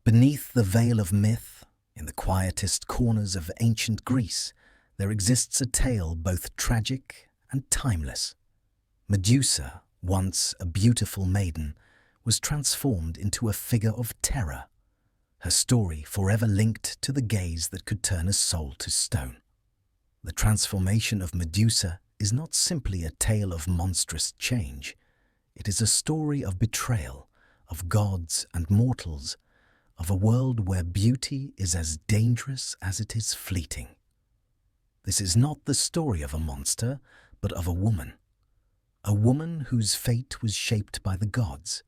Beneath the veil of myth, in the quietest corners of ancient Greece, there exists a tale both tragic and timeless. Medusa, once a beautiful maiden, was transformed into a figure of terror, her story forever linked to the gaze that could turn a soul to stone. The transformation of Medusa is not simply a tale of monstrous change. It is a story of betrayal, of gods and mortals, of a world where beauty is as dangerous as it is fleeting. This is not the story of a monster, but of a woman whose fate was shaped by the gods,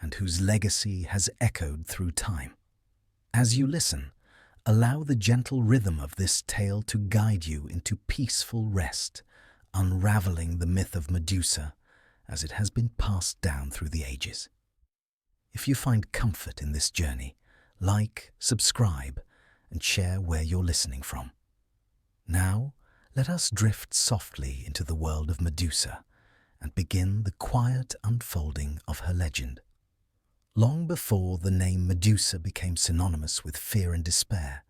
and whose legacy has echoed through time. As you listen, allow the gentle rhythm of this tale to guide you into peaceful rest, unraveling the myth of Medusa as it has been passed down through the ages. If you find comfort in this journey, like, subscribe, and share where you're listening from. Now, let us drift softly into the world of Medusa and begin the quiet unfolding of her legend. Long before the name Medusa became synonymous with fear and despair,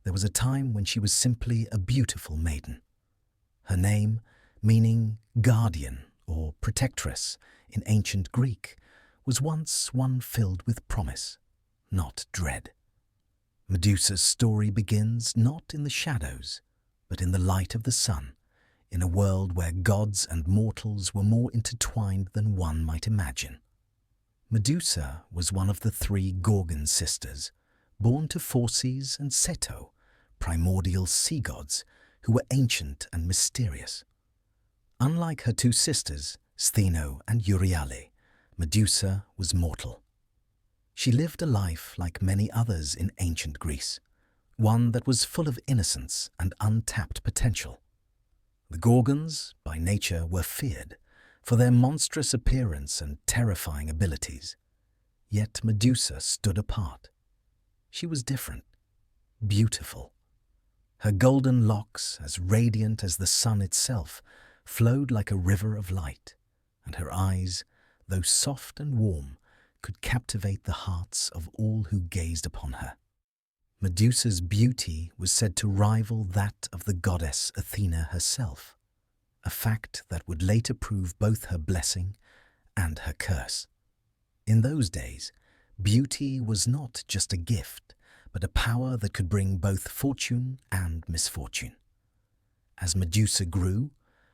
there was a time when she was simply a beautiful maiden. Her name, meaning guardian or protectress in ancient Greek, was once one filled with promise, not dread. Medusa's story begins not in the shadows, but in the light of the sun, in a world where gods and mortals were more intertwined than one might imagine. Medusa was one of the three Gorgon sisters, born to Phorcys and Ceto, primordial sea gods who were ancient and mysterious. Unlike her two sisters, Stheno and Euryale, Medusa was mortal. She lived a life like many others in ancient Greece, one that was full of innocence and untapped potential. The Gorgons, by nature, were feared for their monstrous appearance and terrifying abilities. Yet Medusa stood apart. She was different, beautiful. Her golden locks, as radiant as the sun itself, flowed like a river of light, and her eyes, though soft and warm, could captivate the hearts of all who gazed upon her. Medusa's beauty was said to rival that of the goddess Athena herself, a fact that would later prove both her blessing and her curse. In those days, beauty was not just a gift, but a power that could bring both fortune and misfortune. As Medusa grew,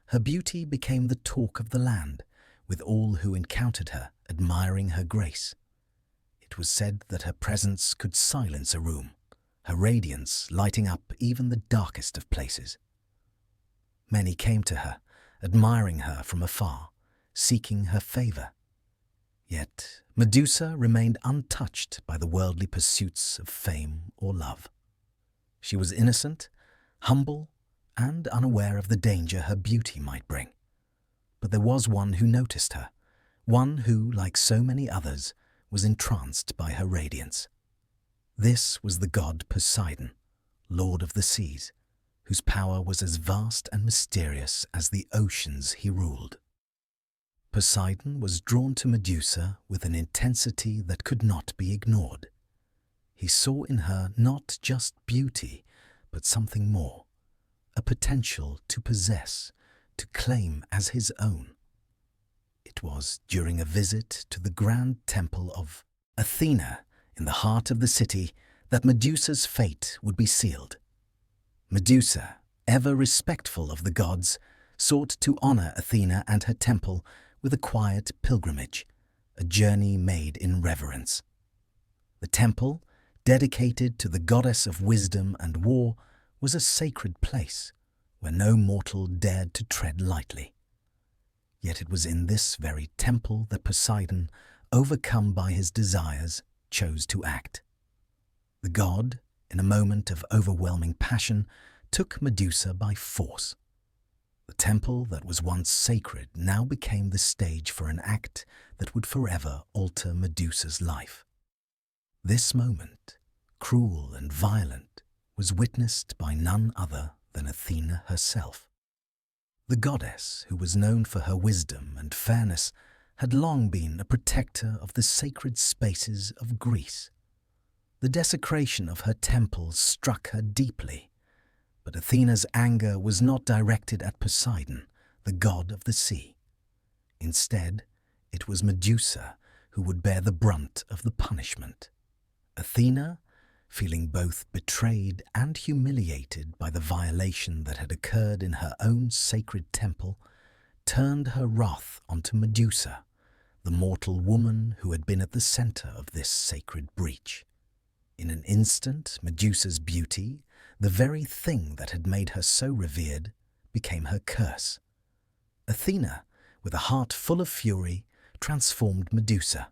her beauty became the talk of the land, with all who encountered her admiring her grace. It was said that her presence could silence a room, her radiance lighting up even the darkest of places. Many came to her, admiring her from afar, seeking her favor. Yet Medusa remained untouched by the worldly pursuits of fame or love. She was innocent, humble, and unaware of the danger her beauty might bring. But there was one who noticed her, one who, like so many others, was entranced by her radiance. This was the god Poseidon, lord of the seas, whose power was as vast and mysterious as the oceans he ruled. Poseidon was drawn to Medusa with an intensity that could not be ignored. He saw in her not just beauty, but something more, a potential to possess, to claim as his own. It was during a visit to the grand temple of Athena in the heart of the city that Medusa's fate would be sealed. Medusa, ever respectful of the gods, sought to honor Athena and her temple with a quiet pilgrimage, a journey made in reverence. The temple, dedicated to the goddess of wisdom and war, was a sacred place where no mortal dared to tread lightly. Yet it was in this very temple that Poseidon, overcome by his desires, chose to act. The god, in a moment of overwhelming passion, took Medusa by force. The temple that was once sacred now became the stage for an act that would forever alter Medusa's life. This moment, cruel and violent, was witnessed by none other than Athena herself. The goddess, who was known for her wisdom and fairness, had long been a protector of the sacred spaces of Greece. The desecration of her temples struck her deeply, but Athena's anger was not directed at Poseidon, the god of the sea. Instead, it was Medusa who would bear the brunt of the punishment. Athena, feeling both betrayed and humiliated by the violation that had occurred in her own sacred temple, turned her wrath onto Medusa, the mortal woman who had been at the center of this sacred breach. In an instant, Medusa's beauty, the very thing that had made her so revered, became her curse. Athena, with a heart full of fury, transformed Medusa.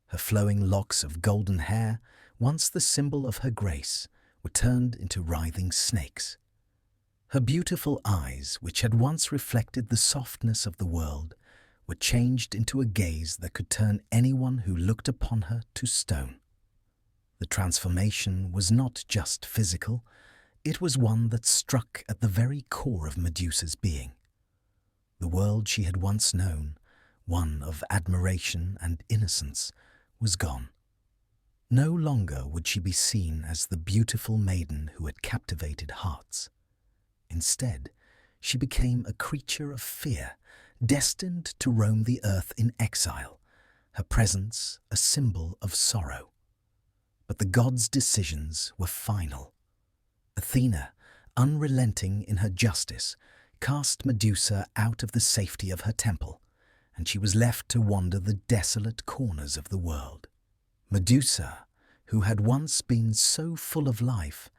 Her flowing locks of golden hair, once the symbol of her grace, were turned into writhing snakes. Her beautiful eyes, which had once reflected the softness of the world, were changed into a gaze that could turn anyone who looked upon her to stone. The transformation was not just physical, it was one that struck at the very core of Medusa's being. The world she had once known, one of admiration and innocence, was gone. No longer would she be seen as the beautiful maiden who had captivated hearts. Instead, she became a creature of fear, destined to roam the earth in exile, her presence a symbol of sorrow. But the gods' decisions were final. Athena, unrelenting in her justice, cast Medusa out of the safety of her temple, and she was left to wander the desolate corners of the world. Medusa, who had once been so full of life,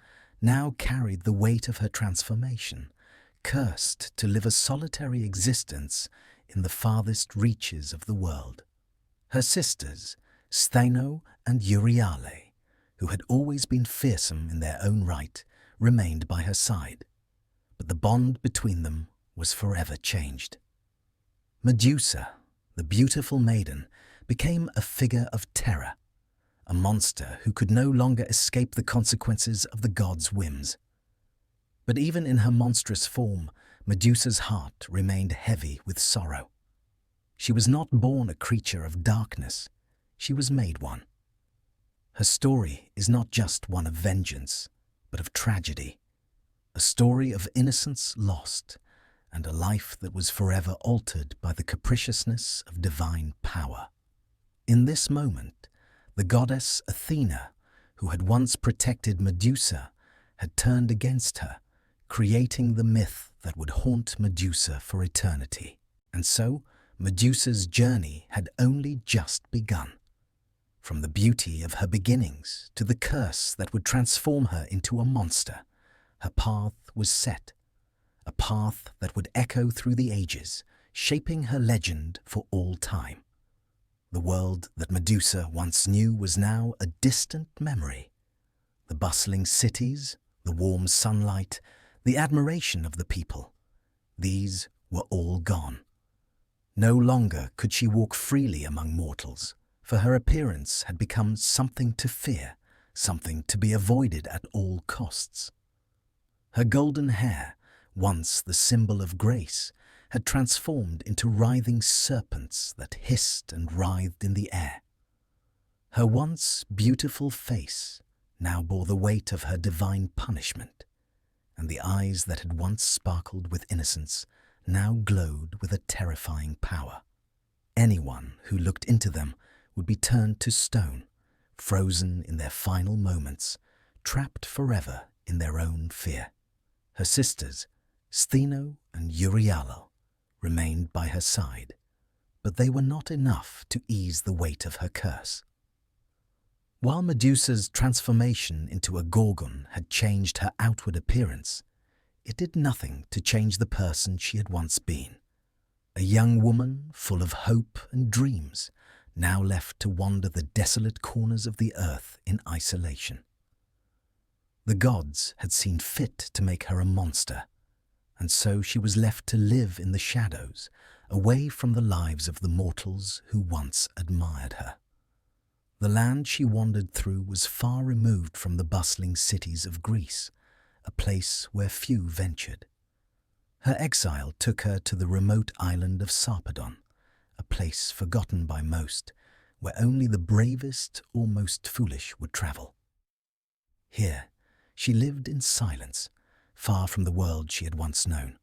now carried the weight of her transformation, cursed to live a solitary existence in the farthest reaches of the world. Her sisters, Stheno and Euryale, who had always been fearsome in their own right, remained by her side, but the bond between them was forever changed. Medusa, the beautiful maiden, became a figure of terror, a monster who could no longer escape the consequences of the gods' whims. But even in her monstrous form, Medusa's heart remained heavy with sorrow. She was not born a creature of darkness, she was made one. Her story is not just one of vengeance, but of tragedy, a story of innocence lost, and a life that was forever altered by the capriciousness of divine power. In this moment, the goddess Athena, who had once protected Medusa, had turned against her, creating the myth that would haunt Medusa for eternity. And so, Medusa's journey had only just begun. From the beauty of her beginnings to the curse that would transform her into a monster, her path was set, a path that would echo through the ages, shaping her legend for all time. The world that Medusa once knew was now a distant memory. The bustling cities, the warm sunlight, the admiration of the people, these were all gone. No longer could she walk freely among mortals, for her appearance had become something to fear, something to be avoided at all costs. Her golden hair, once the symbol of grace, had transformed into writhing serpents that hissed and writhed in the air. Her once beautiful face now bore the weight of her divine punishment, and the eyes that had once sparkled with innocence now glowed with a terrifying power. Anyone who looked into them would be turned to stone, frozen in their final moments, trapped forever in their own fear. Her sisters, Stheno and Euryale, remained by her side, but they were not enough to ease the weight of her curse. While Medusa's transformation into a Gorgon had changed her outward appearance, it did nothing to change the person she had once been. A young woman full of hope and dreams, now left to wander the desolate corners of the earth in isolation. The gods had seen fit to make her a monster, and so she was left to live in the shadows, away from the lives of the mortals who once admired her. The land she wandered through was far removed from the bustling cities of Greece, a place where few ventured. Her exile took her to the remote island of Sarpedon, a place forgotten by most, where only the bravest or most foolish would travel. Here, she lived in silence, far from the world she had once known.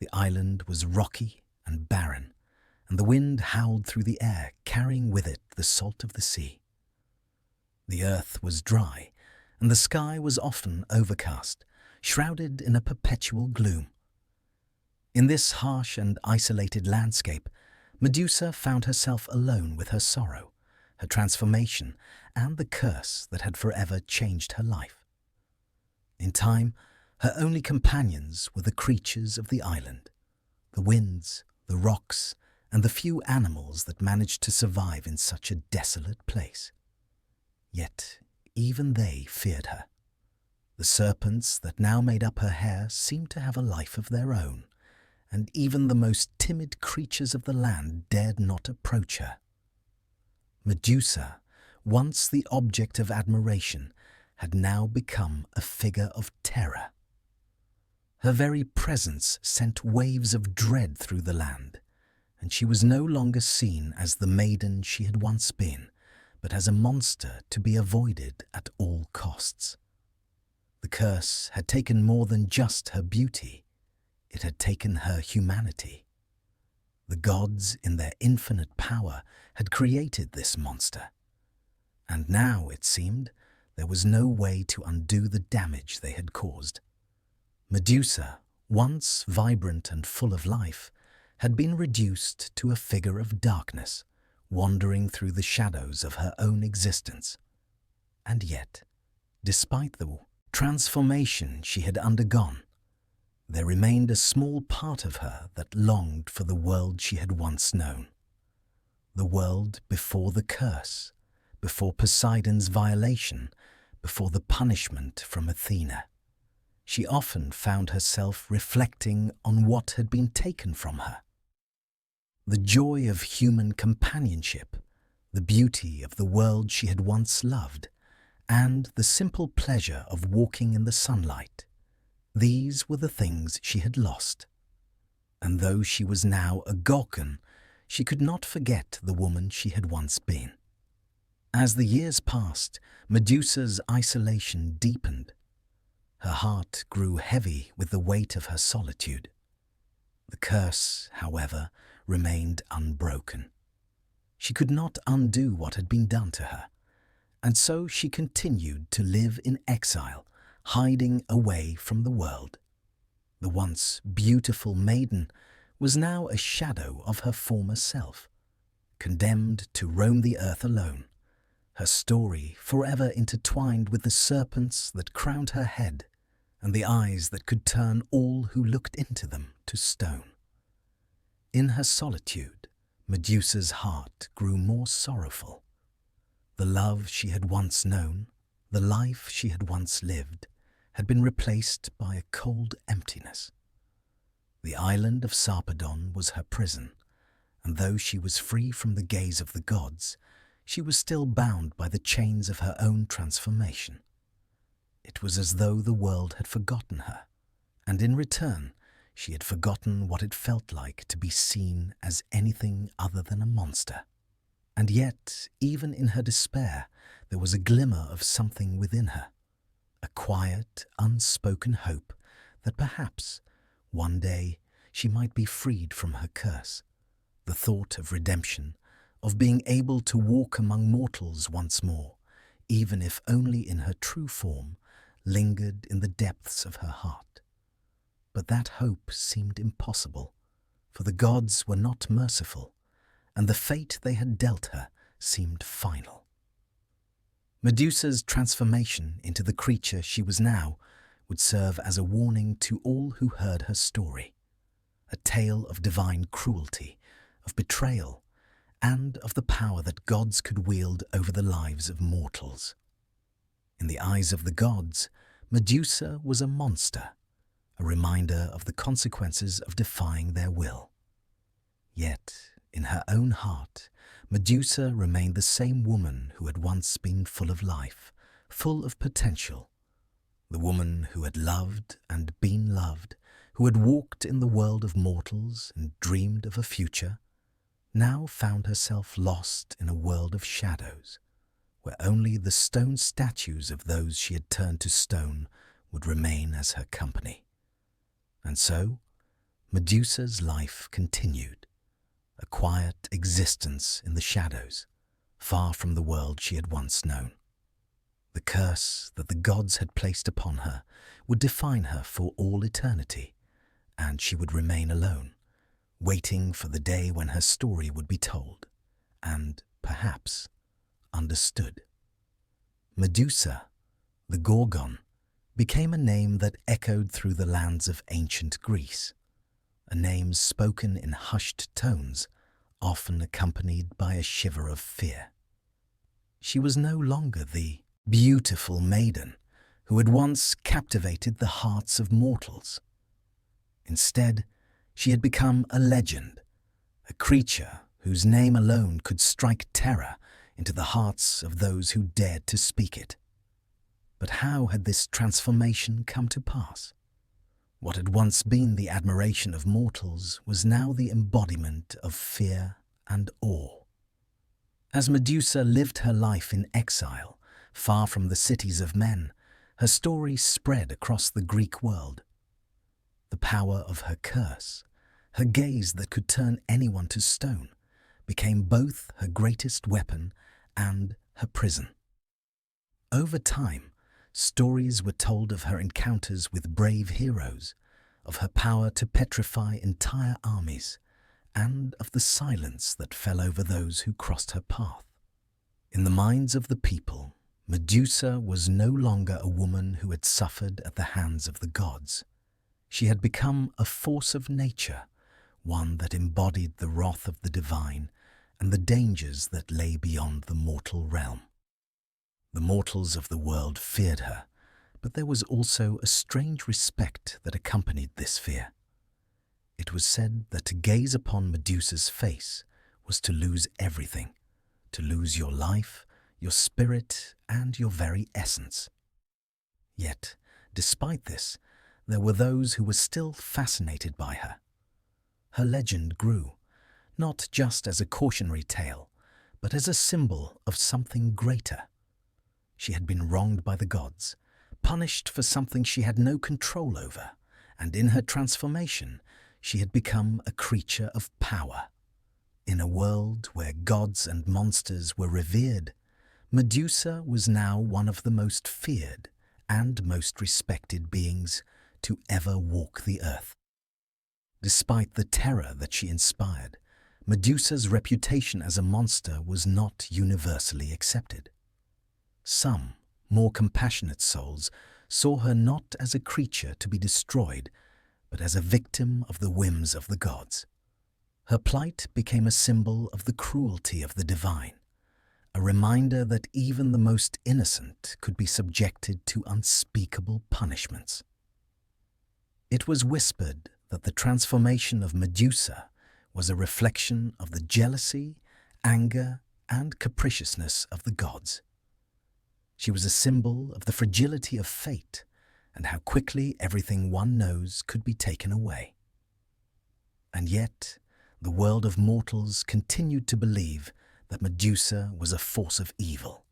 The island was rocky and barren, and the wind howled through the air, carrying with it the salt of the sea. The earth was dry, and the sky was often overcast, shrouded in a perpetual gloom. In this harsh and isolated landscape, Medusa found herself alone with her sorrow, her transformation, and the curse that had forever changed her life. In time, her only companions were the creatures of the island, the winds, the rocks, and the few animals that managed to survive in such a desolate place. Yet even they feared her. The serpents that now made up her hair seemed to have a life of their own, and even the most timid creatures of the land dared not approach her. Medusa, once the object of admiration, had now become a figure of terror. Her very presence sent waves of dread through the land, and she was no longer seen as the maiden she had once been, but as a monster to be avoided at all costs. The curse had taken more than just her beauty. It had taken her humanity. The gods, in their infinite power, had created this monster. And now, it seemed, there was no way to undo the damage they had caused. Medusa, once vibrant and full of life, had been reduced to a figure of darkness, wandering through the shadows of her own existence. And yet, despite the transformation she had undergone, there remained a small part of her that longed for the world she had once known. The world before the curse, before Poseidon's violation, before the punishment from Athena. She often found herself reflecting on what had been taken from her. The joy of human companionship, the beauty of the world she had once loved, and the simple pleasure of walking in the sunlight. These were the things she had lost. And though she was now a Gorgon, she could not forget the woman she had once been. As the years passed, Medusa's isolation deepened. Her heart grew heavy with the weight of her solitude. The curse, however, remained unbroken. She could not undo what had been done to her, and so she continued to live in exile, hiding away from the world. The once beautiful maiden was now a shadow of her former self, condemned to roam the earth alone, her story forever intertwined with the serpents that crowned her head and the eyes that could turn all who looked into them to stone. In her solitude, Medusa's heart grew more sorrowful. The love she had once known, the life she had once lived, had been replaced by a cold emptiness. The island of Sarpedon was her prison, and though she was free from the gaze of the gods, she was still bound by the chains of her own transformation. It was as though the world had forgotten her, and in return, she had forgotten what it felt like to be seen as anything other than a monster. And yet, even in her despair, there was a glimmer of something within her, a quiet, unspoken hope that perhaps, one day, she might be freed from her curse. The thought of redemption, of being able to walk among mortals once more, even if only in her true form, lingered in the depths of her heart. But that hope seemed impossible, for the gods were not merciful, and the fate they had dealt her seemed final. Medusa's transformation into the creature she was now would serve as a warning to all who heard her story, a tale of divine cruelty, of betrayal, and of the power that gods could wield over the lives of mortals. In the eyes of the gods, Medusa was a monster, a reminder of the consequences of defying their will. Yet, in her own heart, Medusa remained the same woman who had once been full of life, full of potential. The woman who had loved and been loved, who had walked in the world of mortals and dreamed of a future, now found herself lost in a world of shadows, where only the stone statues of those she had turned to stone would remain as her company. And so, Medusa's life continued, a quiet existence in the shadows, far from the world she had once known. The curse that the gods had placed upon her would define her for all eternity, and she would remain alone, waiting for the day when her story would be told, and, perhaps, understood. Medusa, the Gorgon, became a name that echoed through the lands of ancient Greece, a name spoken in hushed tones, often accompanied by a shiver of fear. She was no longer the beautiful maiden who had once captivated the hearts of mortals. Instead, she had become a legend, a creature whose name alone could strike terror into the hearts of those who dared to speak it. But how had this transformation come to pass? What had once been the admiration of mortals was now the embodiment of fear and awe. As Medusa lived her life in exile, far from the cities of men, her story spread across the Greek world. The power of her curse, her gaze that could turn anyone to stone, became both her greatest weapon and her prison. Over time, stories were told of her encounters with brave heroes, of her power to petrify entire armies, and of the silence that fell over those who crossed her path. In the minds of the people, Medusa was no longer a woman who had suffered at the hands of the gods. She had become a force of nature, one that embodied the wrath of the divine and the dangers that lay beyond the mortal realm. The mortals of the world feared her, but there was also a strange respect that accompanied this fear. It was said that to gaze upon Medusa's face was to lose everything, to lose your life, your spirit, and your very essence. Yet, despite this, there were those who were still fascinated by her. Her legend grew, not just as a cautionary tale, but as a symbol of something greater. She had been wronged by the gods, punished for something she had no control over, and in her transformation, she had become a creature of power. In a world where gods and monsters were revered, Medusa was now one of the most feared and most respected beings to ever walk the earth. Despite the terror that she inspired, Medusa's reputation as a monster was not universally accepted. Some, more compassionate souls, saw her not as a creature to be destroyed, but as a victim of the whims of the gods. Her plight became a symbol of the cruelty of the divine, a reminder that even the most innocent could be subjected to unspeakable punishments. It was whispered that the transformation of Medusa was a reflection of the jealousy, anger, and capriciousness of the gods. She was a symbol of the fragility of fate and how quickly everything one knows could be taken away. And yet, the world of mortals continued to believe that Medusa was a force of evil,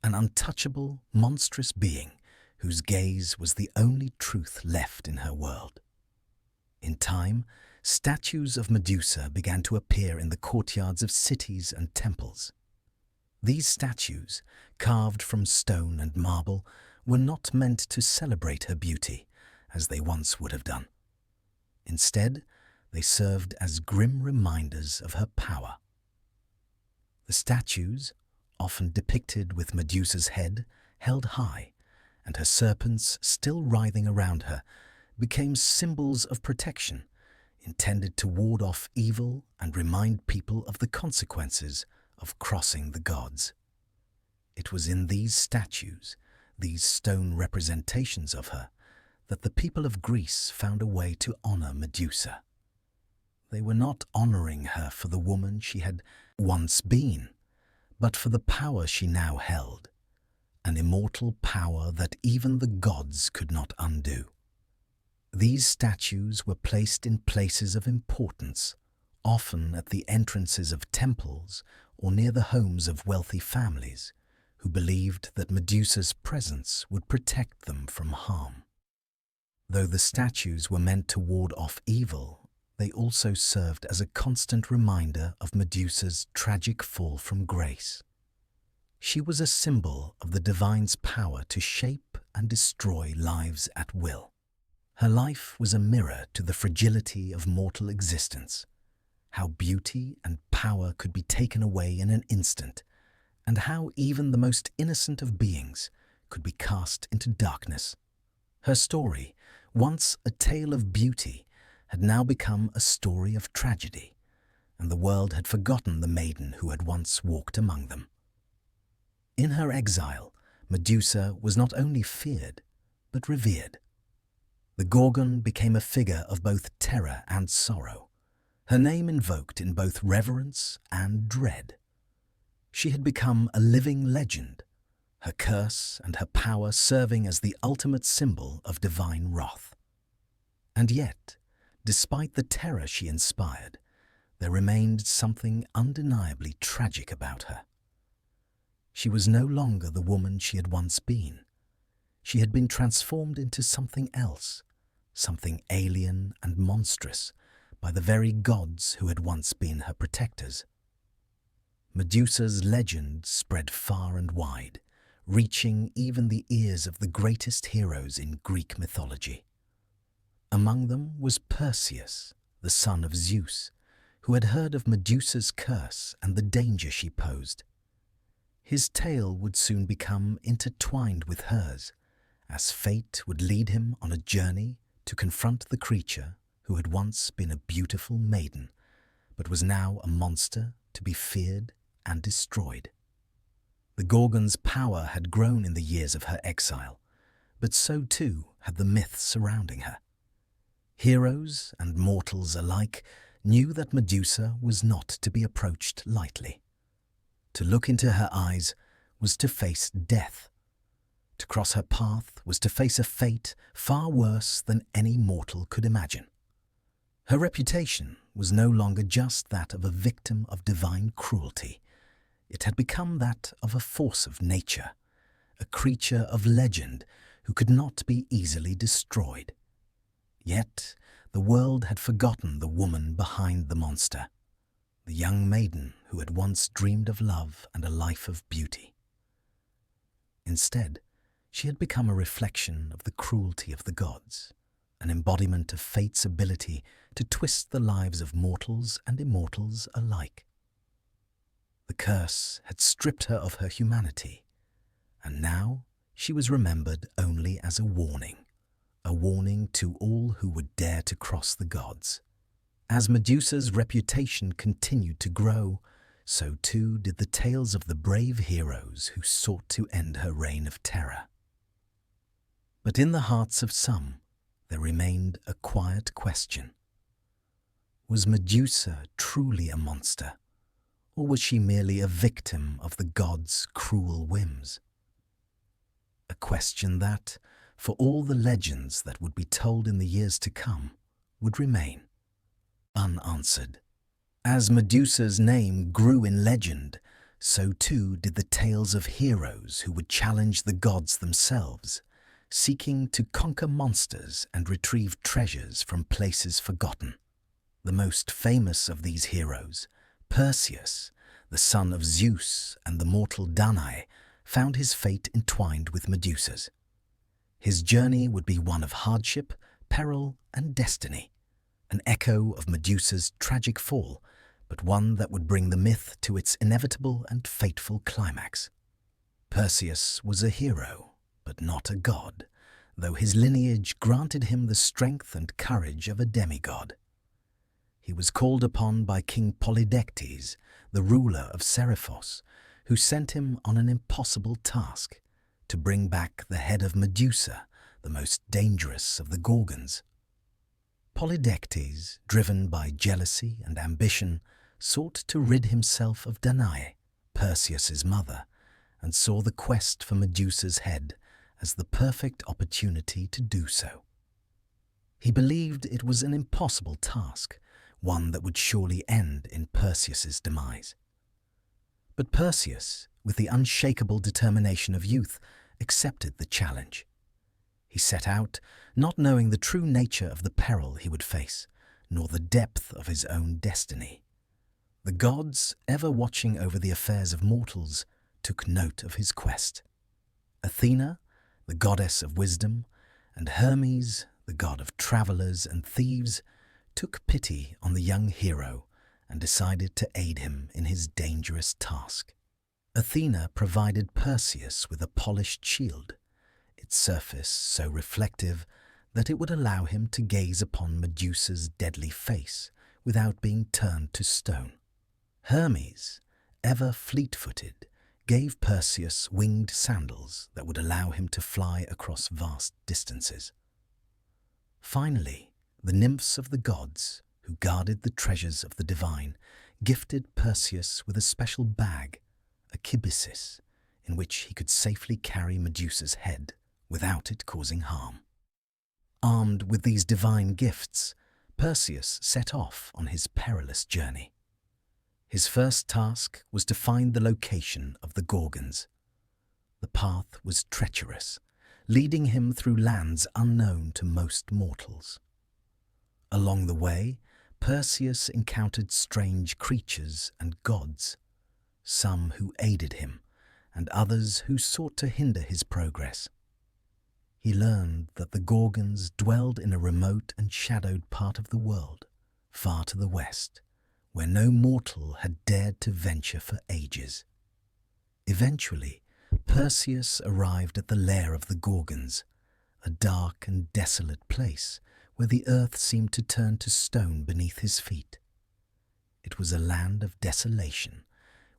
an untouchable, monstrous being whose gaze was the only truth left in her world. In time, statues of Medusa began to appear in the courtyards of cities and temples. These statues, carved from stone and marble, were not meant to celebrate her beauty, as they once would have done. Instead, they served as grim reminders of her power. The statues, often depicted with Medusa's head held high and her serpents still writhing around her, became symbols of protection, intended to ward off evil and remind people of the consequences of crossing the gods. It was in these statues, these stone representations of her, that the people of Greece found a way to honor Medusa. They were not honoring her for the woman she had once been, but for the power she now held, an immortal power that even the gods could not undo. These statues were placed in places of importance, often at the entrances of temples or near the homes of wealthy families, who believed that Medusa's presence would protect them from harm. Though the statues were meant to ward off evil, they also served as a constant reminder of Medusa's tragic fall from grace. She was a symbol of the divine's power to shape and destroy lives at will. Her life was a mirror to the fragility of mortal existence, how beauty and power could be taken away in an instant, and how even the most innocent of beings could be cast into darkness. Her story, once a tale of beauty, had now become a story of tragedy, and the world had forgotten the maiden who had once walked among them. In her exile, Medusa was not only feared, but revered. The Gorgon became a figure of both terror and sorrow, her name invoked in both reverence and dread. She had become a living legend, her curse and her power serving as the ultimate symbol of divine wrath. And yet, despite the terror she inspired, there remained something undeniably tragic about her. She was no longer the woman she had once been. She had been transformed into something else, something alien and monstrous, by the very gods who had once been her protectors. Medusa's legend spread far and wide, reaching even the ears of the greatest heroes in Greek mythology. Among them was Perseus, the son of Zeus, who had heard of Medusa's curse and the danger she posed. His tale would soon become intertwined with hers, as fate would lead him on a journey to confront the creature who had once been a beautiful maiden, but was now a monster to be feared and destroyed. The Gorgon's power had grown in the years of her exile, but so too had the myths surrounding her. Heroes and mortals alike knew that Medusa was not to be approached lightly. To look into her eyes was to face death. To cross her path was to face a fate far worse than any mortal could imagine. Her reputation was no longer just that of a victim of divine cruelty. It had become that of a force of nature, a creature of legend who could not be easily destroyed. Yet the world had forgotten the woman behind the monster, the young maiden who had once dreamed of love and a life of beauty. Instead, she had become a reflection of the cruelty of the gods, an embodiment of fate's ability to twist the lives of mortals and immortals alike. The curse had stripped her of her humanity, and now she was remembered only as a warning to all who would dare to cross the gods. As Medusa's reputation continued to grow, so too did the tales of the brave heroes who sought to end her reign of terror. But in the hearts of some, there remained a quiet question. Was Medusa truly a monster, or was she merely a victim of the gods' cruel whims? A question that, for all the legends that would be told in the years to come, would remain unanswered. As Medusa's name grew in legend, so too did the tales of heroes who would challenge the gods themselves, seeking to conquer monsters and retrieve treasures from places forgotten. The most famous of these heroes, Perseus, the son of Zeus and the mortal Danae, found his fate entwined with Medusa's. His journey would be one of hardship, peril, and destiny, an echo of Medusa's tragic fall, but one that would bring the myth to its inevitable and fateful climax. Perseus was a hero, but not a god, though his lineage granted him the strength and courage of a demigod. He was called upon by King Polydectes, the ruler of Seriphos, who sent him on an impossible task, to bring back the head of Medusa, the most dangerous of the Gorgons. Polydectes, driven by jealousy and ambition, sought to rid himself of Danae, Perseus's mother, and saw the quest for Medusa's head as the perfect opportunity to do so. He believed it was an impossible task, one that would surely end in Perseus's demise. But Perseus with the unshakable determination of youth, accepted the challenge. He set out, not knowing the true nature of the peril he would face, nor the depth of his own destiny. The gods, ever watching over the affairs of mortals, took note of his quest. Athena, the goddess of wisdom, and Hermes, the god of travelers and thieves, took pity on the young hero and decided to aid him in his dangerous task. Athena provided Perseus with a polished shield, its surface so reflective that it would allow him to gaze upon Medusa's deadly face without being turned to stone. Hermes, ever fleet-footed, gave Perseus winged sandals that would allow him to fly across vast distances. Finally, the nymphs of the gods, who guarded the treasures of the divine, gifted Perseus with a special bag, a kibisis, in which he could safely carry Medusa's head without it causing harm. Armed with these divine gifts, Perseus set off on his perilous journey. His first task was to find the location of the Gorgons. The path was treacherous, leading him through lands unknown to most mortals. Along the way, Perseus encountered strange creatures and gods, some who aided him, and others who sought to hinder his progress. He learned that the Gorgons dwelled in a remote and shadowed part of the world, far to the west, where no mortal had dared to venture for ages. Eventually, Perseus arrived at the lair of the Gorgons, a dark and desolate place where the earth seemed to turn to stone beneath his feet. It was a land of desolation,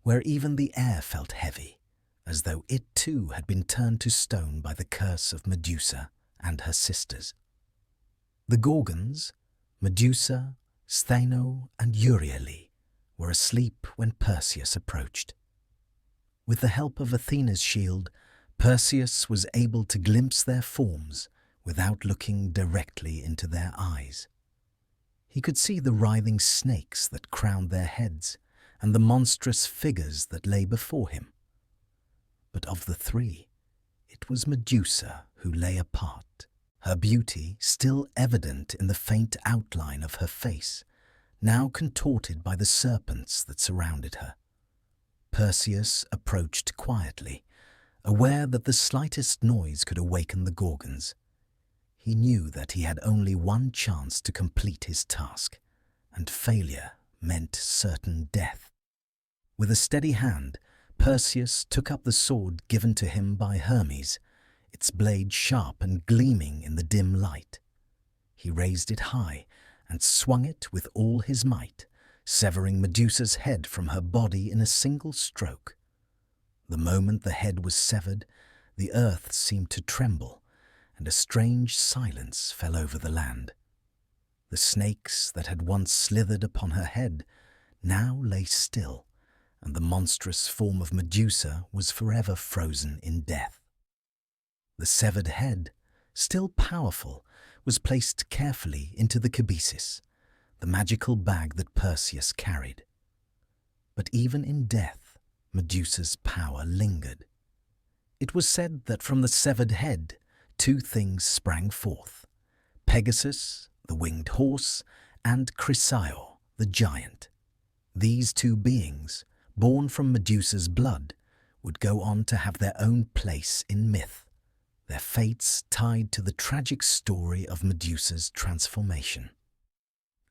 where even the air felt heavy, as though it too had been turned to stone by the curse of Medusa and her sisters. The Gorgons, Medusa, Stheno, and Euryale, were asleep when Perseus approached. With the help of Athena's shield, Perseus was able to glimpse their forms without looking directly into their eyes. He could see the writhing snakes that crowned their heads and the monstrous figures that lay before him. But of the three, it was Medusa who lay apart, her beauty still evident in the faint outline of her face, now contorted by the serpents that surrounded her. Perseus approached quietly, aware that the slightest noise could awaken the Gorgons. He knew that he had only one chance to complete his task, and failure meant certain death. With a steady hand, Perseus took up the sword given to him by Hermes, its blade sharp and gleaming in the dim light. He raised it high and swung it with all his might, severing Medusa's head from her body in a single stroke. The moment the head was severed, the earth seemed to tremble, and a strange silence fell over the land. The snakes that had once slithered upon her head now lay still, and the monstrous form of Medusa was forever frozen in death. The severed head, still powerful, was placed carefully into the kibisis, the magical bag that Perseus carried. But even in death, Medusa's power lingered. It was said that from the severed head, two things sprang forth: Pegasus, the winged horse, and Chrysaor, the giant. These two beings, born from Medusa's blood, would go on to have their own place in myth, their fates tied to the tragic story of Medusa's transformation.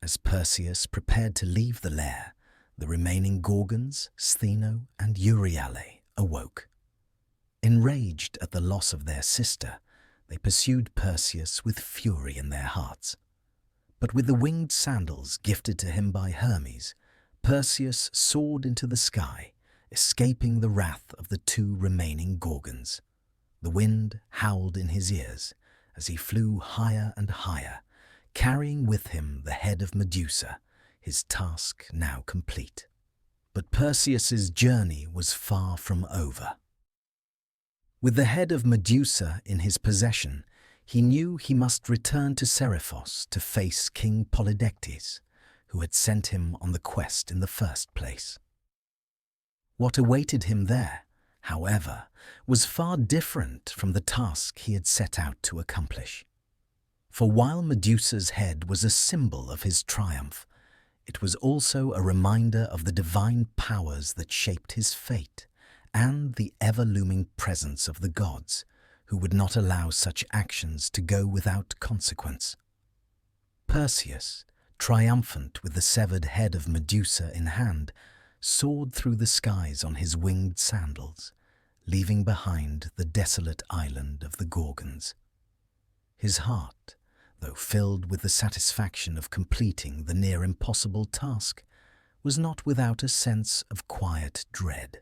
As Perseus prepared to leave the lair, the remaining Gorgons, Stheno, and Euryale awoke. Enraged at the loss of their sister, they pursued Perseus with fury in their hearts. But with the winged sandals gifted to him by Hermes, Perseus soared into the sky, escaping the wrath of the two remaining Gorgons. The wind howled in his ears as he flew higher and higher, carrying with him the head of Medusa, his task now complete. But Perseus's journey was far from over. With the head of Medusa in his possession, he knew he must return to Seriphos to face King Polydectes, who had sent him on the quest in the first place. What awaited him there, however, was far different from the task he had set out to accomplish. For while Medusa's head was a symbol of his triumph, it was also a reminder of the divine powers that shaped his fate and the ever-looming presence of the gods, who would not allow such actions to go without consequence. Perseus, triumphant with the severed head of Medusa in hand, soared through the skies on his winged sandals, leaving behind the desolate island of the Gorgons. His heart, though filled with the satisfaction of completing the near-impossible task, was not without a sense of quiet dread.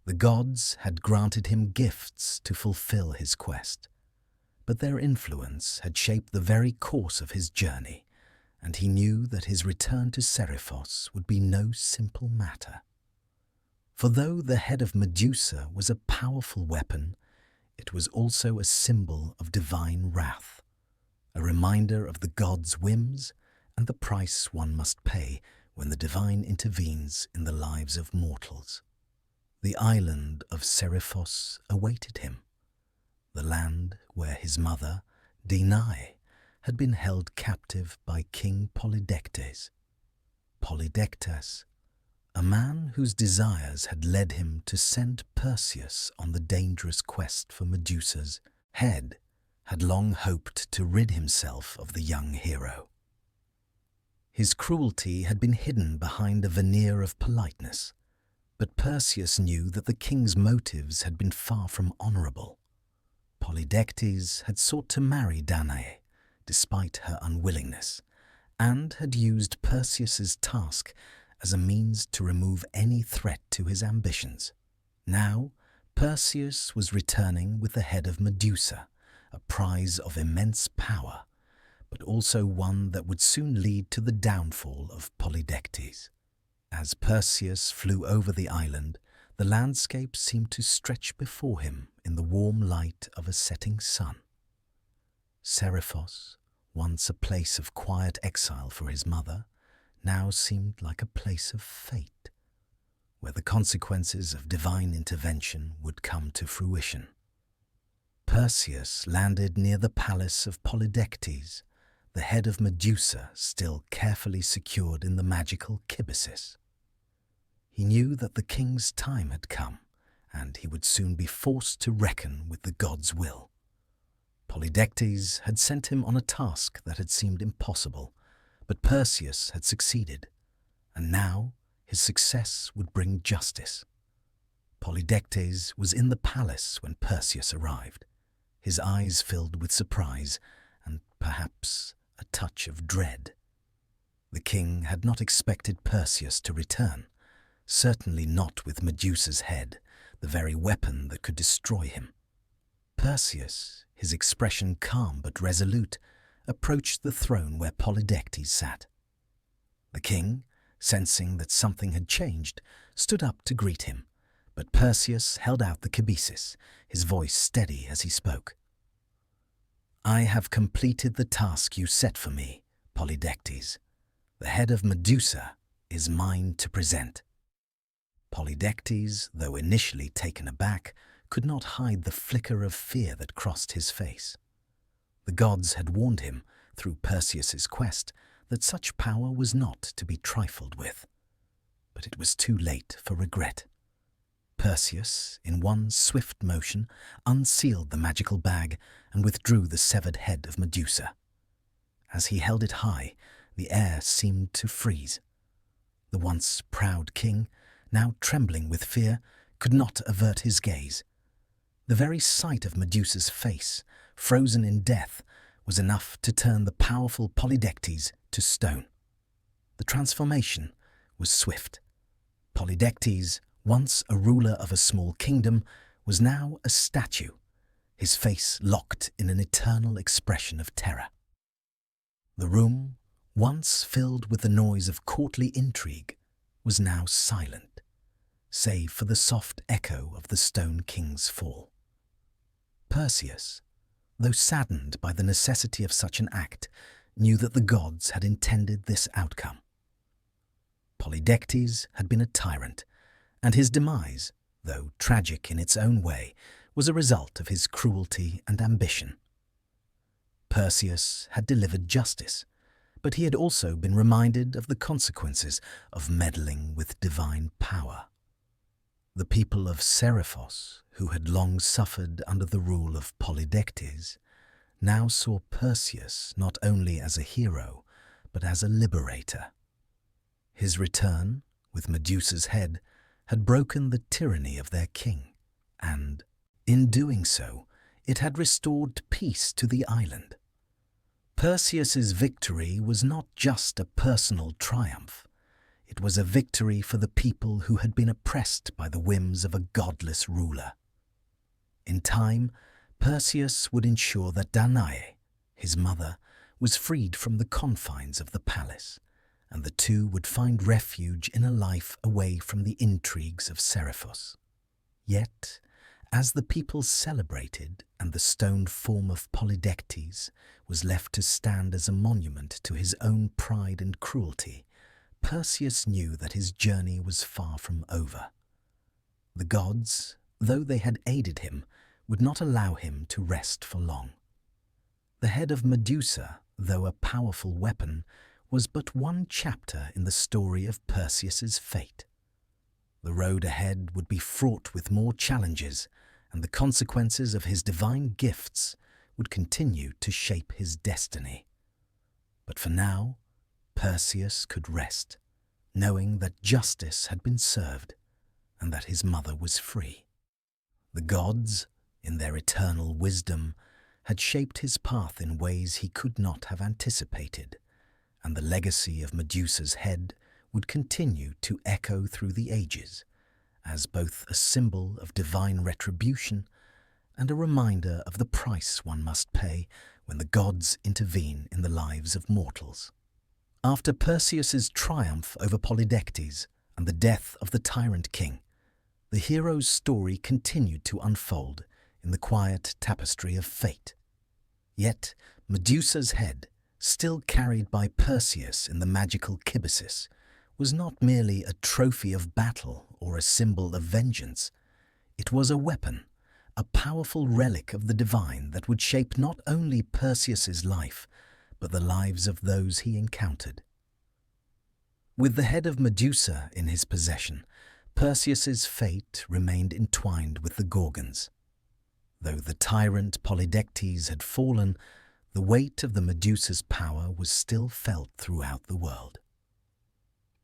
The gods had granted him gifts to fulfill his quest, but their influence had shaped the very course of his journey, and he knew that his return to Seriphos would be no simple matter. For though the head of Medusa was a powerful weapon, it was also a symbol of divine wrath, a reminder of the gods' whims and the price one must pay when the divine intervenes in the lives of mortals. The island of Seriphos awaited him, the land where his mother, Danae, had been held captive by King Polydectes. Polydectes, a man whose desires had led him to send Perseus on the dangerous quest for Medusa's head, had long hoped to rid himself of the young hero. His cruelty had been hidden behind a veneer of politeness, but Perseus knew that the king's motives had been far from honorable. Polydectes had sought to marry Danae, despite her unwillingness, and had used Perseus's task as a means to remove any threat to his ambitions. Now, Perseus was returning with the head of Medusa, a prize of immense power, but also one that would soon lead to the downfall of Polydectes. As Perseus flew over the island, the landscape seemed to stretch before him in the warm light of a setting sun. Seriphos, once a place of quiet exile for his mother, now seemed like a place of fate, where the consequences of divine intervention would come to fruition. Perseus landed near the palace of Polydectes, the head of Medusa still carefully secured in the magical kibisis. He knew that the king's time had come, and he would soon be forced to reckon with the god's will. Polydectes had sent him on a task that had seemed impossible, but Perseus had succeeded, and now his success would bring justice. Polydectes was in the palace when Perseus arrived, his eyes filled with surprise and perhaps a touch of dread. The king had not expected Perseus to return, certainly not with Medusa's head, the very weapon that could destroy him. Perseus, his expression calm but resolute, approached the throne where Polydectes sat. The king, sensing that something had changed, stood up to greet him, but Perseus held out the kibisis, his voice steady as he spoke. "I have completed the task you set for me, Polydectes. The head of Medusa is mine to present." Polydectes, though initially taken aback, could not hide the flicker of fear that crossed his face. The gods had warned him, through Perseus's quest, that such power was not to be trifled with. But it was too late for regret. Perseus, in one swift motion, unsealed the magical bag and withdrew the severed head of Medusa. As he held it high, the air seemed to freeze. The once proud king, now trembling with fear, could not avert his gaze. The very sight of Medusa's face, frozen in death, was enough to turn the powerful Polydectes to stone. The transformation was swift. Polydectes, once a ruler of a small kingdom, was now a statue, his face locked in an eternal expression of terror. The room, once filled with the noise of courtly intrigue, was now silent, save for the soft echo of the Stone King's fall. Perseus, though saddened by the necessity of such an act, knew that the gods had intended this outcome. Polydectes had been a tyrant, and his demise, though tragic in its own way, was a result of his cruelty and ambition. Perseus had delivered justice, but he had also been reminded of the consequences of meddling with divine power. The people of Seriphos, who had long suffered under the rule of Polydectes, now saw Perseus not only as a hero, but as a liberator. His return, with Medusa's head, had broken the tyranny of their king, and, in doing so, it had restored peace to the island. Perseus's victory was not just a personal triumph. It was a victory for the people who had been oppressed by the whims of a godless ruler. In time, Perseus would ensure that Danae, his mother, was freed from the confines of the palace, and the two would find refuge in a life away from the intrigues of Seriphos. Yet, as the people celebrated and the stone form of Polydectes was left to stand as a monument to his own pride and cruelty, Perseus knew that his journey was far from over. The gods, though they had aided him, would not allow him to rest for long. The head of Medusa, though a powerful weapon, was but one chapter in the story of Perseus's fate. The road ahead would be fraught with more challenges, and the consequences of his divine gifts would continue to shape his destiny. But for now, Perseus could rest, knowing that justice had been served and that his mother was free. The gods, in their eternal wisdom, had shaped his path in ways he could not have anticipated, and the legacy of Medusa's head would continue to echo through the ages, as both a symbol of divine retribution and a reminder of the price one must pay when the gods intervene in the lives of mortals. After Perseus's triumph over Polydectes and the death of the tyrant king, the hero's story continued to unfold in the quiet tapestry of fate. Yet Medusa's head, still carried by Perseus in the magical kibbasis, was not merely a trophy of battle or a symbol of vengeance. It was a weapon, a powerful relic of the divine that would shape not only Perseus's life, but the lives of those he encountered. With the head of Medusa in his possession, Perseus's fate remained entwined with the Gorgons. Though the tyrant Polydectes had fallen, the weight of the Medusa's power was still felt throughout the world.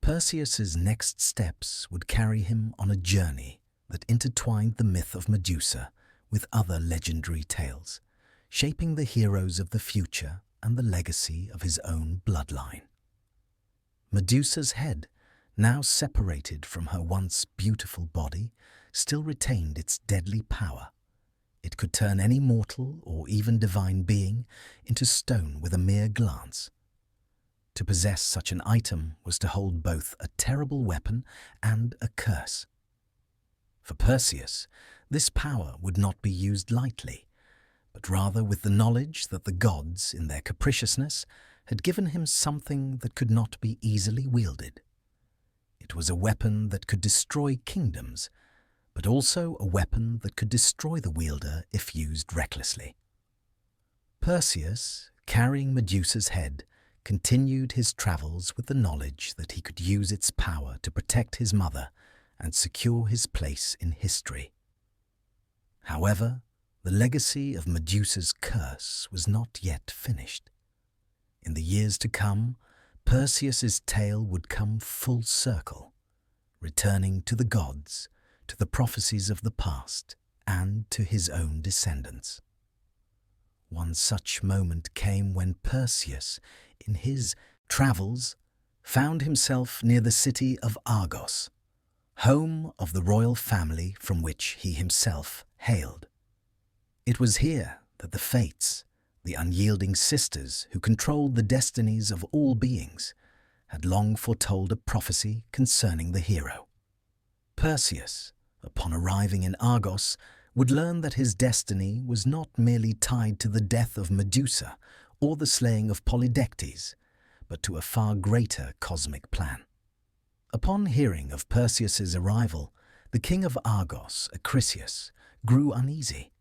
Perseus's next steps would carry him on a journey that intertwined the myth of Medusa with other legendary tales, shaping the heroes of the future and the legacy of his own bloodline. Medusa's head, now separated from her once beautiful body, still retained its deadly power. It could turn any mortal or even divine being into stone with a mere glance. To possess such an item was to hold both a terrible weapon and a curse. For Perseus, this power would not be used lightly, but rather with the knowledge that the gods, in their capriciousness, had given him something that could not be easily wielded. It was a weapon that could destroy kingdoms, but also a weapon that could destroy the wielder if used recklessly. Perseus, carrying Medusa's head, continued his travels with the knowledge that he could use its power to protect his mother and secure his place in history. However, the legacy of Medusa's curse was not yet finished. In the years to come, Perseus's tale would come full circle, returning to the gods, to the prophecies of the past, and to his own descendants. One such moment came when Perseus, in his travels, found himself near the city of Argos, home of the royal family from which he himself hailed. It was here that the Fates, the unyielding sisters who controlled the destinies of all beings, had long foretold a prophecy concerning the hero. Perseus, upon arriving in Argos, would learn that his destiny was not merely tied to the death of Medusa or the slaying of Polydectes, but to a far greater cosmic plan. Upon hearing of Perseus's arrival, The king of Argos, Acrisius, grew uneasy.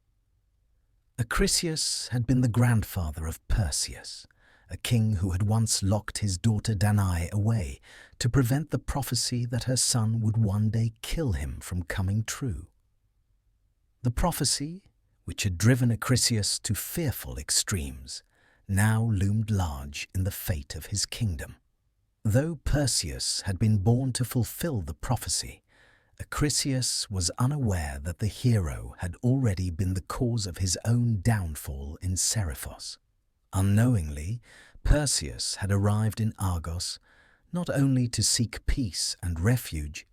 Acrisius had been the grandfather of Perseus, a king who had once locked his daughter Danae away to prevent the prophecy that her son would one day kill him from coming true. The prophecy, which had driven Acrisius to fearful extremes, now loomed large in the fate of his kingdom. Though Perseus had been born to fulfill the prophecy, Acrisius was unaware that the hero had already been the cause of his own downfall in Seriphos. Unknowingly, Perseus had arrived in Argos not only to seek peace and refuge,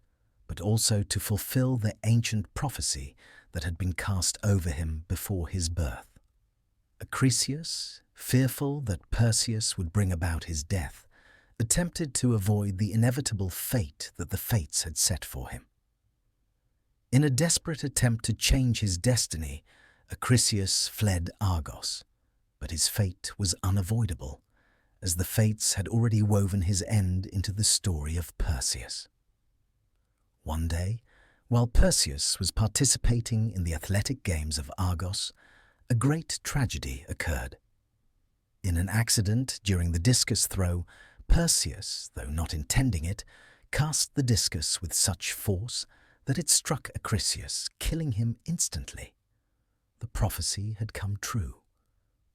but also to fulfill the ancient prophecy that had been cast over him before his birth. Acrisius, fearful that Perseus would bring about his death, attempted to avoid the inevitable fate that the fates had set for him. In a desperate attempt to change his destiny, Acrisius fled Argos, but his fate was unavoidable, as the fates had already woven his end into the story of Perseus. One day, while Perseus was participating in the athletic games of Argos, a great tragedy occurred. In an accident during the discus throw, Perseus, though not intending it, cast the discus with such force that it struck Acrisius, killing him instantly. The prophecy had come true.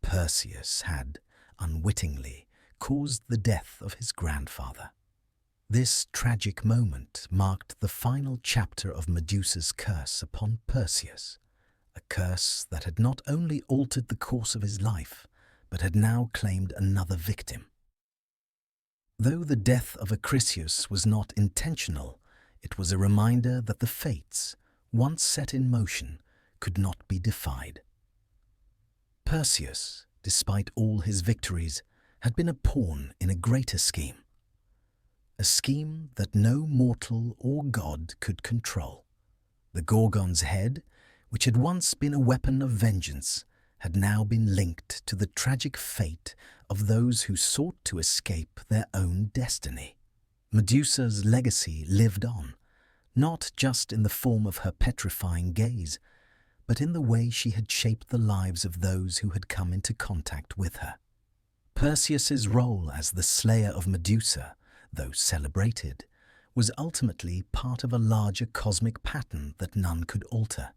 Perseus had, unwittingly, caused the death of his grandfather. This tragic moment marked the final chapter of Medusa's curse upon Perseus, a curse that had not only altered the course of his life, but had now claimed another victim. Though the death of Acrisius was not intentional, it was a reminder that the fates, once set in motion, could not be defied. Perseus, despite all his victories, had been a pawn in a greater scheme. A scheme that no mortal or god could control. The Gorgon's head, which had once been a weapon of vengeance, had now been linked to the tragic fate of those who sought to escape their own destiny. Medusa's legacy lived on, not just in the form of her petrifying gaze, but in the way she had shaped the lives of those who had come into contact with her. Perseus's role as the slayer of Medusa, though celebrated, was ultimately part of a larger cosmic pattern that none could alter.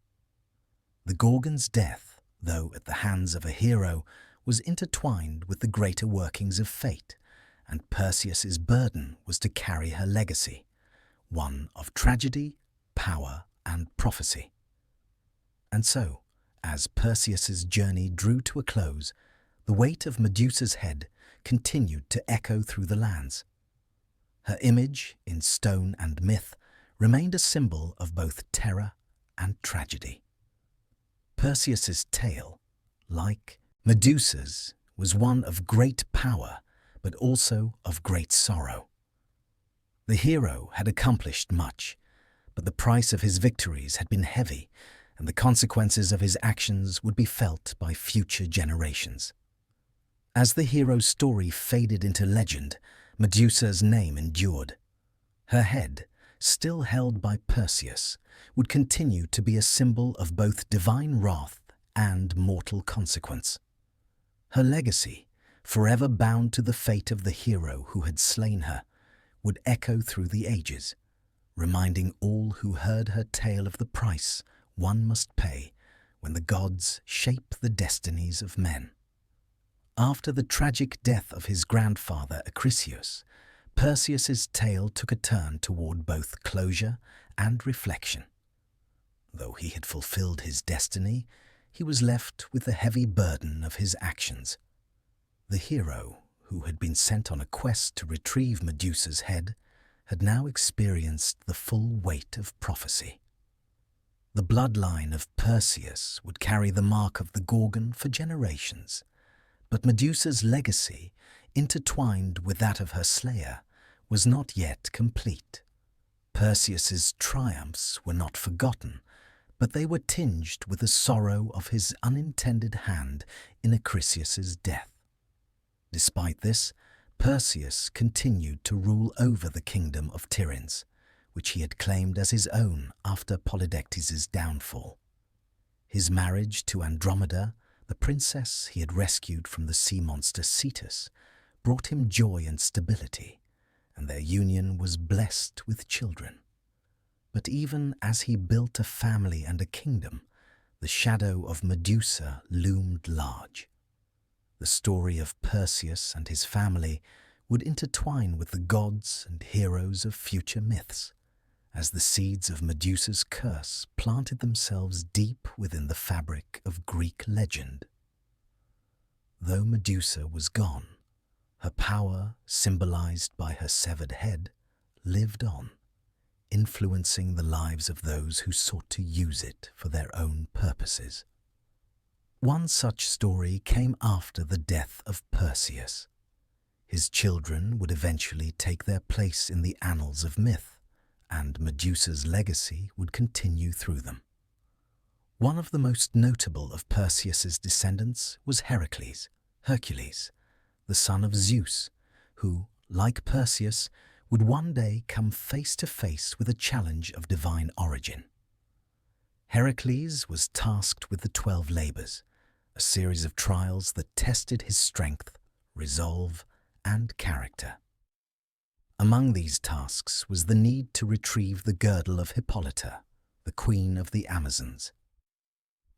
The Gorgon's death, though at the hands of a hero, was intertwined with the greater workings of fate, and Perseus's burden was to carry her legacy, one of tragedy, power, and prophecy. And so, as Perseus's journey drew to a close, the weight of Medusa's head continued to echo through the lands. Her image, in stone and myth, remained a symbol of both terror and tragedy. Perseus's tale, like Medusa's, was one of great power, but also of great sorrow. The hero had accomplished much, but the price of his victories had been heavy, and the consequences of his actions would be felt by future generations. As the hero's story faded into legend, Medusa's name endured. Her head, still held by Perseus, would continue to be a symbol of both divine wrath and mortal consequence. Her legacy, forever bound to the fate of the hero who had slain her, would echo through the ages, reminding all who heard her tale of the price one must pay when the gods shape the destinies of men. After the tragic death of his grandfather Acrisius, Perseus's tale took a turn toward both closure and reflection. Though he had fulfilled his destiny, he was left with the heavy burden of his actions. The hero, who had been sent on a quest to retrieve Medusa's head, had now experienced the full weight of prophecy. The bloodline of Perseus would carry the mark of the Gorgon for generations, but Medusa's legacy, intertwined with that of her slayer, was not yet complete. Perseus's triumphs were not forgotten, but they were tinged with the sorrow of his unintended hand in Acrisius's death. Despite this, Perseus continued to rule over the kingdom of Tiryns, which he had claimed as his own after Polydectes' downfall. His marriage to Andromeda, the princess he had rescued from the sea monster Cetus, brought him joy and stability, and their union was blessed with children. But even as he built a family and a kingdom, the shadow of Medusa loomed large. The story of Perseus and his family would intertwine with the gods and heroes of future myths, as the seeds of Medusa's curse planted themselves deep within the fabric of Greek legend. Though Medusa was gone, her power, symbolized by her severed head, lived on, influencing the lives of those who sought to use it for their own purposes. One such story came after the death of Perseus. His children would eventually take their place in the annals of myth, and Medusa's legacy would continue through them. One of the most notable of Perseus's descendants was Hercules, the son of Zeus, who, like Perseus, would one day come face to face with a challenge of divine origin. Heracles was tasked with the 12 labors, a series of trials that tested his strength, resolve, and character. Among these tasks was the need to retrieve the girdle of Hippolyta, the queen of the Amazons.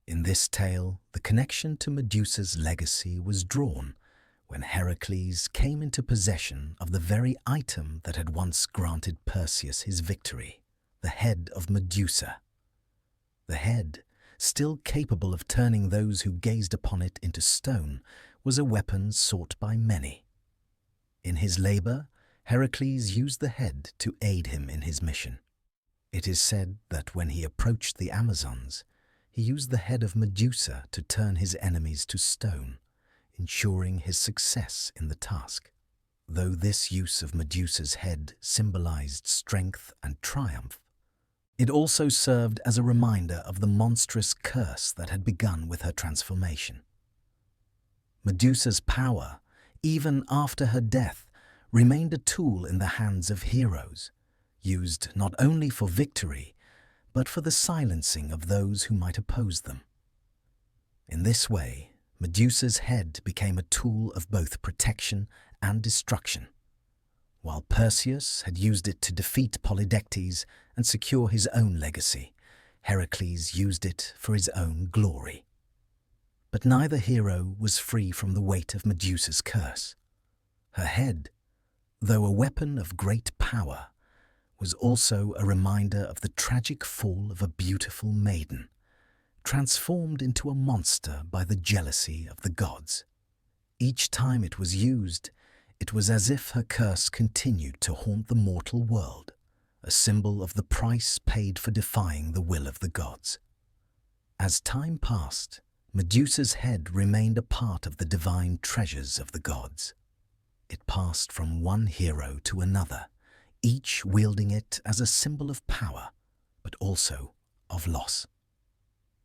In this tale, the connection to Medusa's legacy was drawn when Heracles came into possession of the very item that had once granted Perseus his victory, the head of Medusa. The head, still capable of turning those who gazed upon it into stone, was a weapon sought by many. In his labor, Heracles used the head to aid him in his mission. It is said that when he approached the Amazons, he used the head of Medusa to turn his enemies to stone, ensuring his success in the task. Though this use of Medusa's head symbolized strength and triumph, it also served as a reminder of the monstrous curse that had begun with her transformation. Medusa's power, even after her death, remained a tool in the hands of heroes, used not only for victory, but for the silencing of those who might oppose them. In this way, Medusa's head became a tool of both protection and destruction. While Perseus had used it to defeat Polydectes and secure his own legacy, Heracles used it for his own glory. But neither hero was free from the weight of Medusa's curse. Her head, though a weapon of great power, was also a reminder of the tragic fall of a beautiful maiden, transformed into a monster by the jealousy of the gods. Each time it was used, it was as if her curse continued to haunt the mortal world, a symbol of the price paid for defying the will of the gods. As time passed, Medusa's head remained a part of the divine treasures of the gods. It passed from one hero to another, each wielding it as a symbol of power, but also of loss.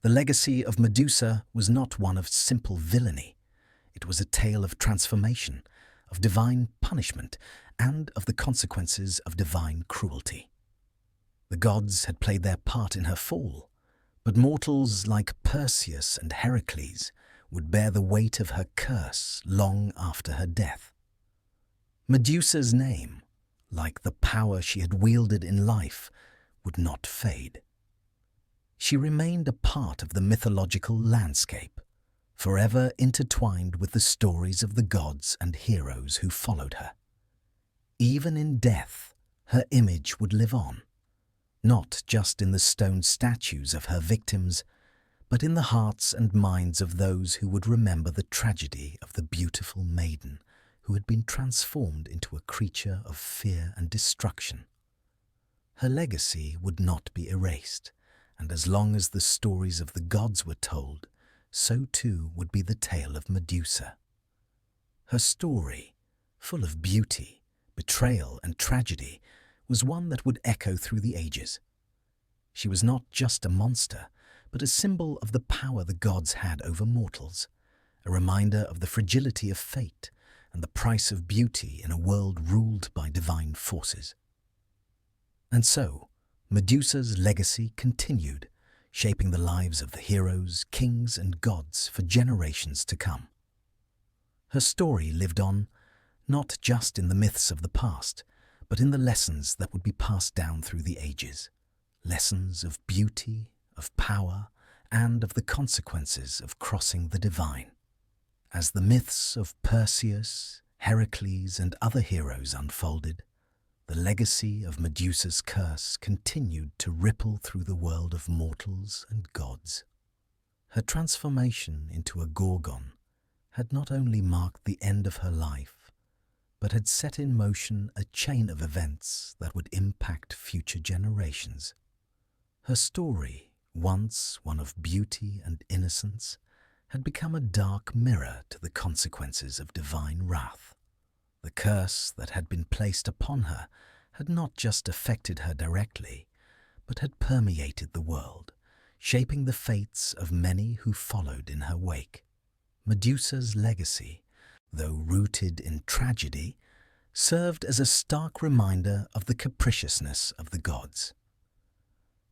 The legacy of Medusa was not one of simple villainy. It was a tale of transformation, of divine punishment, and of the consequences of divine cruelty. The gods had played their part in her fall, but mortals like Perseus and Heracles would bear the weight of her curse long after her death. Medusa's name, like the power she had wielded in life, would not fade. She remained a part of the mythological landscape, forever intertwined with the stories of the gods and heroes who followed her. Even in death, her image would live on, not just in the stone statues of her victims, but in the hearts and minds of those who would remember the tragedy of the beautiful maiden who had been transformed into a creature of fear and destruction. Her legacy would not be erased, and as long as the stories of the gods were told, so too would be the tale of Medusa. Her story, full of beauty, betrayal, and tragedy, was one that would echo through the ages. She was not just a monster, but a symbol of the power the gods had over mortals, a reminder of the fragility of fate and the price of beauty in a world ruled by divine forces. And so, Medusa's legacy continued, shaping the lives of the heroes, kings, and gods for generations to come. Her story lived on, not just in the myths of the past, but in the lessons that would be passed down through the ages. Lessons of beauty, of power, and of the consequences of crossing the divine. As the myths of Perseus, Heracles, and other heroes unfolded, the legacy of Medusa's curse continued to ripple through the world of mortals and gods. Her transformation into a Gorgon had not only marked the end of her life, but had set in motion a chain of events that would impact future generations. Her story, once one of beauty and innocence, had become a dark mirror to the consequences of divine wrath. The curse that had been placed upon her had not just affected her directly, but had permeated the world, shaping the fates of many who followed in her wake. Medusa's legacy, though rooted in tragedy, served as a stark reminder of the capriciousness of the gods.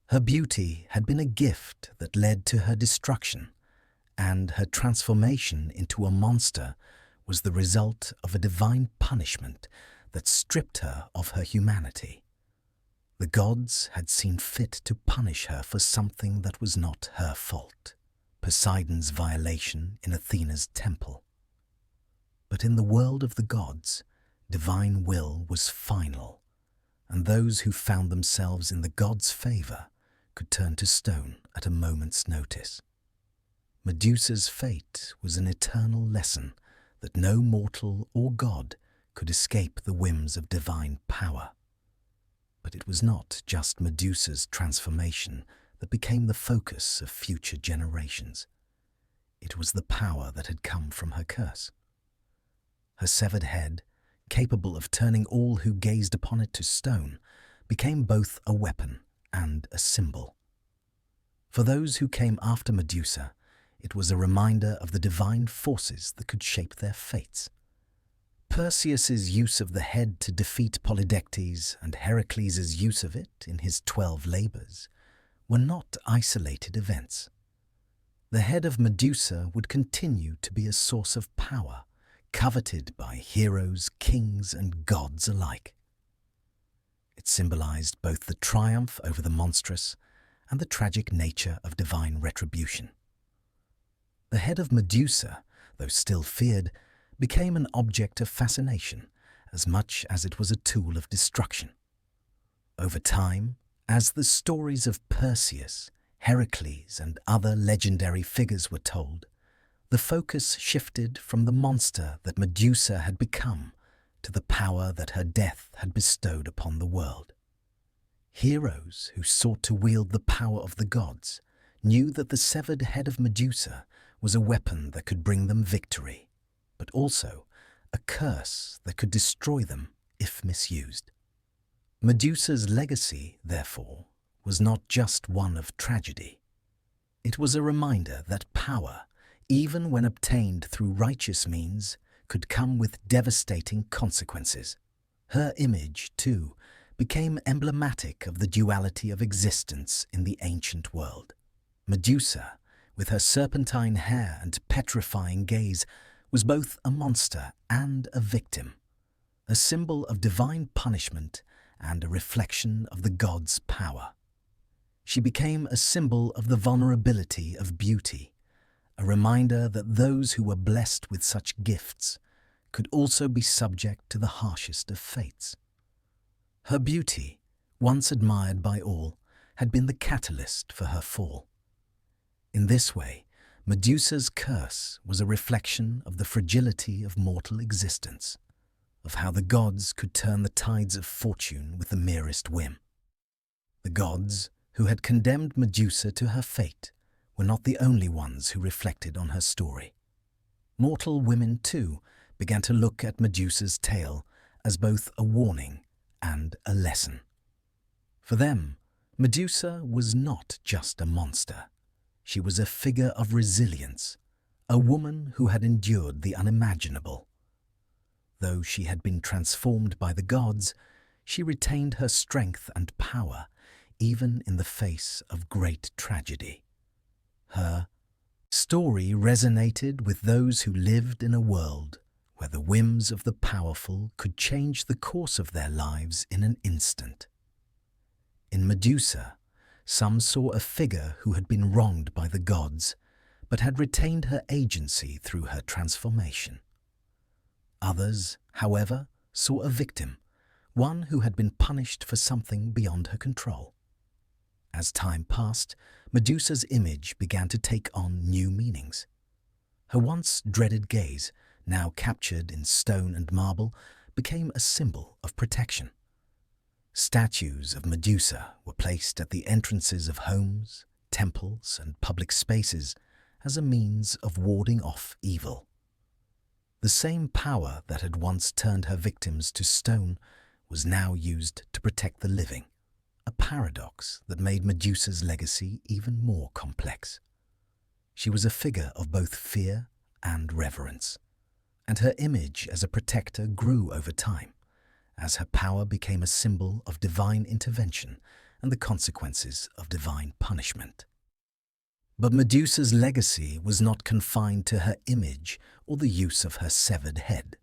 Her beauty had been a gift that led to her destruction, and her transformation into a monster was the result of a divine punishment that stripped her of her humanity. The gods had seen fit to punish her for something that was not her fault, Poseidon's violation in Athena's temple. But in the world of the gods, divine will was final, and those who found themselves in the gods' favor could turn to stone at a moment's notice. Medusa's fate was an eternal lesson that no mortal or god could escape the whims of divine power. But it was not just Medusa's transformation that became the focus of future generations. It was the power that had come from her curse. Her severed head, capable of turning all who gazed upon it to stone, became both a weapon and a symbol. For those who came after Medusa, it was a reminder of the divine forces that could shape their fates. Perseus's use of the head to defeat Polydectes and Heracles' use of it in his 12 labors were not isolated events. The head of Medusa would continue to be a source of power, coveted by heroes, kings, and gods alike. It symbolized both the triumph over the monstrous and the tragic nature of divine retribution. The head of Medusa, though still feared, became an object of fascination as much as it was a tool of destruction. Over time, as the stories of Perseus, Heracles, and other legendary figures were told, the focus shifted from the monster that Medusa had become to the power that her death had bestowed upon the world. Heroes who sought to wield the power of the gods knew that the severed head of Medusa was a weapon that could bring them victory, but also a curse that could destroy them if misused. Medusa's legacy, therefore, was not just one of tragedy. It was a reminder that power, even when obtained through righteous means, could come with devastating consequences. Her image, too, became emblematic of the duality of existence in the ancient world. Medusa, with her serpentine hair and petrifying gaze, was both a monster and a victim, a symbol of divine punishment and a reflection of the gods' power. She became a symbol of the vulnerability of beauty, a reminder that those who were blessed with such gifts could also be subject to the harshest of fates. Her beauty, once admired by all, had been the catalyst for her fall. In this way, Medusa's curse was a reflection of the fragility of mortal existence, of how the gods could turn the tides of fortune with the merest whim. The gods, who had condemned Medusa to her fate, were not the only ones who reflected on her story. Mortal women, too, began to look at Medusa's tale as both a warning and a lesson. For them, Medusa was not just a monster. She was a figure of resilience, a woman who had endured the unimaginable. Though she had been transformed by the gods, she retained her strength and power even in the face of great tragedy. Her story resonated with those who lived in a world where the whims of the powerful could change the course of their lives in an instant. In Medusa, some saw a figure who had been wronged by the gods, but had retained her agency through her transformation. Others, however, saw a victim, one who had been punished for something beyond her control. As time passed, Medusa's image began to take on new meanings. Her once dreaded gaze, now captured in stone and marble, became a symbol of protection. Statues of Medusa were placed at the entrances of homes, temples, and public spaces as a means of warding off evil. The same power that had once turned her victims to stone was now used to protect the living, a paradox that made Medusa's legacy even more complex. She was a figure of both fear and reverence, and her image as a protector grew over time, as her power became a symbol of divine intervention and the consequences of divine punishment. But Medusa's legacy was not confined to her image or the use of her severed head.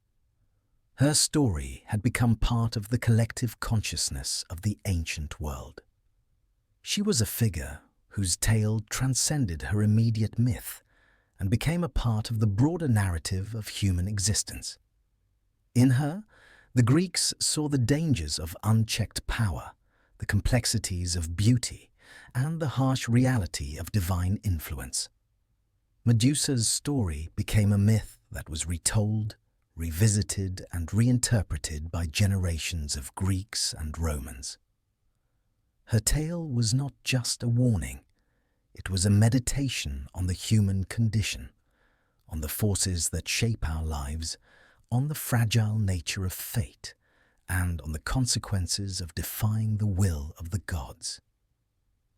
Her story had become part of the collective consciousness of the ancient world. She was a figure whose tale transcended her immediate myth and became a part of the broader narrative of human existence. In her, the Greeks saw the dangers of unchecked power, the complexities of beauty, and the harsh reality of divine influence. Medusa's story became a myth that was retold, revisited, and reinterpreted by generations of Greeks and Romans. Her tale was not just a warning, it was a meditation on the human condition, on the forces that shape our lives, on the fragile nature of fate, and on the consequences of defying the will of the gods.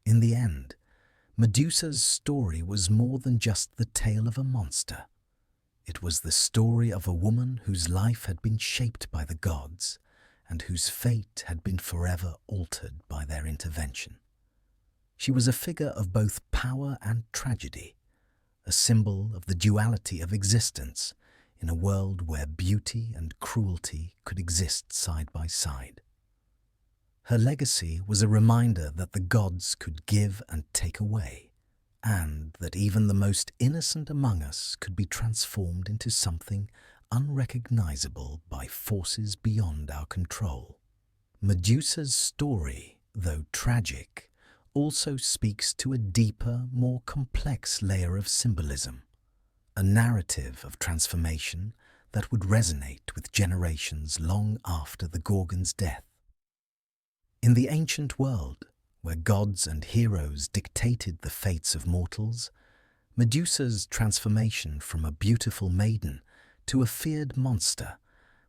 In the end, Medusa's story was more than just the tale of a monster. It was the story of a woman whose life had been shaped by the gods and whose fate had been forever altered by their intervention. She was a figure of both power and tragedy, a symbol of the duality of existence in a world where beauty and cruelty could exist side by side. Her legacy was a reminder that the gods could give and take away, and that even the most innocent among us could be transformed into something unrecognizable by forces beyond our control. Medusa's story, though tragic, also speaks to a deeper, more complex layer of symbolism, a narrative of transformation that would resonate with generations long after the Gorgon's death. In the ancient world, where gods and heroes dictated the fates of mortals, Medusa's transformation from a beautiful maiden to a feared monster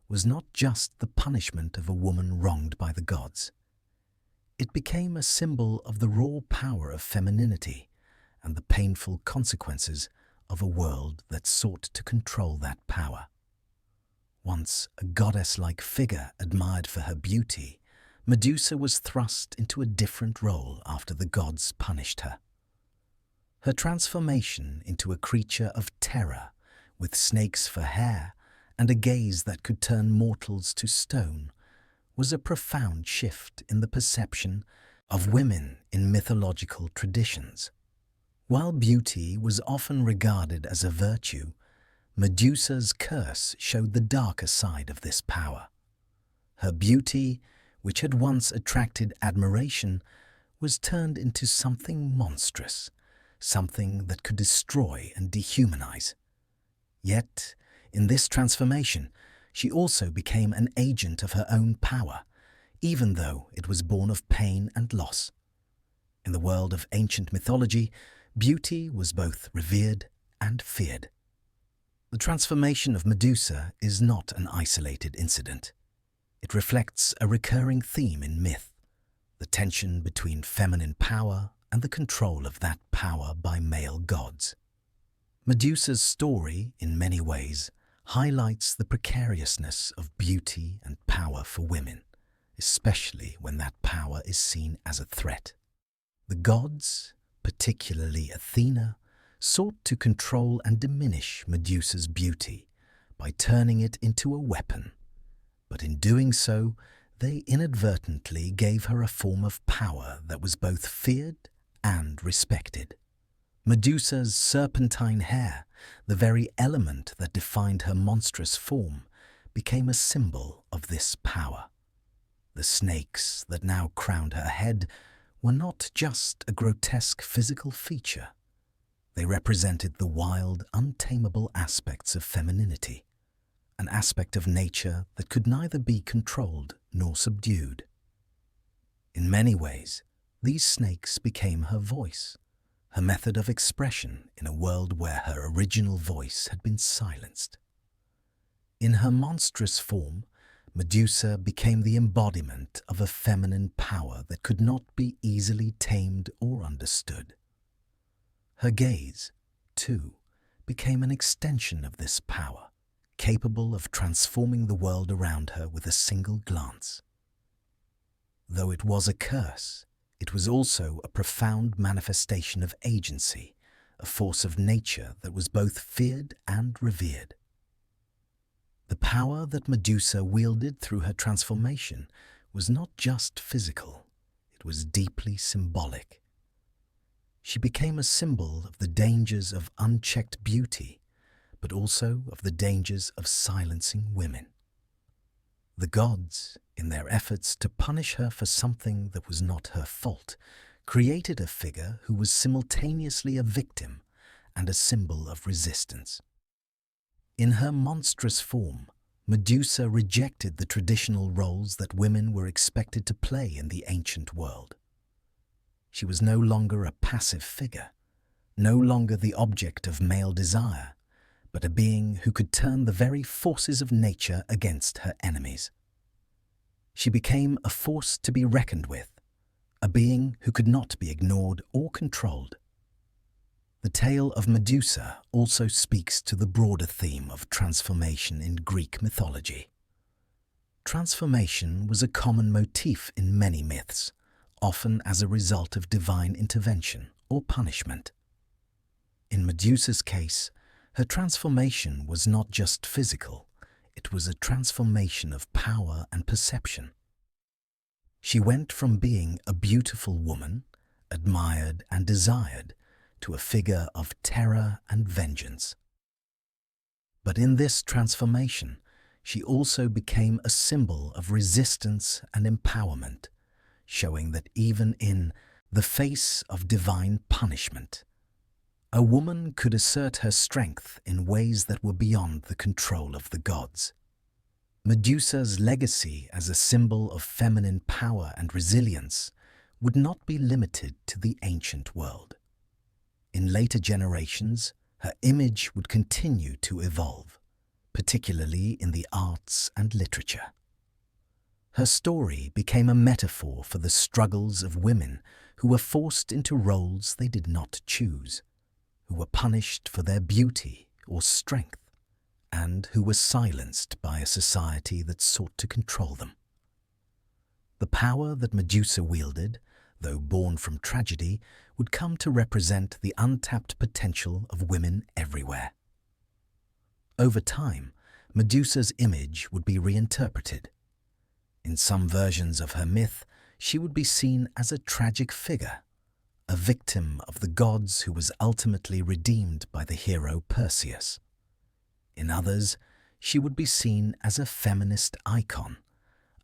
was not just the punishment of a woman wronged by the gods. It became a symbol of the raw power of femininity and the painful consequences of a world that sought to control that power. Once a goddess-like figure admired for her beauty, Medusa was thrust into a different role after the gods punished her. Her transformation into a creature of terror, with snakes for hair and a gaze that could turn mortals to stone, was a profound shift in the perception of women in mythological traditions. While beauty was often regarded as a virtue, Medusa's curse showed the darker side of this power. Her beauty, which had once attracted admiration, was turned into something monstrous, something that could destroy and dehumanize. Yet, in this transformation, she also became an agent of her own power, even though it was born of pain and loss. In the world of ancient mythology, beauty was both revered and feared. The transformation of Medusa is not an isolated incident. It reflects a recurring theme in myth, the tension between feminine power and the control of that power by male gods. Medusa's story, in many ways, highlights the precariousness of beauty and power for women, especially when that power is seen as a threat. The gods, particularly Athena, sought to control and diminish Medusa's beauty by turning it into a weapon, but in doing so, they inadvertently gave her a form of power that was both feared and respected. Medusa's serpentine hair, the very element that defined her monstrous form, became a symbol of this power. The snakes that now crowned her head were not just a grotesque physical feature. They represented the wild, untamable aspects of femininity, an aspect of nature that could neither be controlled nor subdued. In many ways, these snakes became her voice, her method of expression in a world where her original voice had been silenced. In her monstrous form, Medusa became the embodiment of a feminine power that could not be easily tamed or understood. Her gaze, too, became an extension of this power, capable of transforming the world around her with a single glance. Though it was a curse, it was also a profound manifestation of agency, a force of nature that was both feared and revered. The power that Medusa wielded through her transformation was not just physical, it was deeply symbolic. She became a symbol of the dangers of unchecked beauty, but also of the dangers of silencing women. The gods, in their efforts to punish her for something that was not her fault, created a figure who was simultaneously a victim and a symbol of resistance. In her monstrous form, Medusa rejected the traditional roles that women were expected to play in the ancient world. She was no longer a passive figure, no longer the object of male desire, but a being who could turn the very forces of nature against her enemies. She became a force to be reckoned with, a being who could not be ignored or controlled. The tale of Medusa also speaks to the broader theme of transformation in Greek mythology. Transformation was a common motif in many myths, often as a result of divine intervention or punishment. In Medusa's case, her transformation was not just physical, it was a transformation of power and perception. She went from being a beautiful woman, admired and desired, to a figure of terror and vengeance. But in this transformation, she also became a symbol of resistance and empowerment, showing that even in the face of divine punishment, a woman could assert her strength in ways that were beyond the control of the gods. Medusa's legacy as a symbol of feminine power and resilience would not be limited to the ancient world. In later generations, her image would continue to evolve, particularly in the arts and literature. Her story became a metaphor for the struggles of women who were forced into roles they did not choose, who were punished for their beauty or strength, and who were silenced by a society that sought to control them. The power that Medusa wielded, though born from tragedy, would come to represent the untapped potential of women everywhere. Over time, Medusa's image would be reinterpreted. In some versions of her myth, she would be seen as a tragic figure, a victim of the gods who was ultimately redeemed by the hero Perseus. In others, she would be seen as a feminist icon,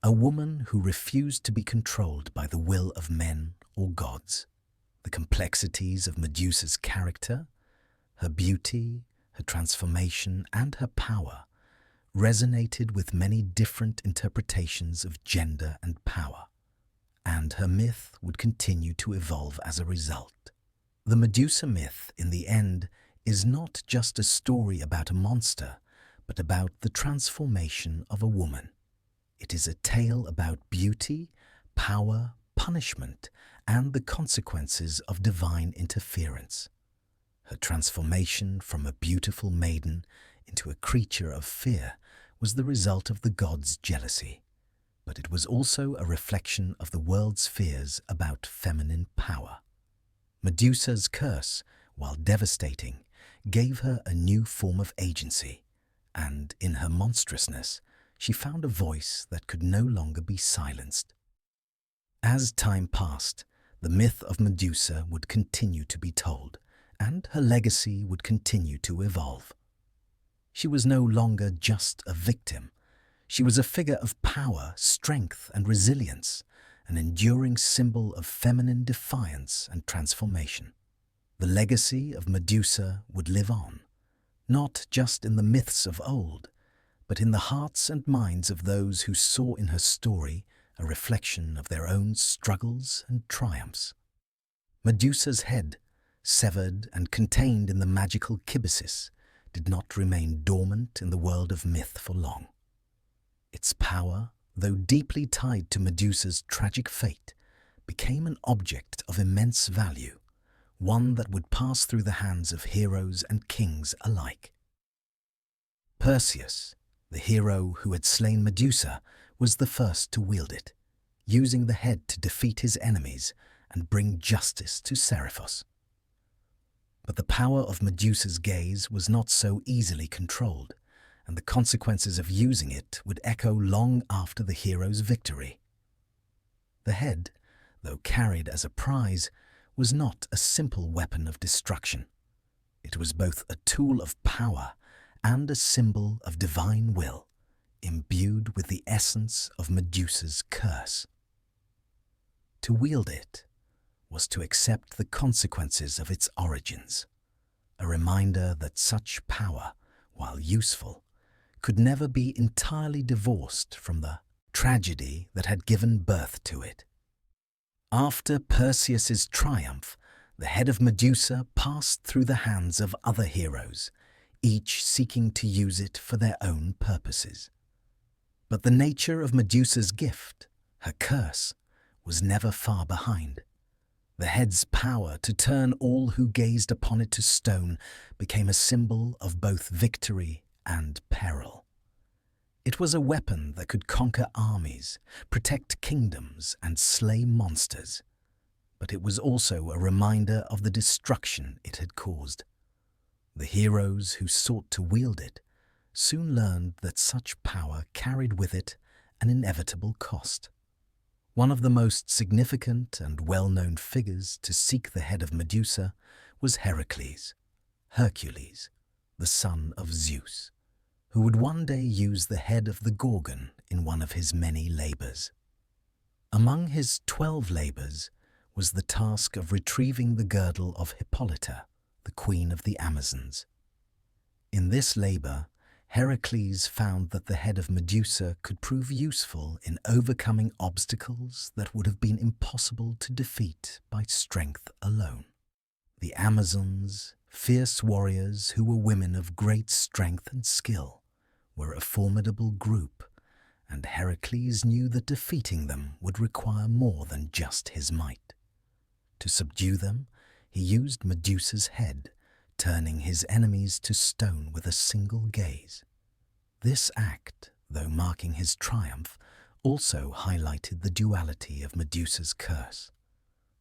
a woman who refused to be controlled by the will of men or gods. The complexities of Medusa's character, her beauty, her transformation, and her power resonated with many different interpretations of gender and power, and her myth would continue to evolve as a result. The Medusa myth, in the end, is not just a story about a monster, but about the transformation of a woman. It is a tale about beauty, power, punishment, and the consequences of divine interference. Her transformation from a beautiful maiden into a creature of fear was the result of the gods' jealousy, but it was also a reflection of the world's fears about feminine power. Medusa's curse, while devastating, gave her a new form of agency, and in her monstrousness, she found a voice that could no longer be silenced. As time passed, the myth of Medusa would continue to be told, and her legacy would continue to evolve. She was no longer just a victim. She was a figure of power, strength, and resilience, an enduring symbol of feminine defiance and transformation. The legacy of Medusa would live on, not just in the myths of old, but in the hearts and minds of those who saw in her story a reflection of their own struggles and triumphs. Medusa's head, severed and contained in the magical kibisis, did not remain dormant in the world of myth for long. Its power, though deeply tied to Medusa's tragic fate, became an object of immense value, one that would pass through the hands of heroes and kings alike. Perseus, the hero who had slain Medusa, was the first to wield it, using the head to defeat his enemies and bring justice to Seriphos. But the power of Medusa's gaze was not so easily controlled, and the consequences of using it would echo long after the hero's victory. The head, though carried as a prize, was not a simple weapon of destruction. It was both a tool of power and a symbol of divine will, imbued with the essence of Medusa's curse. To wield it was to accept the consequences of its origins, a reminder that such power, while useful, could never be entirely divorced from the tragedy that had given birth to it. After Perseus's triumph, the head of Medusa passed through the hands of other heroes, each seeking to use it for their own purposes. But the nature of Medusa's gift, her curse, was never far behind. The head's power to turn all who gazed upon it to stone became a symbol of both victory and peril. It was a weapon that could conquer armies, protect kingdoms, and slay monsters. But it was also a reminder of the destruction it had caused. The heroes who sought to wield it soon learned that such power carried with it an inevitable cost. One of the most significant and well-known figures to seek the head of Medusa was Heracles, Hercules, the son of Zeus, who would one day use the head of the Gorgon in one of his many labors. Among his 12 labors was the task of retrieving the girdle of Hippolyta, the queen of the Amazons. In this labor, Heracles found that the head of Medusa could prove useful in overcoming obstacles that would have been impossible to defeat by strength alone. The Amazons, fierce warriors who were women of great strength and skill, were a formidable group, and Heracles knew that defeating them would require more than just his might. To subdue them, he used Medusa's head, turning his enemies to stone with a single gaze. This act, though marking his triumph, also highlighted the duality of Medusa's curse.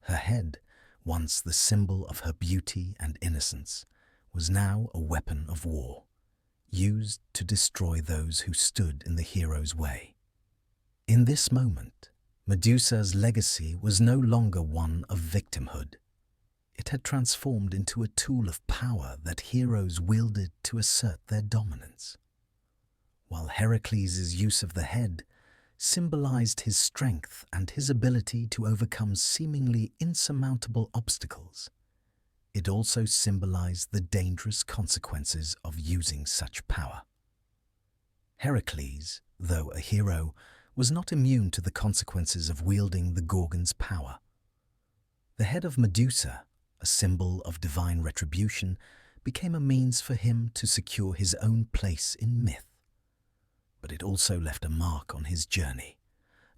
Her head, once the symbol of her beauty and innocence, was now a weapon of war, used to destroy those who stood in the hero's way. In this moment, Medusa's legacy was no longer one of victimhood. It had transformed into a tool of power that heroes wielded to assert their dominance. While Heracles' use of the head symbolized his strength and his ability to overcome seemingly insurmountable obstacles, it also symbolized the dangerous consequences of using such power. Heracles, though a hero, was not immune to the consequences of wielding the Gorgon's power. The head of Medusa, a symbol of divine retribution, became a means for him to secure his own place in myth. But it also left a mark on his journey,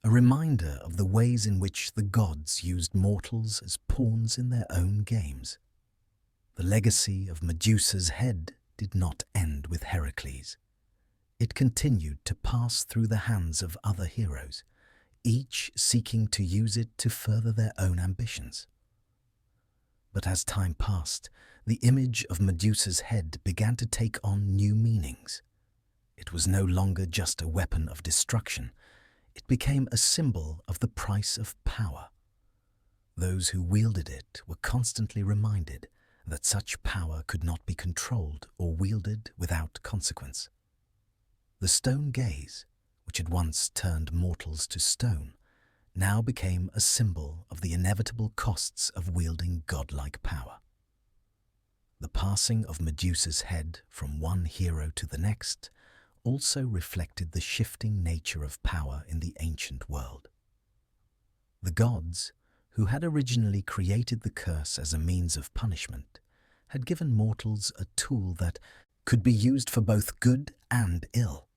a reminder of the ways in which the gods used mortals as pawns in their own games. The legacy of Medusa's head did not end with Heracles. It continued to pass through the hands of other heroes, each seeking to use it to further their own ambitions. But as time passed, the image of Medusa's head began to take on new meanings. It was no longer just a weapon of destruction. It became a symbol of the price of power. Those who wielded it were constantly reminded that such power could not be controlled or wielded without consequence. The stone gaze, which had once turned mortals to stone, now became a symbol of the inevitable costs of wielding godlike power. The passing of Medusa's head from one hero to the next also reflected the shifting nature of power in the ancient world. The gods, who had originally created the curse as a means of punishment, had given mortals a tool that could be used for both good and ill.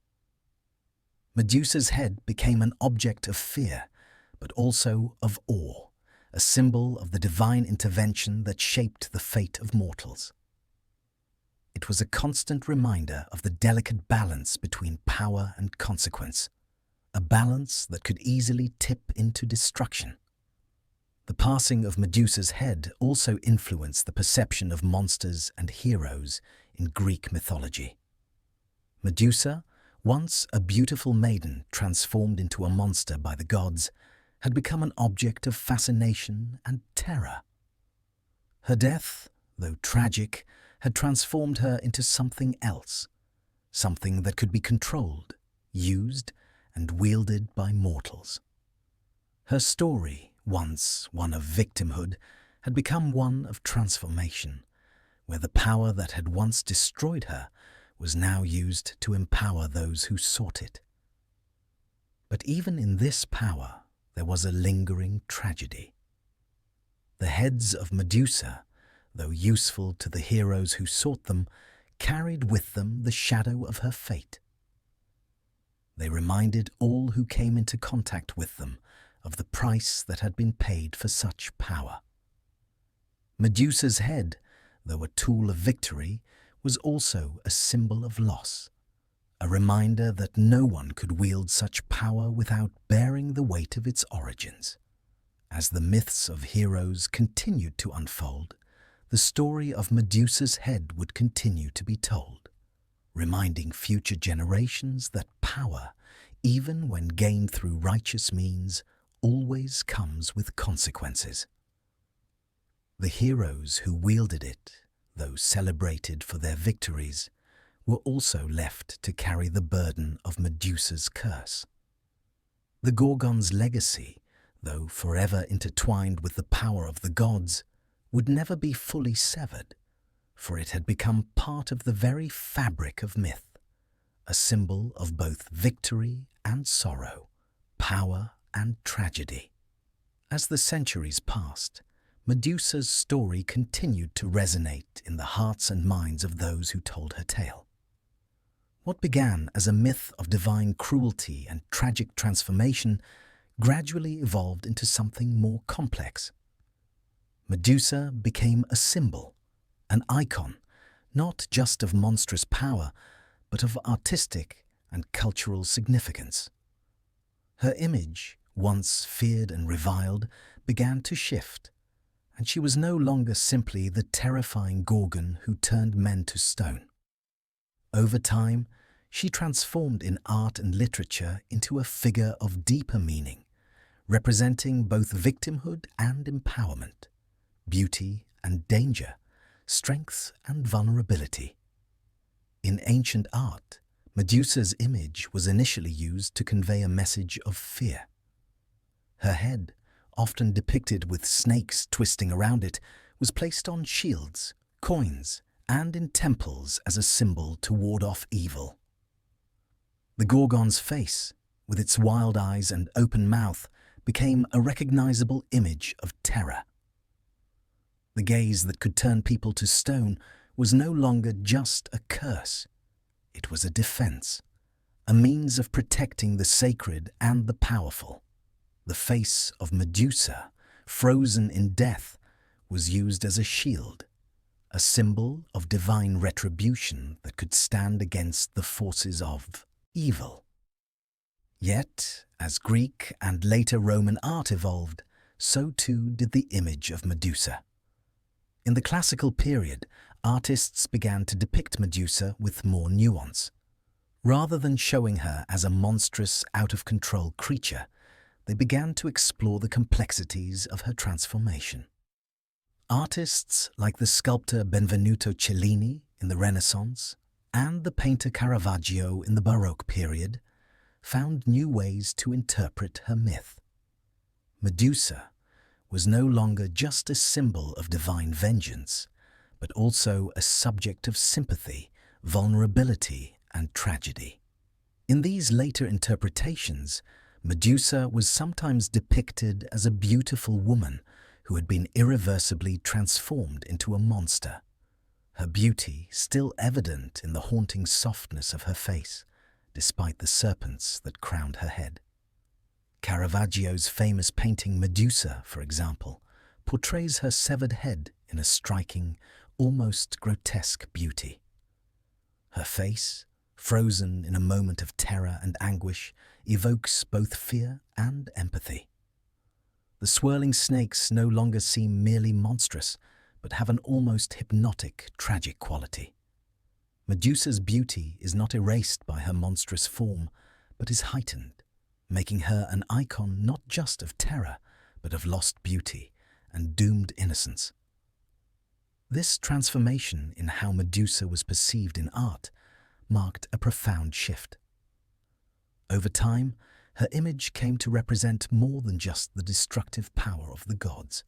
Medusa's head became an object of fear, but also of awe, a symbol of the divine intervention that shaped the fate of mortals. It was a constant reminder of the delicate balance between power and consequence, a balance that could easily tip into destruction. The passing of Medusa's head also influenced the perception of monsters and heroes in Greek mythology. Medusa, once a beautiful maiden transformed into a monster by the gods, had become an object of fascination and terror. Her death, though tragic, had transformed her into something else, something that could be controlled, used, and wielded by mortals. Her story, once one of victimhood, had become one of transformation, where the power that had once destroyed her was now used to empower those who sought it. But even in this power, there was a lingering tragedy. The heads of Medusa, though useful to the heroes who sought them, carried with them the shadow of her fate. They reminded all who came into contact with them of the price that had been paid for such power. Medusa's head, though a tool of victory, was also a symbol of loss, a reminder that no one could wield such power without bearing the weight of its origins. As the myths of heroes continued to unfold, the story of Medusa's head would continue to be told, reminding future generations that power, even when gained through righteous means, always comes with consequences. The heroes who wielded it, though celebrated for their victories, were also left to carry the burden of Medusa's curse. The Gorgon's legacy, though forever intertwined with the power of the gods, would never be fully severed, for it had become part of the very fabric of myth, a symbol of both victory and sorrow, power and tragedy. As the centuries passed, Medusa's story continued to resonate in the hearts and minds of those who told her tale. What began as a myth of divine cruelty and tragic transformation gradually evolved into something more complex. Medusa became a symbol, an icon, not just of monstrous power, but of artistic and cultural significance. Her image, once feared and reviled, began to shift, and she was no longer simply the terrifying Gorgon who turned men to stone. Over time, she transformed in art and literature into a figure of deeper meaning, representing both victimhood and empowerment, beauty and danger, strength and vulnerability. In ancient art, Medusa's image was initially used to convey a message of fear. Her head, often depicted with snakes twisting around it, was placed on shields, coins, and in temples as a symbol to ward off evil. The Gorgon's face, with its wild eyes and open mouth, became a recognizable image of terror. The gaze that could turn people to stone was no longer just a curse. It was a defense, a means of protecting the sacred and the powerful. The face of Medusa, frozen in death, was used as a shield, a symbol of divine retribution that could stand against the forces of evil. Yet, as Greek and later Roman art evolved, so too did the image of Medusa. In the classical period, artists began to depict Medusa with more nuance. Rather than showing her as a monstrous, out-of-control creature, they began to explore the complexities of her transformation. Artists like the sculptor Benvenuto Cellini in the Renaissance and the painter Caravaggio in the Baroque period found new ways to interpret her myth. Medusa was no longer just a symbol of divine vengeance, but also a subject of sympathy, vulnerability, and tragedy. In these later interpretations, Medusa was sometimes depicted as a beautiful woman who had been irreversibly transformed into a monster, her beauty still evident in the haunting softness of her face, despite the serpents that crowned her head. Caravaggio's famous painting Medusa, for example, portrays her severed head in a striking, almost grotesque beauty. Her face, frozen in a moment of terror and anguish, evokes both fear and empathy. The swirling snakes no longer seem merely monstrous, but have an almost hypnotic, tragic quality. Medusa's beauty is not erased by her monstrous form, but is heightened, making her an icon not just of terror, but of lost beauty and doomed innocence. This transformation in how Medusa was perceived in art marked a profound shift. Over time, her image came to represent more than just the destructive power of the gods.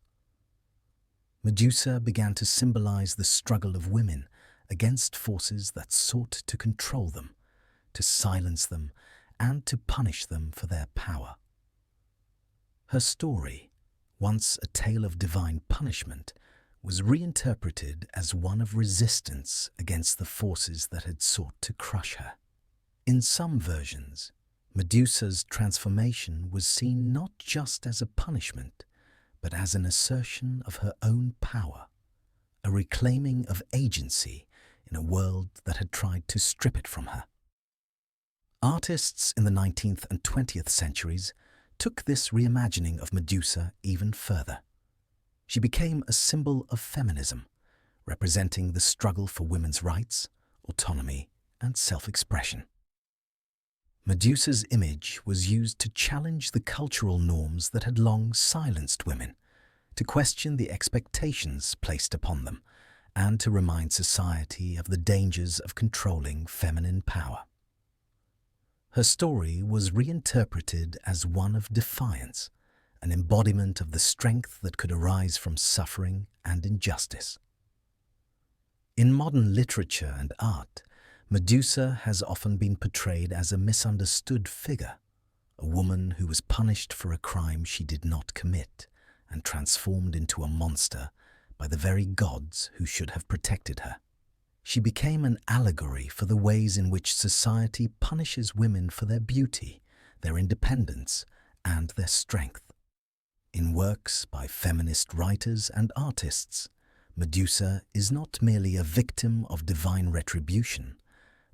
Medusa began to symbolize the struggle of women against forces that sought to control them, to silence them, and to punish them for their power. Her story, once a tale of divine punishment, was reinterpreted as one of resistance against the forces that had sought to crush her. In some versions, Medusa's transformation was seen not just as a punishment, but as an assertion of her own power, a reclaiming of agency in a world that had tried to strip it from her. Artists in the 19th and 20th centuries took this reimagining of Medusa even further. She became a symbol of feminism, representing the struggle for women's rights, autonomy, and self-expression. Medusa's image was used to challenge the cultural norms that had long silenced women, to question the expectations placed upon them, and to remind society of the dangers of controlling feminine power. Her story was reinterpreted as one of defiance, an embodiment of the strength that could arise from suffering and injustice. In modern literature and art, Medusa has often been portrayed as a misunderstood figure, a woman who was punished for a crime she did not commit and transformed into a monster by the very gods who should have protected her. She became an allegory for the ways in which society punishes women for their beauty, their independence, and their strength. In works by feminist writers and artists, Medusa is not merely a victim of divine retribution,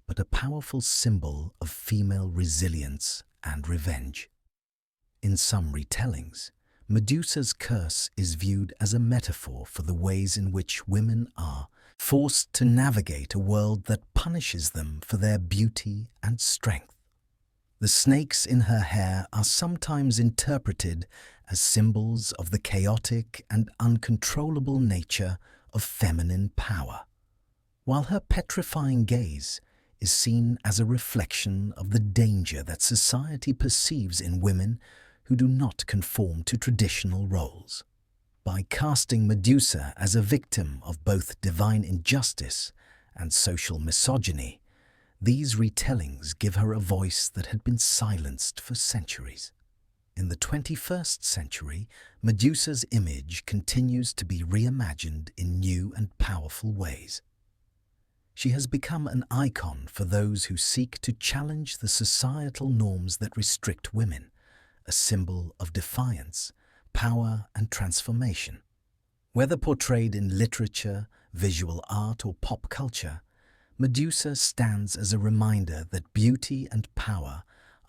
but a powerful symbol of female resilience and revenge. In some retellings, Medusa's curse is viewed as a metaphor for the ways in which women are forced to navigate a world that punishes them for their beauty and strength. The snakes in her hair are sometimes interpreted as symbols of the chaotic and uncontrollable nature of feminine power, while her petrifying gaze is seen as a reflection of the danger that society perceives in women who do not conform to traditional roles. By casting Medusa as a victim of both divine injustice and social misogyny, these retellings give her a voice that had been silenced for centuries. In the 21st century, Medusa's image continues to be reimagined in new and powerful ways. She has become an icon for those who seek to challenge the societal norms that restrict women, a symbol of defiance, power, and transformation. Whether portrayed in literature, visual art, or pop culture, Medusa stands as a reminder that beauty and power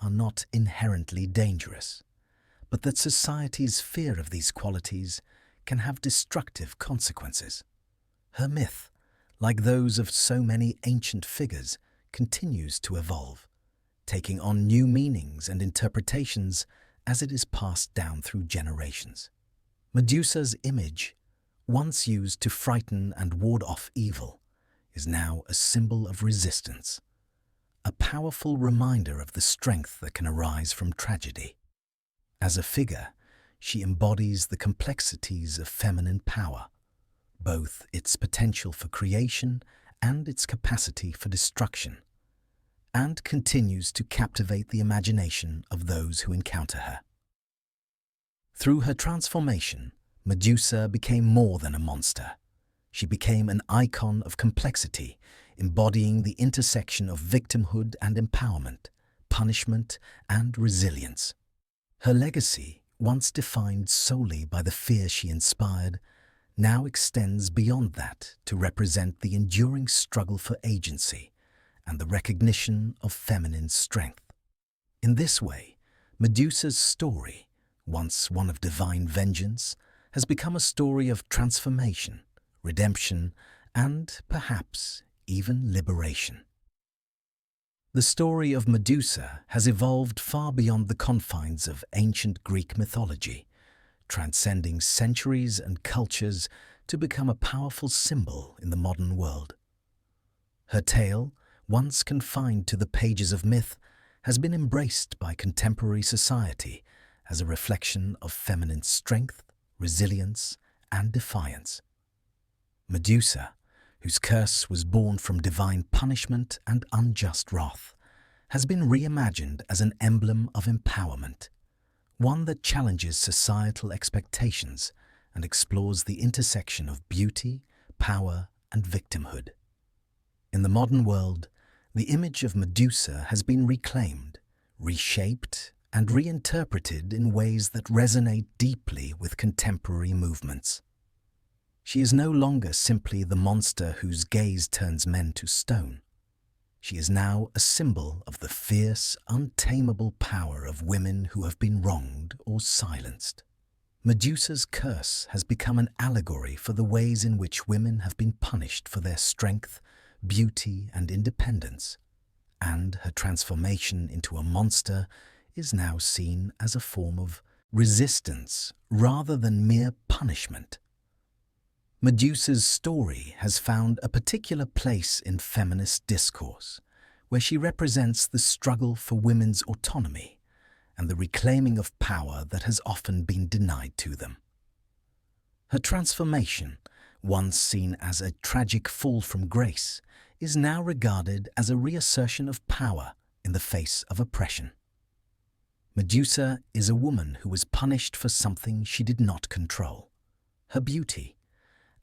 are not inherently dangerous, but that society's fear of these qualities can have destructive consequences. Her myth, like those of so many ancient figures, continues to evolve, taking on new meanings and interpretations as it is passed down through generations. Medusa's image, once used to frighten and ward off evil, is now a symbol of resistance, a powerful reminder of the strength that can arise from tragedy. As a figure, she embodies the complexities of feminine power, both its potential for creation and its capacity for destruction, and continues to captivate the imagination of those who encounter her. Through her transformation, Medusa became more than a monster. She became an icon of complexity, embodying the intersection of victimhood and empowerment, punishment and resilience. Her legacy, once defined solely by the fear she inspired, now extends beyond that to represent the enduring struggle for agency and the recognition of feminine strength. In this way, Medusa's story, once one of divine vengeance, has become a story of transformation, redemption, and perhaps even liberation. The story of Medusa has evolved far beyond the confines of ancient Greek mythology, transcending centuries and cultures to become a powerful symbol in the modern world. Her tale, once confined to the pages of myth, has been embraced by contemporary society as a reflection of feminine strength, resilience, and defiance. Medusa, whose curse was born from divine punishment and unjust wrath, has been reimagined as an emblem of empowerment, one that challenges societal expectations and explores the intersection of beauty, power, and victimhood. In the modern world, the image of Medusa has been reclaimed, reshaped, and reinterpreted in ways that resonate deeply with contemporary movements. She is no longer simply the monster whose gaze turns men to stone. She is now a symbol of the fierce, untamable power of women who have been wronged or silenced. Medusa's curse has become an allegory for the ways in which women have been punished for their strength, beauty, and independence, and her transformation into a monster is now seen as a form of resistance rather than mere punishment. Medusa's story has found a particular place in feminist discourse, where she represents the struggle for women's autonomy and the reclaiming of power that has often been denied to them. Her transformation, once seen as a tragic fall from grace, is now regarded as a reassertion of power in the face of oppression. Medusa is a woman who was punished for something she did not control, her beauty,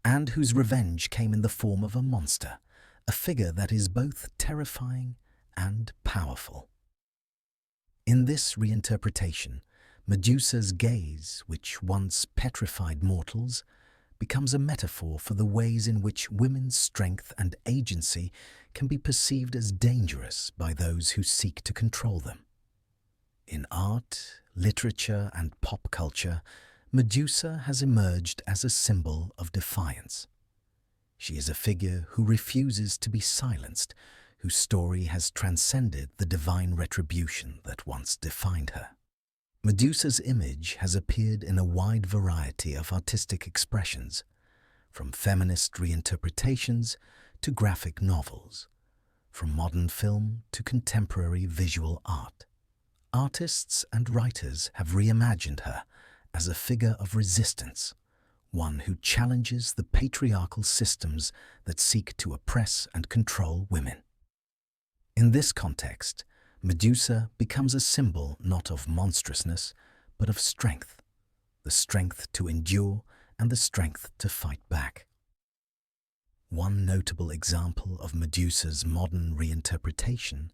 and whose revenge came in the form of a monster, a figure that is both terrifying and powerful. In this reinterpretation, Medusa's gaze, which once petrified mortals, becomes a metaphor for the ways in which women's strength and agency can be perceived as dangerous by those who seek to control them. In art, literature, and pop culture, Medusa has emerged as a symbol of defiance. She is a figure who refuses to be silenced, whose story has transcended the divine retribution that once defined her. Medusa's image has appeared in a wide variety of artistic expressions, from feminist reinterpretations to graphic novels, from modern film to contemporary visual art. Artists and writers have reimagined her as a figure of resistance, one who challenges the patriarchal systems that seek to oppress and control women. In this context, Medusa becomes a symbol not of monstrousness, but of strength, the strength to endure and the strength to fight back. One notable example of Medusa's modern reinterpretation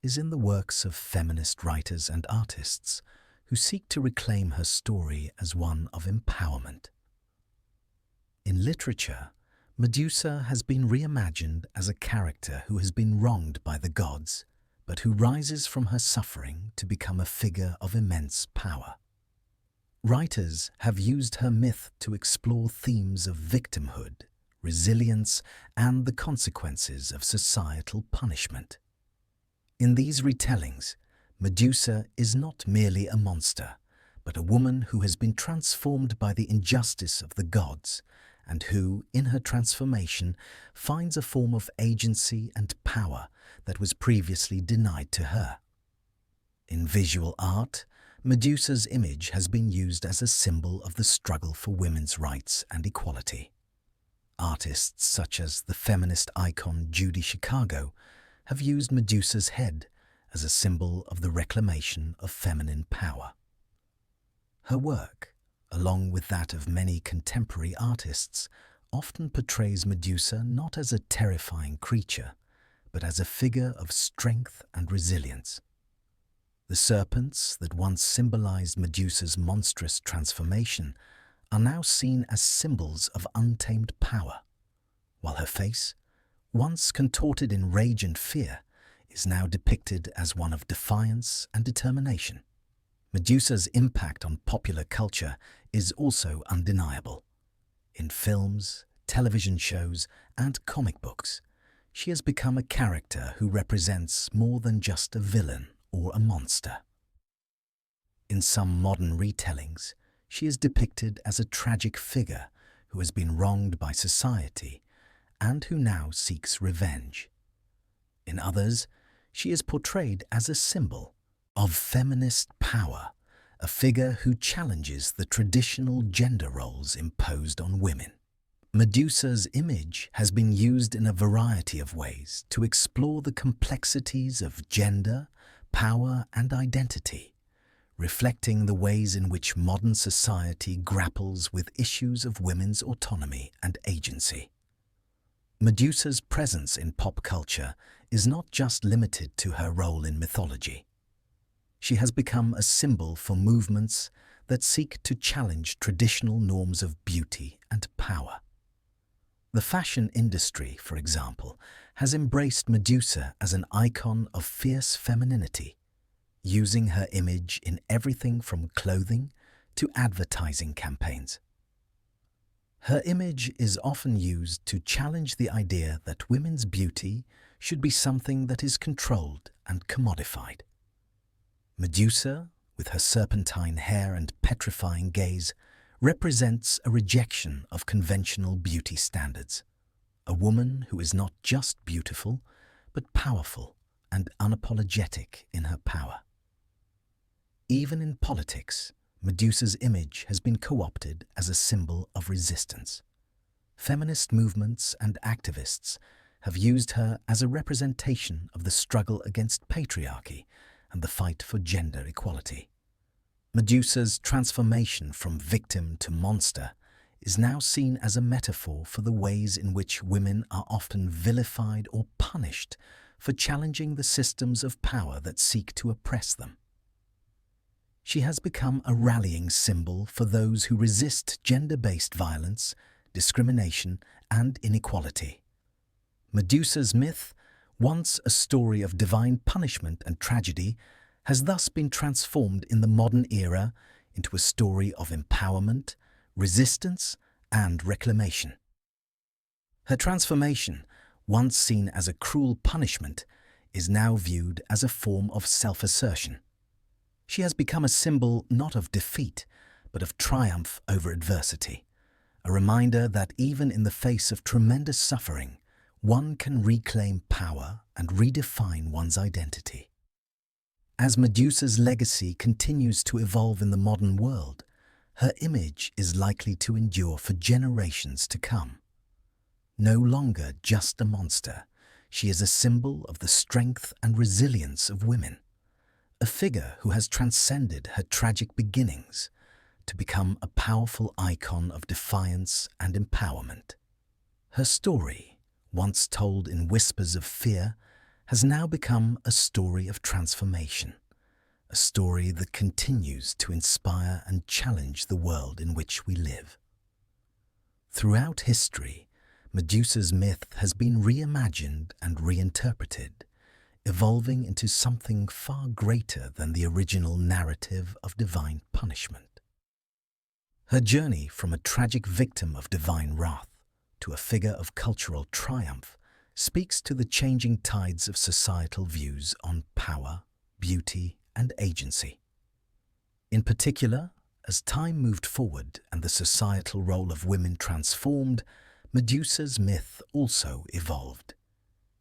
is in the works of feminist writers and artists who seek to reclaim her story as one of empowerment. In literature, Medusa has been reimagined as a character who has been wronged by the gods, but who rises from her suffering to become a figure of immense power. Writers have used her myth to explore themes of victimhood, resilience, and the consequences of societal punishment. In these retellings, Medusa is not merely a monster, but a woman who has been transformed by the injustice of the gods, and who, in her transformation, finds a form of agency and power that was previously denied to her. In visual art, Medusa's image has been used as a symbol of the struggle for women's rights and equality. Artists such as the feminist icon Judy Chicago have used Medusa's head as a symbol of the reclamation of feminine power. Her work, along with that of many contemporary artists, often portrays Medusa not as a terrifying creature, but as a figure of strength and resilience. The serpents that once symbolized Medusa's monstrous transformation are now seen as symbols of untamed power, while her face, once contorted in rage and fear, is now depicted as one of defiance and determination. Medusa's impact on popular culture is also undeniable. In films, television shows, and comic books, she has become a character who represents more than just a villain or a monster. In some modern retellings, she is depicted as a tragic figure who has been wronged by society and who now seeks revenge. In others, she is portrayed as a symbol of feminist power, a figure who challenges the traditional gender roles imposed on women. Medusa's image has been used in a variety of ways to explore the complexities of gender, power, and identity, reflecting the ways in which modern society grapples with issues of women's autonomy and agency. Medusa's presence in pop culture is not just limited to her role in mythology. She has become a symbol for movements that seek to challenge traditional norms of beauty and power. The fashion industry, for example, has embraced Medusa as an icon of fierce femininity, using her image in everything from clothing to advertising campaigns. Her image is often used to challenge the idea that women's beauty should be something that is controlled and commodified. Medusa, with her serpentine hair and petrifying gaze, represents a rejection of conventional beauty standards, a woman who is not just beautiful, but powerful and unapologetic in her power. Even in politics, Medusa's image has been co-opted as a symbol of resistance. Feminist movements and activists have used her as a representation of the struggle against patriarchy and the fight for gender equality. Medusa's transformation from victim to monster is now seen as a metaphor for the ways in which women are often vilified or punished for challenging the systems of power that seek to oppress them. She has become a rallying symbol for those who resist gender-based violence, discrimination, and inequality. Medusa's myth, once a story of divine punishment and tragedy, has thus been transformed in the modern era into a story of empowerment, resistance, and reclamation. Her transformation, once seen as a cruel punishment, is now viewed as a form of self-assertion. She has become a symbol not of defeat, but of triumph over adversity, a reminder that even in the face of tremendous suffering, one can reclaim power and redefine one's identity. As Medusa's legacy continues to evolve in the modern world, her image is likely to endure for generations to come. No longer just a monster, she is a symbol of the strength and resilience of women, a figure who has transcended her tragic beginnings to become a powerful icon of defiance and empowerment. Her story, once told in whispers of fear, has now become a story of transformation, a story that continues to inspire and challenge the world in which we live. Throughout history, Medusa's myth has been reimagined and reinterpreted, evolving into something far greater than the original narrative of divine punishment. Her journey from a tragic victim of divine wrath to a figure of cultural triumph speaks to the changing tides of societal views on power, beauty, and agency. In particular, as time moved forward and the societal role of women transformed, Medusa's myth also evolved,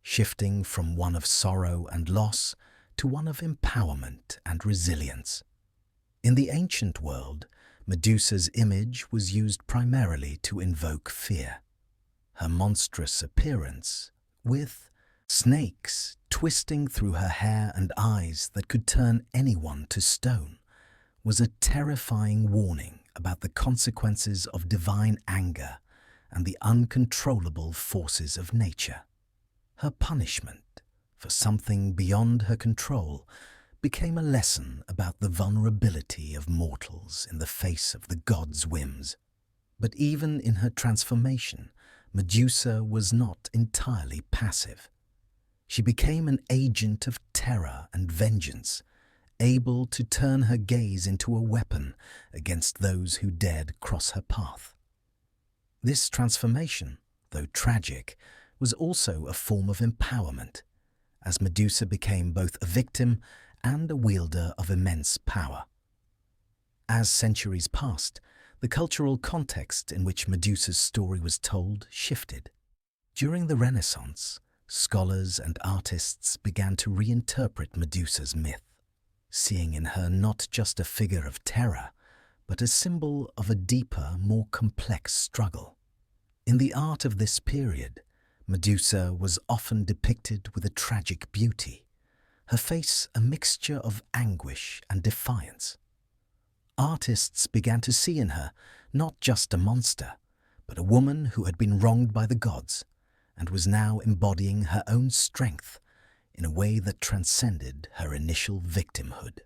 shifting from one of sorrow and loss to one of empowerment and resilience. In the ancient world, Medusa's image was used primarily to invoke fear. Her monstrous appearance, with snakes twisting through her hair and eyes that could turn anyone to stone, was a terrifying warning about the consequences of divine anger and the uncontrollable forces of nature. Her punishment for something beyond her control became a lesson about the vulnerability of mortals in the face of the gods' whims. But even in her transformation, Medusa was not entirely passive. She became an agent of terror and vengeance, able to turn her gaze into a weapon against those who dared cross her path. This transformation, though tragic, was also a form of empowerment, as Medusa became both a victim and a wielder of immense power. As centuries passed, the cultural context in which Medusa's story was told shifted. During the Renaissance, scholars and artists began to reinterpret Medusa's myth, seeing in her not just a figure of terror, but a symbol of a deeper, more complex struggle. In the art of this period, Medusa was often depicted with a tragic beauty, her face a mixture of anguish and defiance. Artists began to see in her not just a monster, but a woman who had been wronged by the gods and was now embodying her own strength in a way that transcended her initial victimhood.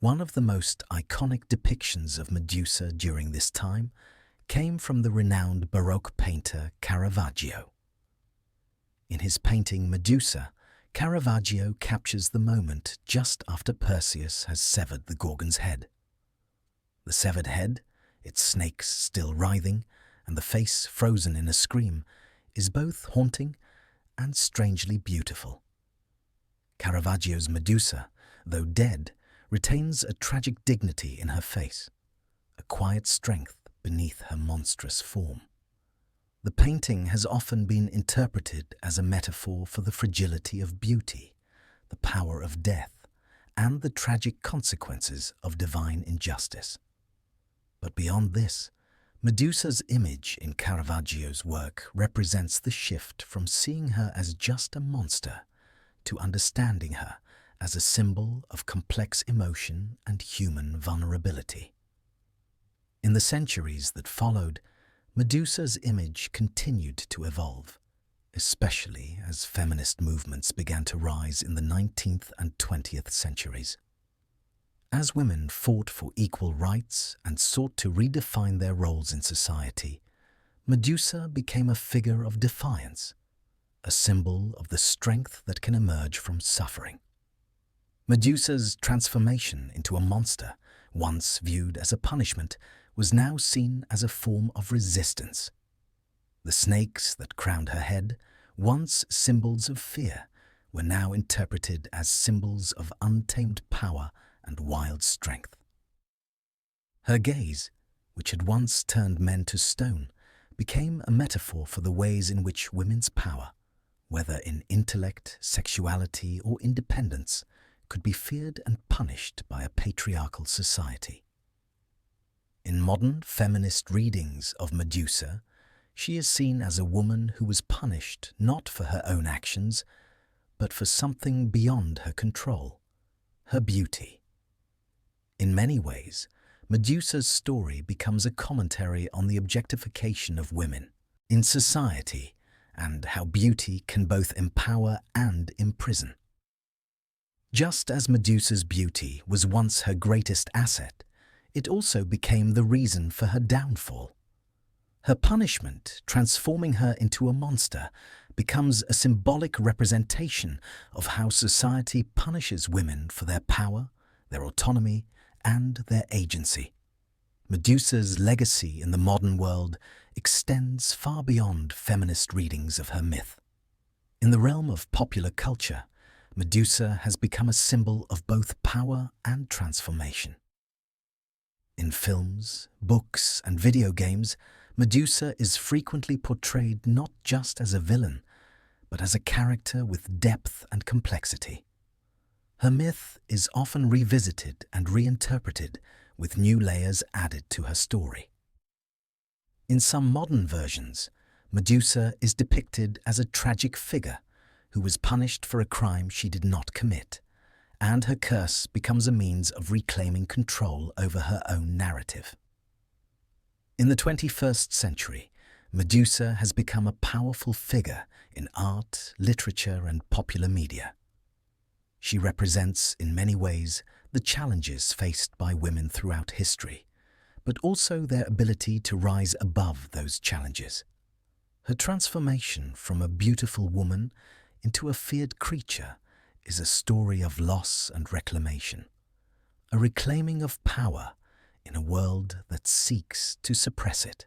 One of the most iconic depictions of Medusa during this time came from the renowned Baroque painter Caravaggio. In his painting Medusa, Caravaggio captures the moment just after Perseus has severed the Gorgon's head. The severed head, its snakes still writhing, and the face frozen in a scream, is both haunting and strangely beautiful. Caravaggio's Medusa, though dead, retains a tragic dignity in her face, a quiet strength beneath her monstrous form. The painting has often been interpreted as a metaphor for the fragility of beauty, the power of death, and the tragic consequences of divine injustice. But beyond this, Medusa's image in Caravaggio's work represents the shift from seeing her as just a monster to understanding her as a symbol of complex emotion and human vulnerability. In the centuries that followed, Medusa's image continued to evolve, especially as feminist movements began to rise in the 19th and 20th centuries. As women fought for equal rights and sought to redefine their roles in society, Medusa became a figure of defiance, a symbol of the strength that can emerge from suffering. Medusa's transformation into a monster, once viewed as a punishment, was now seen as a form of resistance. The snakes that crowned her head, once symbols of fear, were now interpreted as symbols of untamed power and wild strength. Her gaze, which had once turned men to stone, became a metaphor for the ways in which women's power, whether in intellect, sexuality, or independence, could be feared and punished by a patriarchal society. In modern feminist readings of Medusa, she is seen as a woman who was punished not for her own actions, but for something beyond her control, her beauty. In many ways, Medusa's story becomes a commentary on the objectification of women in society and how beauty can both empower and imprison. Just as Medusa's beauty was once her greatest asset, it also became the reason for her downfall. Her punishment, transforming her into a monster, becomes a symbolic representation of how society punishes women for their power, their autonomy, and their agency. Medusa's legacy in the modern world extends far beyond feminist readings of her myth. In the realm of popular culture, Medusa has become a symbol of both power and transformation. In films, books, and video games, Medusa is frequently portrayed not just as a villain, but as a character with depth and complexity. Her myth is often revisited and reinterpreted, with new layers added to her story. In some modern versions, Medusa is depicted as a tragic figure who was punished for a crime she did not commit, and her curse becomes a means of reclaiming control over her own narrative. In the 21st century, Medusa has become a powerful figure in art, literature, and popular media. She represents, in many ways, the challenges faced by women throughout history, but also their ability to rise above those challenges. Her transformation from a beautiful woman into a feared creature is a story of loss and reclamation, a reclaiming of power in a world that seeks to suppress it.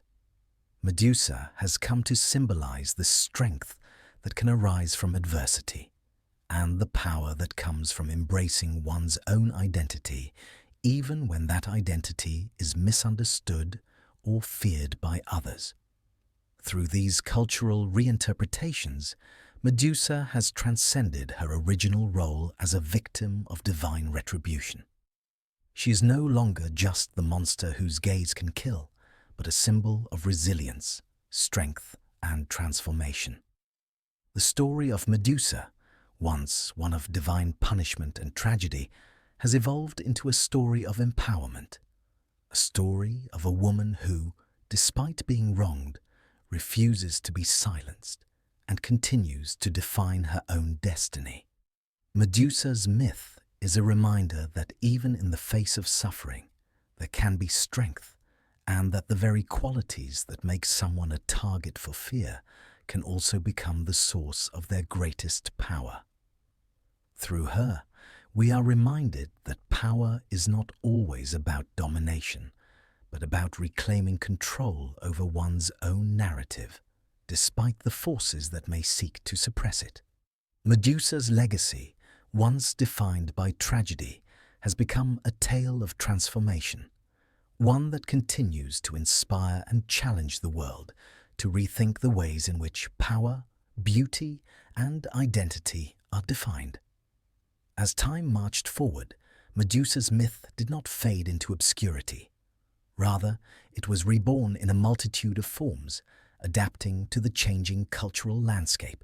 Medusa has come to symbolize the strength that can arise from adversity and the power that comes from embracing one's own identity, even when that identity is misunderstood or feared by others. Through these cultural reinterpretations, Medusa has transcended her original role as a victim of divine retribution. She is no longer just the monster whose gaze can kill, but a symbol of resilience, strength, and transformation. The story of Medusa, once one of divine punishment and tragedy, has evolved into a story of empowerment, a story of a woman who, despite being wronged, refuses to be silenced and continues to define her own destiny. Medusa's myth is a reminder that even in the face of suffering, there can be strength, and that the very qualities that make someone a target for fear can also become the source of their greatest power. Through her, we are reminded that power is not always about domination, but about reclaiming control over one's own narrative, despite the forces that may seek to suppress it. Medusa's legacy, once defined by tragedy, has become a tale of transformation, one that continues to inspire and challenge the world to rethink the ways in which power, beauty, and identity are defined. As time marched forward, Medusa's myth did not fade into obscurity. Rather, it was reborn in a multitude of forms, adapting to the changing cultural landscape.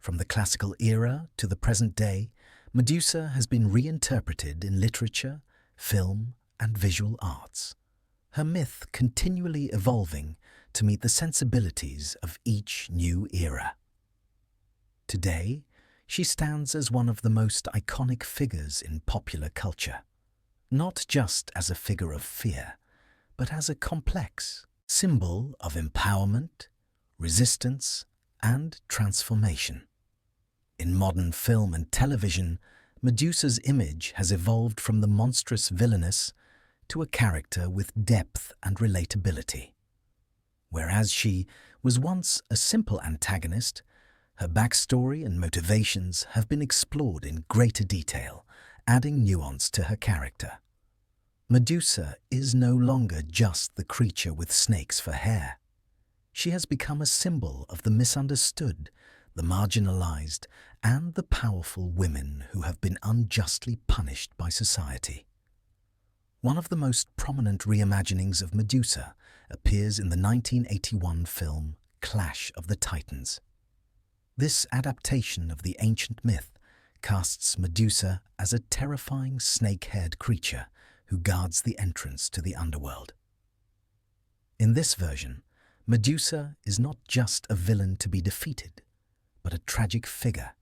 From the classical era to the present day, Medusa has been reinterpreted in literature, film, and visual arts, her myth continually evolving to meet the sensibilities of each new era. Today, she stands as one of the most iconic figures in popular culture, not just as a figure of fear, but as a complex symbol of empowerment, resistance, and transformation. In modern film and television, Medusa's image has evolved from the monstrous villainess to a character with depth and relatability. Whereas she was once a simple antagonist, her backstory and motivations have been explored in greater detail, adding nuance to her character. Medusa is no longer just the creature with snakes for hair. She has become a symbol of the misunderstood, the marginalized, and the powerful women who have been unjustly punished by society. One of the most prominent reimaginings of Medusa appears in the 1981 film Clash of the Titans. This adaptation of the ancient myth casts Medusa as a terrifying snake-haired creature who guards the entrance to the underworld. In this version, Medusa is not just a villain to be defeated, but a tragic figure,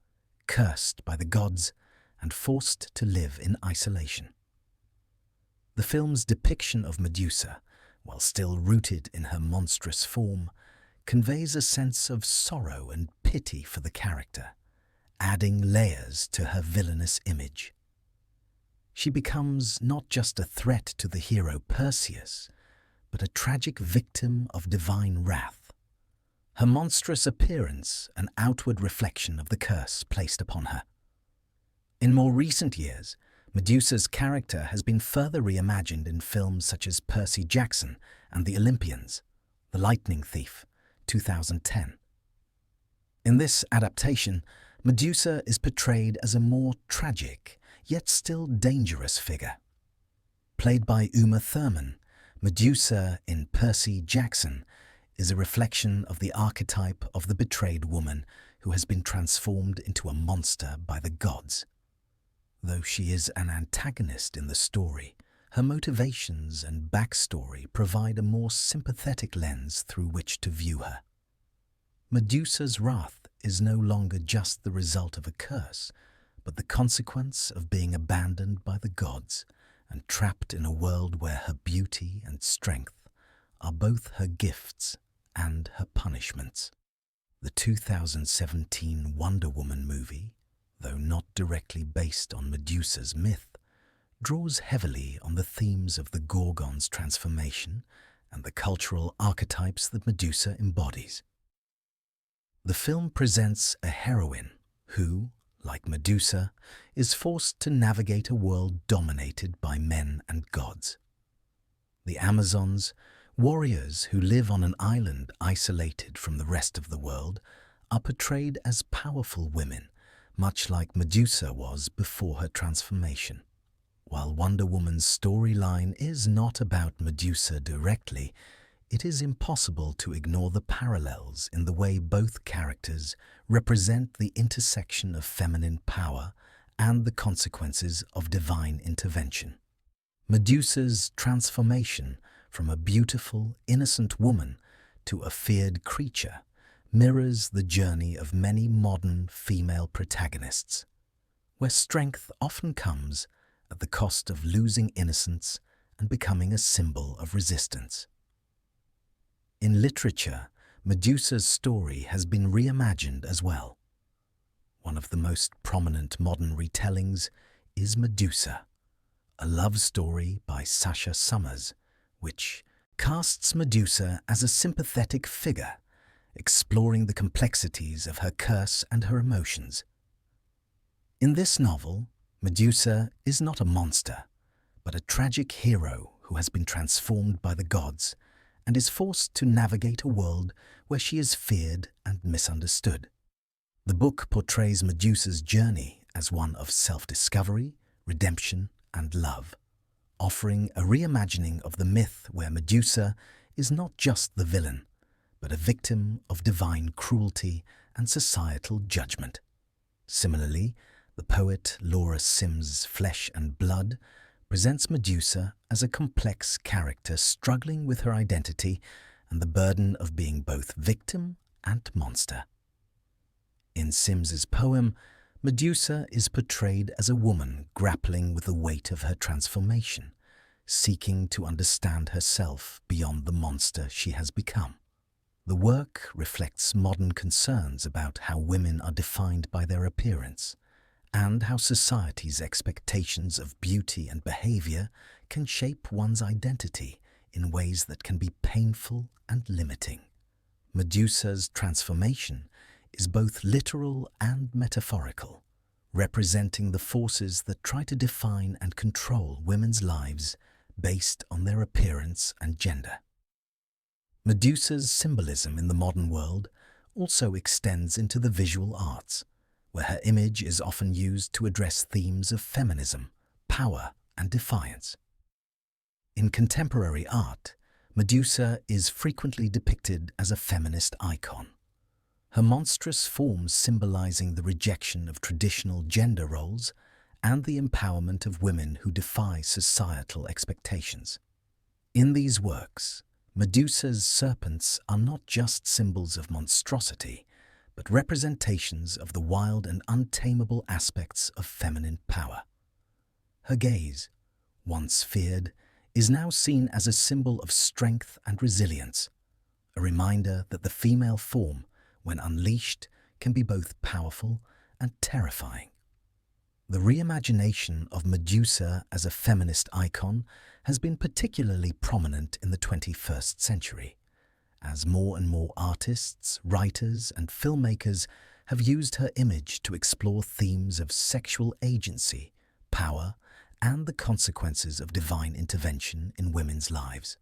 cursed by the gods and forced to live in isolation. The film's depiction of Medusa, while still rooted in her monstrous form, conveys a sense of sorrow and pity for the character, adding layers to her villainous image. She becomes not just a threat to the hero Perseus, but a tragic victim of divine wrath. Her monstrous appearance an outward reflection of the curse placed upon her. In more recent years, Medusa's character has been further reimagined in films such as Percy Jackson and the Olympians, The Lightning Thief, 2010. In this adaptation, Medusa is portrayed as a more tragic, yet still dangerous figure. Played by Uma Thurman, Medusa in Percy Jackson is a reflection of the archetype of the betrayed woman who has been transformed into a monster by the gods. Though she is an antagonist in the story, her motivations and backstory provide a more sympathetic lens through which to view her. Medusa's wrath is no longer just the result of a curse, but the consequence of being abandoned by the gods and trapped in a world where her beauty and strength are both her gifts and her punishments. The 2017 Wonder Woman movie, though not directly based on Medusa's myth, draws heavily on the themes of the Gorgon's transformation and the cultural archetypes that Medusa embodies. The film presents a heroine who, like Medusa, is forced to navigate a world dominated by men and gods. The Amazons, warriors who live on an island isolated from the rest of the world, are portrayed as powerful women, much like Medusa was before her transformation. While Wonder Woman's storyline is not about Medusa directly, it is impossible to ignore the parallels in the way both characters represent the intersection of feminine power and the consequences of divine intervention. Medusa's transformation from a beautiful, innocent woman to a feared creature mirrors the journey of many modern female protagonists, where strength often comes at the cost of losing innocence and becoming a symbol of resistance. In literature, Medusa's story has been reimagined as well. One of the most prominent modern retellings is Medusa, a love story by Sasha Summers, which casts Medusa as a sympathetic figure, exploring the complexities of her curse and her emotions. In this novel, Medusa is not a monster, but a tragic hero who has been transformed by the gods and is forced to navigate a world where she is feared and misunderstood. The book portrays Medusa's journey as one of self-discovery, redemption, and love, offering a reimagining of the myth where Medusa is not just the villain, but a victim of divine cruelty and societal judgment. Similarly, the poet Laura Sims' Flesh and Blood presents Medusa as a complex character struggling with her identity and the burden of being both victim and monster. In Sims's poem, Medusa is portrayed as a woman grappling with the weight of her transformation, seeking to understand herself beyond the monster she has become. The work reflects modern concerns about how women are defined by their appearance and how society's expectations of beauty and behavior can shape one's identity in ways that can be painful and limiting. Medusa's transformation is both literal and metaphorical, representing the forces that try to define and control women's lives based on their appearance and gender. Medusa's symbolism in the modern world also extends into the visual arts, where her image is often used to address themes of feminism, power, and defiance. In contemporary art, Medusa is frequently depicted as a feminist icon, her monstrous forms symbolizing the rejection of traditional gender roles and the empowerment of women who defy societal expectations. In these works, Medusa's serpents are not just symbols of monstrosity, but representations of the wild and untamable aspects of feminine power. Her gaze, once feared, is now seen as a symbol of strength and resilience, a reminder that the female form, when unleashed, can be both powerful and terrifying. The reimagination of Medusa as a feminist icon has been particularly prominent in the 21st century, as more and more artists, writers, and filmmakers have used her image to explore themes of sexual agency, power, and the consequences of divine intervention in women's lives.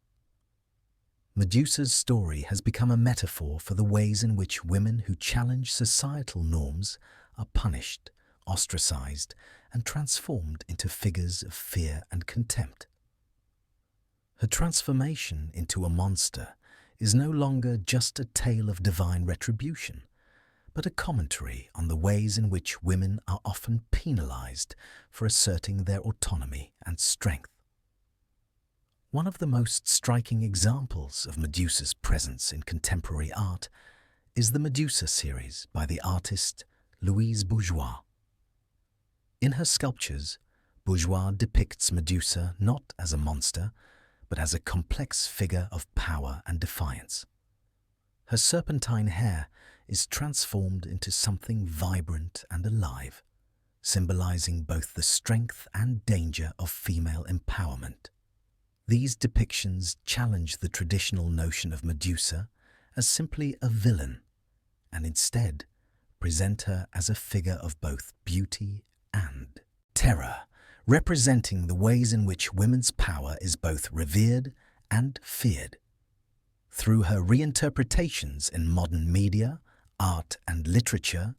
Medusa's story has become a metaphor for the ways in which women who challenge societal norms are punished, ostracized, and transformed into figures of fear and contempt. Her transformation into a monster is no longer just a tale of divine retribution, but a commentary on the ways in which women are often penalized for asserting their autonomy and strength. One of the most striking examples of Medusa's presence in contemporary art is the Medusa series by the artist Louise Bourgeois. In her sculptures, Bourgeois depicts Medusa not as a monster, but as a complex figure of power and defiance. Her serpentine hair is transformed into something vibrant and alive, symbolizing both the strength and danger of female empowerment. These depictions challenge the traditional notion of Medusa as simply a villain, and instead present her as a figure of both beauty and terror, representing the ways in which women's power is both revered and feared. Through her reinterpretations in modern media, art, and literature,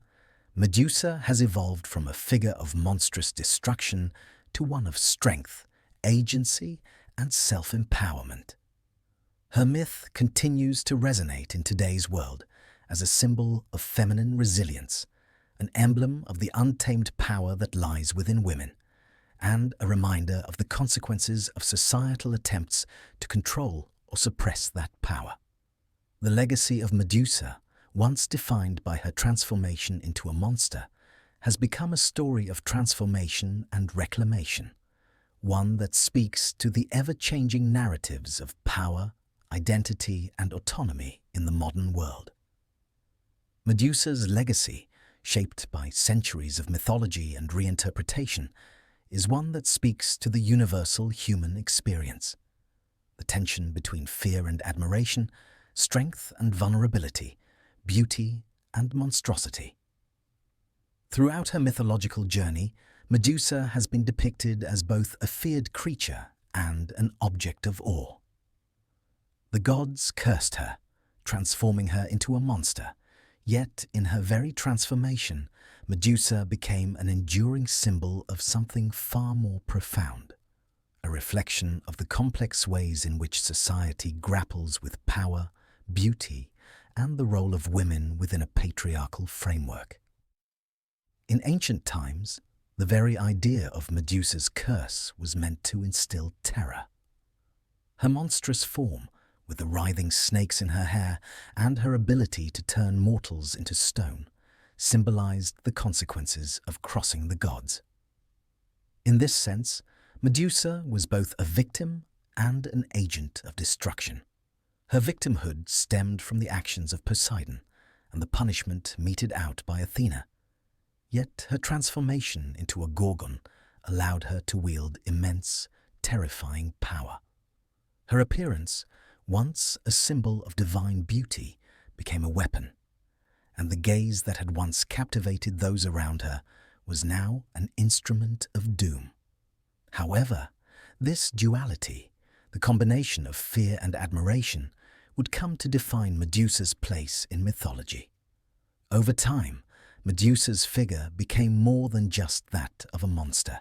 Medusa has evolved from a figure of monstrous destruction to one of strength, agency, and self-empowerment. Her myth continues to resonate in today's world as a symbol of feminine resilience, an emblem of the untamed power that lies within women, and a reminder of the consequences of societal attempts to control or suppress that power. The legacy of Medusa, once defined by her transformation into a monster, has become a story of transformation and reclamation, one that speaks to the ever-changing narratives of power, identity, and autonomy in the modern world. Medusa's legacy, shaped by centuries of mythology and reinterpretation, is one that speaks to the universal human experience, the tension between fear and admiration, strength and vulnerability, beauty and monstrosity. Throughout her mythological journey, Medusa has been depicted as both a feared creature and an object of awe. The gods cursed her, transforming her into a monster, yet in her very transformation, Medusa became an enduring symbol of something far more profound, a reflection of the complex ways in which society grapples with power, beauty, and the role of women within a patriarchal framework. In ancient times, the very idea of Medusa's curse was meant to instill terror. Her monstrous form, with the writhing snakes in her hair and her ability to turn mortals into stone, symbolized the consequences of crossing the gods. In this sense, Medusa was both a victim and an agent of destruction. Her victimhood stemmed from the actions of Poseidon and the punishment meted out by Athena. Yet her transformation into a gorgon allowed her to wield immense, terrifying power. Her appearance, once a symbol of divine beauty, became a weapon, and the gaze that had once captivated those around her was now an instrument of doom. However, this duality, the combination of fear and admiration, would come to define Medusa's place in mythology. Over time, Medusa's figure became more than just that of a monster.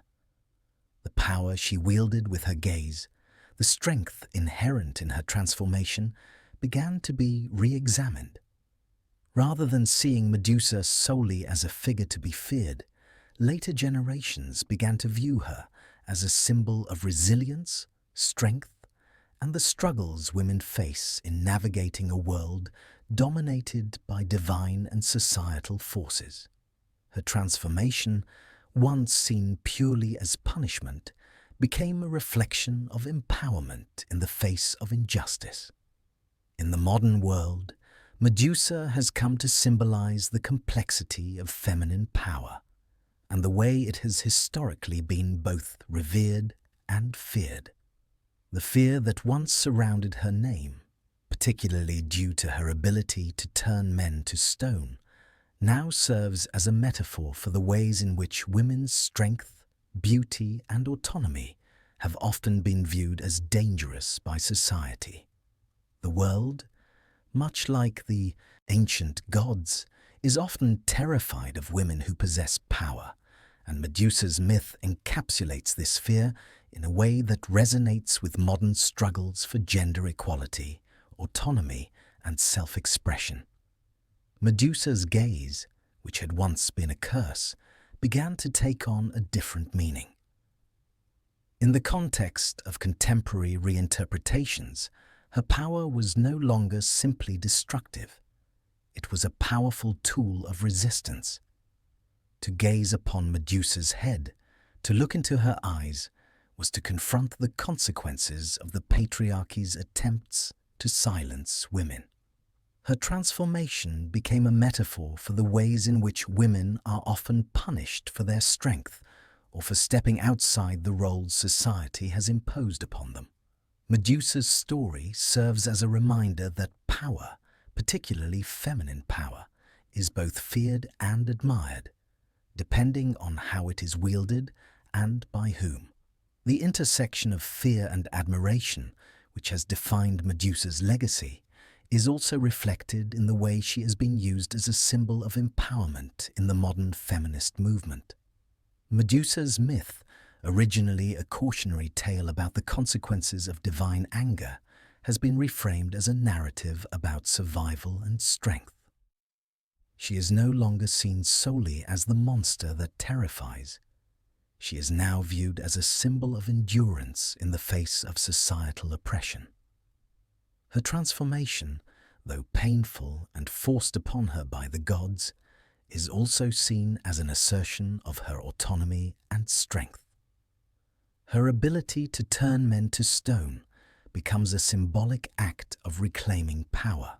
The power she wielded with her gaze, the strength inherent in her transformation, began to be re-examined. Rather than seeing Medusa solely as a figure to be feared, later generations began to view her as a symbol of resilience, strength, and the struggles women face in navigating a world dominated by divine and societal forces. Her transformation, once seen purely as punishment, became a reflection of empowerment in the face of injustice. In the modern world, Medusa has come to symbolize the complexity of feminine power and the way it has historically been both revered and feared. The fear that once surrounded her name, particularly due to her ability to turn men to stone, now serves as a metaphor for the ways in which women's strength, beauty, and autonomy have often been viewed as dangerous by society. The world, much like the ancient gods, is often terrified of women who possess power, and Medusa's myth encapsulates this fear in a way that resonates with modern struggles for gender equality, autonomy, and self-expression. Medusa's gaze, which had once been a curse, began to take on a different meaning. In the context of contemporary reinterpretations, her power was no longer simply destructive. It was a powerful tool of resistance. To gaze upon Medusa's head, to look into her eyes, was to confront the consequences of the patriarchy's attempts to silence women. Her transformation became a metaphor for the ways in which women are often punished for their strength or for stepping outside the roles society has imposed upon them. Medusa's story serves as a reminder that power, particularly feminine power, is both feared and admired, depending on how it is wielded and by whom. The intersection of fear and admiration, which has defined Medusa's legacy, is also reflected in the way she has been used as a symbol of empowerment in the modern feminist movement. Medusa's myth, originally a cautionary tale about the consequences of divine anger, has been reframed as a narrative about survival and strength. She is no longer seen solely as the monster that terrifies. She is now viewed as a symbol of endurance in the face of societal oppression. Her transformation, though painful and forced upon her by the gods, is also seen as an assertion of her autonomy and strength. Her ability to turn men to stone becomes a symbolic act of reclaiming power,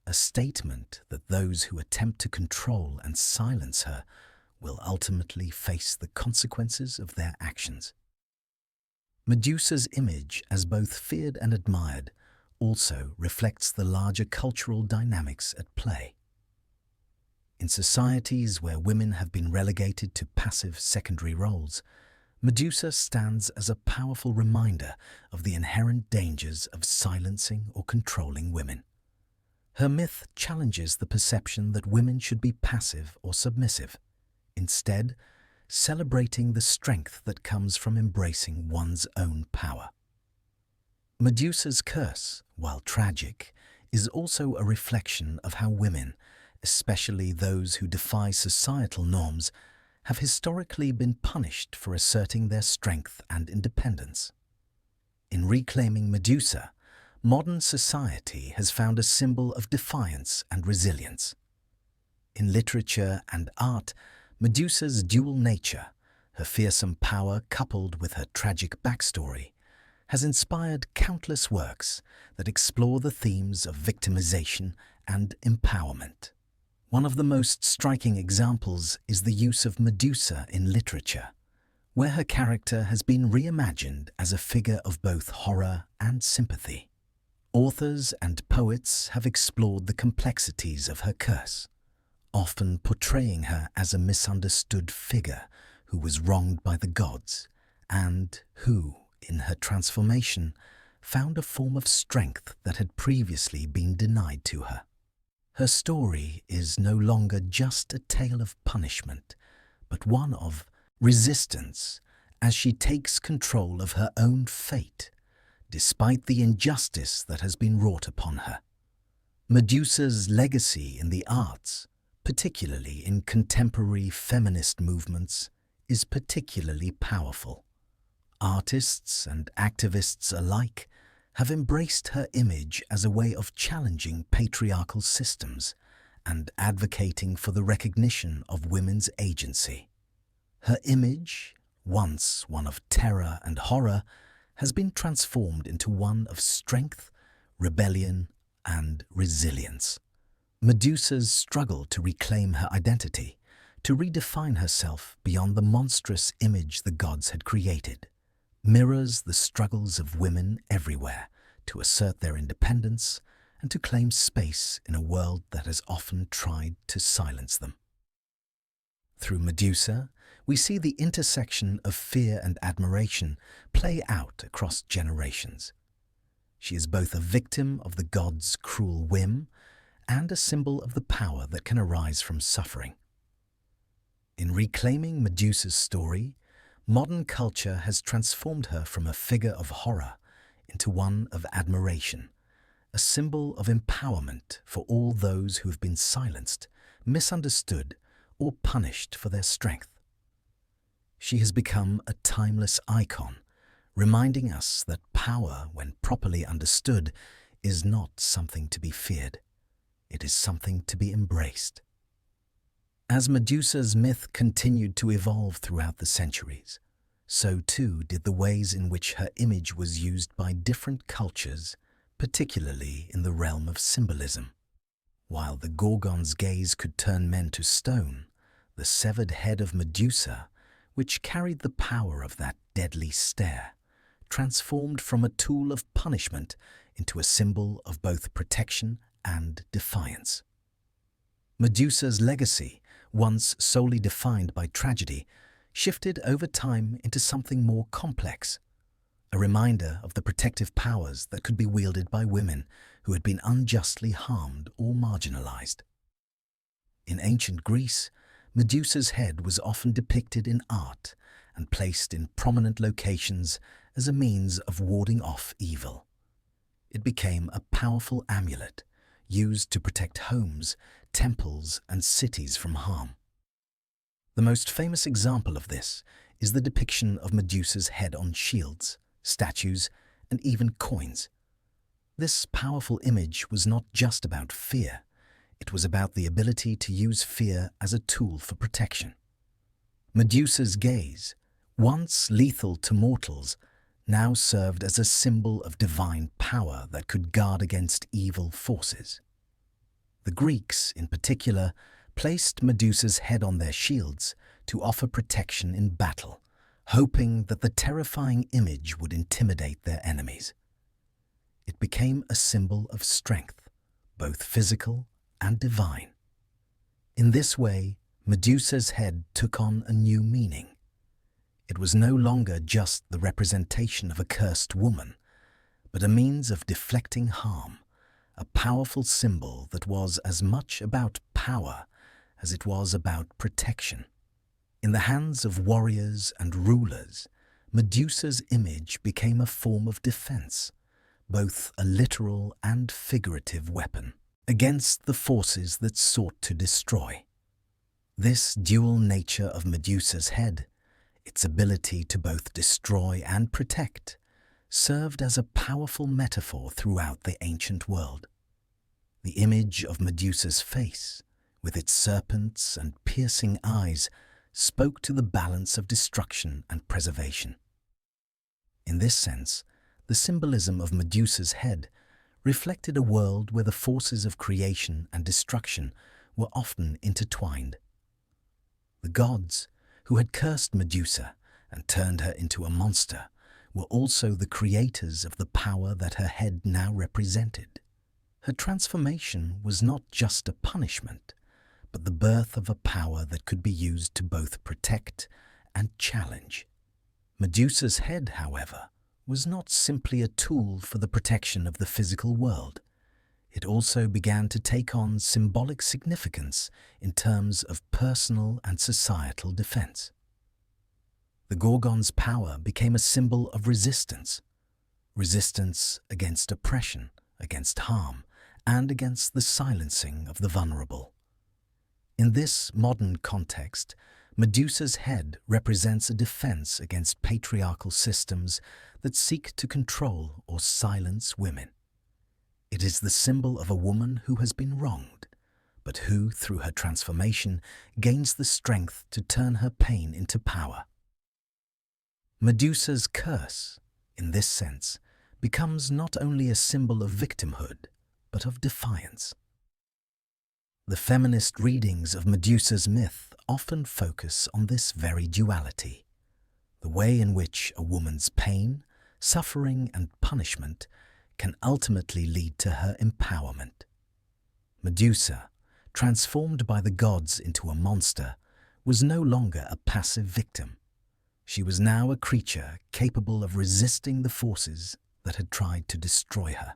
a statement that those who attempt to control and silence her will ultimately face the consequences of their actions. Medusa's image, as both feared and admired, also reflects the larger cultural dynamics at play. In societies where women have been relegated to passive secondary roles, Medusa stands as a powerful reminder of the inherent dangers of silencing or controlling women. Her myth challenges the perception that women should be passive or submissive, instead celebrating the strength that comes from embracing one's own power. Medusa's curse, while tragic, is also a reflection of how women, especially those who defy societal norms, have historically been punished for asserting their strength and independence. In reclaiming Medusa, modern society has found a symbol of defiance and resilience. In literature and art, Medusa's dual nature, her fearsome power coupled with her tragic backstory, has inspired countless works that explore the themes of victimization and empowerment. One of the most striking examples is the use of Medusa in literature, where her character has been reimagined as a figure of both horror and sympathy. Authors and poets have explored the complexities of her curse, often portraying her as a misunderstood figure who was wronged by the gods and who, in her transformation, found a form of strength that had previously been denied to her. Her story is no longer just a tale of punishment, but one of resistance as she takes control of her own fate, despite the injustice that has been wrought upon her. Medusa's legacy in the arts, particularly in contemporary feminist movements, is particularly powerful. Artists and activists alike have embraced her image as a way of challenging patriarchal systems and advocating for the recognition of women's agency. Her image, once one of terror and horror, has been transformed into one of strength, rebellion, and resilience. Medusa's struggle to reclaim her identity, to redefine herself beyond the monstrous image the gods had created, mirrors the struggles of women everywhere to assert their independence and to claim space in a world that has often tried to silence them. Through Medusa, we see the intersection of fear and admiration play out across generations. She is both a victim of the gods' cruel whim and a symbol of the power that can arise from suffering. In reclaiming Medusa's story, modern culture has transformed her from a figure of horror into one of admiration, a symbol of empowerment for all those who have been silenced, misunderstood, or punished for their strength. She has become a timeless icon, reminding us that power, when properly understood, is not something to be feared. It is something to be embraced. As Medusa's myth continued to evolve throughout the centuries, so too did the ways in which her image was used by different cultures, particularly in the realm of symbolism. While the Gorgon's gaze could turn men to stone, the severed head of Medusa, which carried the power of that deadly stare, transformed from a tool of punishment into a symbol of both protection and defiance. Medusa's legacy, once solely defined by tragedy, shifted over time into something more complex, a reminder of the protective powers that could be wielded by women who had been unjustly harmed or marginalized. In ancient Greece, Medusa's head was often depicted in art and placed in prominent locations as a means of warding off evil. It became a powerful amulet used to protect homes, temples, and cities from harm. The most famous example of this is the depiction of Medusa's head on shields, statues, and even coins. This powerful image was not just about fear. It was about the ability to use fear as a tool for protection. Medusa's gaze, once lethal to mortals, now served as a symbol of divine power that could guard against evil forces. The Greeks, in particular, placed Medusa's head on their shields to offer protection in battle, hoping that the terrifying image would intimidate their enemies. It became a symbol of strength, both physical and divine. In this way, Medusa's head took on a new meaning. It was no longer just the representation of a cursed woman, but a means of deflecting harm, a powerful symbol that was as much about power as it was about protection. In the hands of warriors and rulers, Medusa's image became a form of defense, both a literal and figurative weapon, against the forces that sought to destroy. This dual nature of Medusa's head, its ability to both destroy and protect, served as a powerful metaphor throughout the ancient world. The image of Medusa's face, with its serpents and piercing eyes, spoke to the balance of destruction and preservation. In this sense, the symbolism of Medusa's head reflected a world where the forces of creation and destruction were often intertwined. The gods, who had cursed Medusa and turned her into a monster, were also the creators of the power that her head now represented. Her transformation was not just a punishment, but the birth of a power that could be used to both protect and challenge. Medusa's head, however, was not simply a tool for the protection of the physical world. It also began to take on symbolic significance in terms of personal and societal defense. The Gorgon's power became a symbol of resistance against oppression, against harm, and against the silencing of the vulnerable. In this modern context, Medusa's head represents a defense against patriarchal systems that seek to control or silence women. It is the symbol of a woman who has been wronged, but who, through her transformation, gains the strength to turn her pain into power. Medusa's curse, in this sense, becomes not only a symbol of victimhood, but of defiance. The feminist readings of Medusa's myth often focus on this very duality, the way in which a woman's pain, suffering, and punishment can ultimately lead to her empowerment. Medusa, transformed by the gods into a monster, was no longer a passive victim. She was now a creature capable of resisting the forces that had tried to destroy her.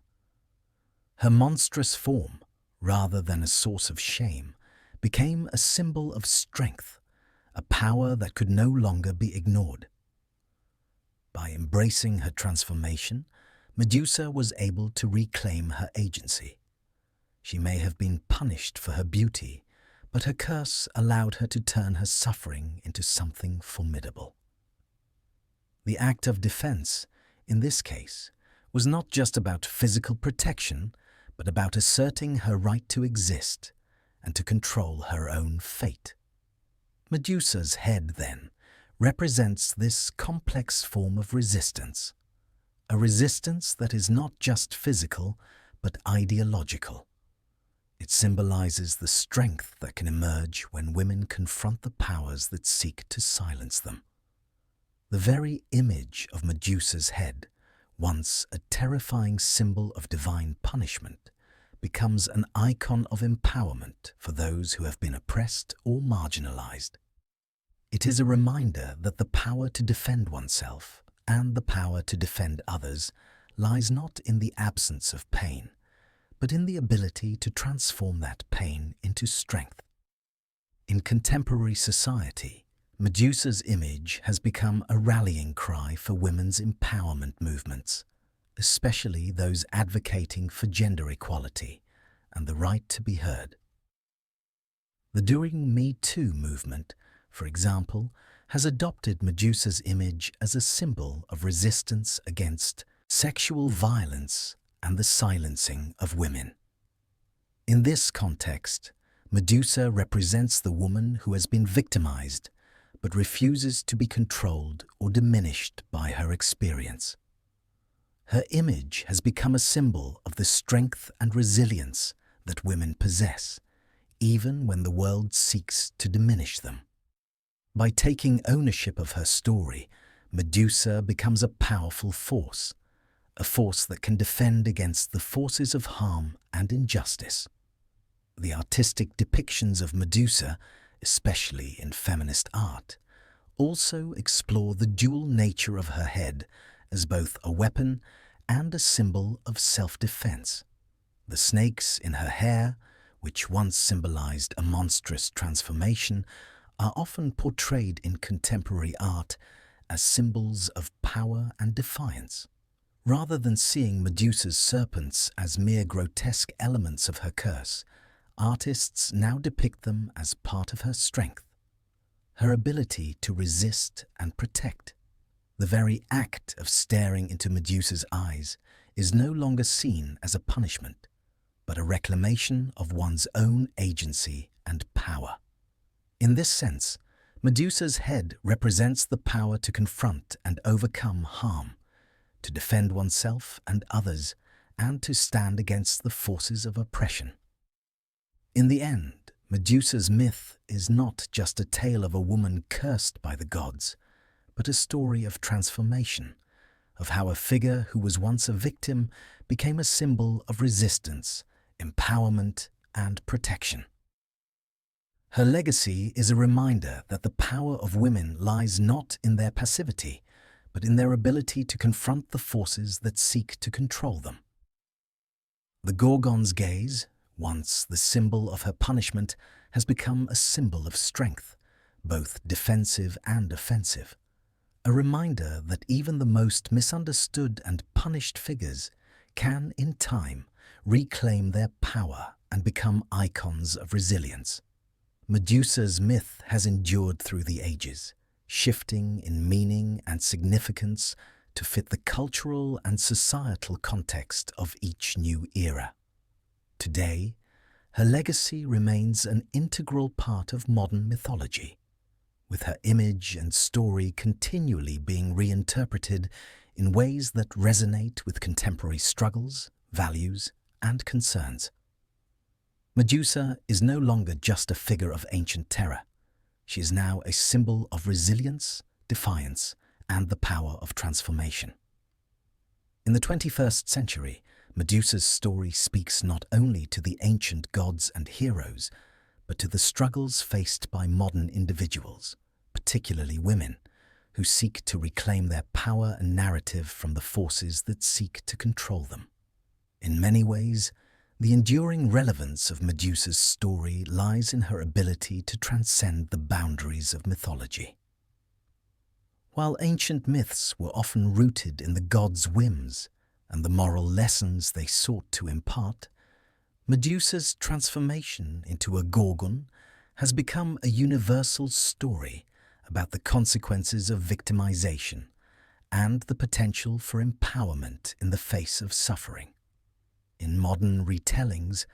Her monstrous form, rather than a source of shame, became a symbol of strength, a power that could no longer be ignored. By embracing her transformation, Medusa was able to reclaim her agency. She may have been punished for her beauty, but her curse allowed her to turn her suffering into something formidable. The act of defense, in this case, was not just about physical protection, but about asserting her right to exist and to control her own fate. Medusa's head, then, represents this complex form of resistance, a resistance that is not just physical, but ideological. It symbolizes the strength that can emerge when women confront the powers that seek to silence them. The very image of Medusa's head, once a terrifying symbol of divine punishment, becomes an icon of empowerment for those who have been oppressed or marginalized. It is a reminder that the power to defend oneself and the power to defend others lies not in the absence of pain, but in the ability to transform that pain into strength. In contemporary society, Medusa's image has become a rallying cry for women's empowerment movements, especially those advocating for gender equality and the right to be heard. The Enduring Me Too movement, for example, has adopted Medusa's image as a symbol of resistance against sexual violence and the silencing of women. In this context, Medusa represents the woman who has been victimized but refuses to be controlled or diminished by her experience. Her image has become a symbol of the strength and resilience that women possess, even when the world seeks to diminish them. By taking ownership of her story, Medusa becomes a powerful force, a force that can defend against the forces of harm and injustice. The artistic depictions of Medusa, especially in feminist art, also explore the dual nature of her head as both a weapon and a symbol of self-defense. The snakes in her hair, which once symbolized a monstrous transformation, are often portrayed in contemporary art as symbols of power and defiance. Rather than seeing Medusa's serpents as mere grotesque elements of her curse, artists now depict them as part of her strength, her ability to resist and protect. The very act of staring into Medusa's eyes is no longer seen as a punishment, but a reclamation of one's own agency and power. In this sense, Medusa's head represents the power to confront and overcome harm, to defend oneself and others, and to stand against the forces of oppression. In the end, Medusa's myth is not just a tale of a woman cursed by the gods, but a story of transformation, of how a figure who was once a victim became a symbol of resistance, empowerment, and protection. Her legacy is a reminder that the power of women lies not in their passivity, but in their ability to confront the forces that seek to control them. The Gorgon's gaze, once the symbol of her punishment, has become a symbol of strength, both defensive and offensive. A reminder that even the most misunderstood and punished figures can, in time, reclaim their power and become icons of resilience. Medusa's myth has endured through the ages, shifting in meaning and significance to fit the cultural and societal context of each new era. Today, her legacy remains an integral part of modern mythology, with her image and story continually being reinterpreted in ways that resonate with contemporary struggles, values, and concerns. Medusa is no longer just a figure of ancient terror. She is now a symbol of resilience, defiance, and the power of transformation. In the 21st century, Medusa's story speaks not only to the ancient gods and heroes, but to the struggles faced by modern individuals, particularly women, who seek to reclaim their power and narrative from the forces that seek to control them. In many ways, the enduring relevance of Medusa's story lies in her ability to transcend the boundaries of mythology. While ancient myths were often rooted in the gods' whims and the moral lessons they sought to impart, Medusa's transformation into a gorgon has become a universal story about the consequences of victimization and the potential for empowerment in the face of suffering. In modern retellings,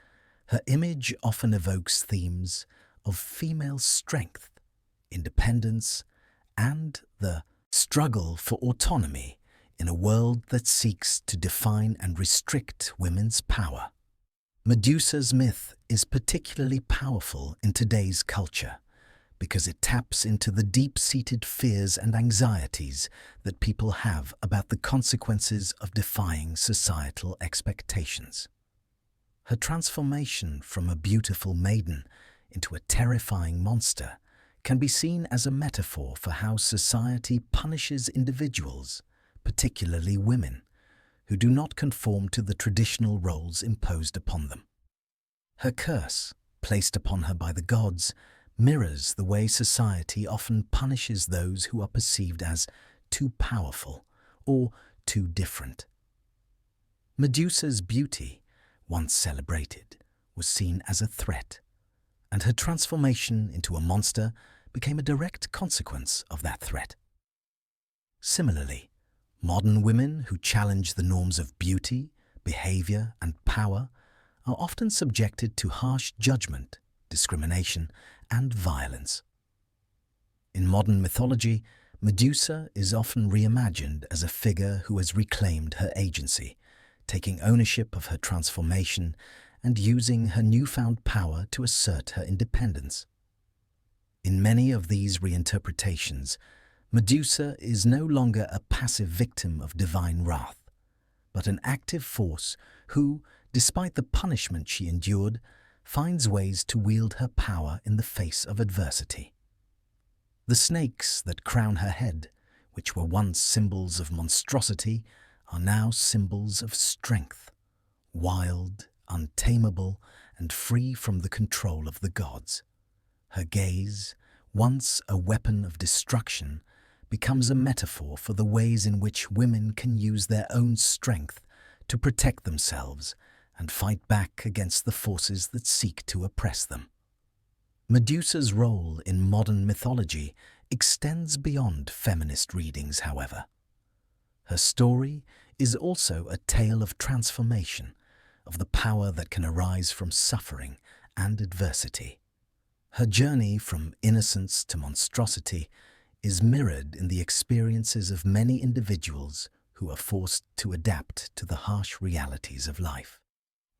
her image often evokes themes of female strength, independence, and the struggle for autonomy in a world that seeks to define and restrict women's power. Medusa's myth is particularly powerful in today's culture because it taps into the deep-seated fears and anxieties that people have about the consequences of defying societal expectations. Her transformation from a beautiful maiden into a terrifying monster can be seen as a metaphor for how society punishes individuals, particularly women, who do not conform to the traditional roles imposed upon them. Her curse, placed upon her by the gods, mirrors the way society often punishes those who are perceived as too powerful or too different. Medusa's beauty, once celebrated, was seen as a threat, and her transformation into a monster became a direct consequence of that threat. Similarly, modern women who challenge the norms of beauty, behavior, and power are often subjected to harsh judgment, discrimination, and violence. In modern mythology, Medusa is often reimagined as a figure who has reclaimed her agency, taking ownership of her transformation and using her newfound power to assert her independence. In many of these reinterpretations, Medusa is no longer a passive victim of divine wrath, but an active force who, despite the punishment she endured, finds ways to wield her power in the face of adversity. The snakes that crown her head, which were once symbols of monstrosity, are now symbols of strength, wild, untamable, and free from the control of the gods. Her gaze, once a weapon of destruction, becomes a metaphor for the ways in which women can use their own strength to protect themselves and fight back against the forces that seek to oppress them. Medusa's role in modern mythology extends beyond feminist readings, however. Her story is also a tale of transformation, of the power that can arise from suffering and adversity. Her journey from innocence to monstrosity is mirrored in the experiences of many individuals who are forced to adapt to the harsh realities of life.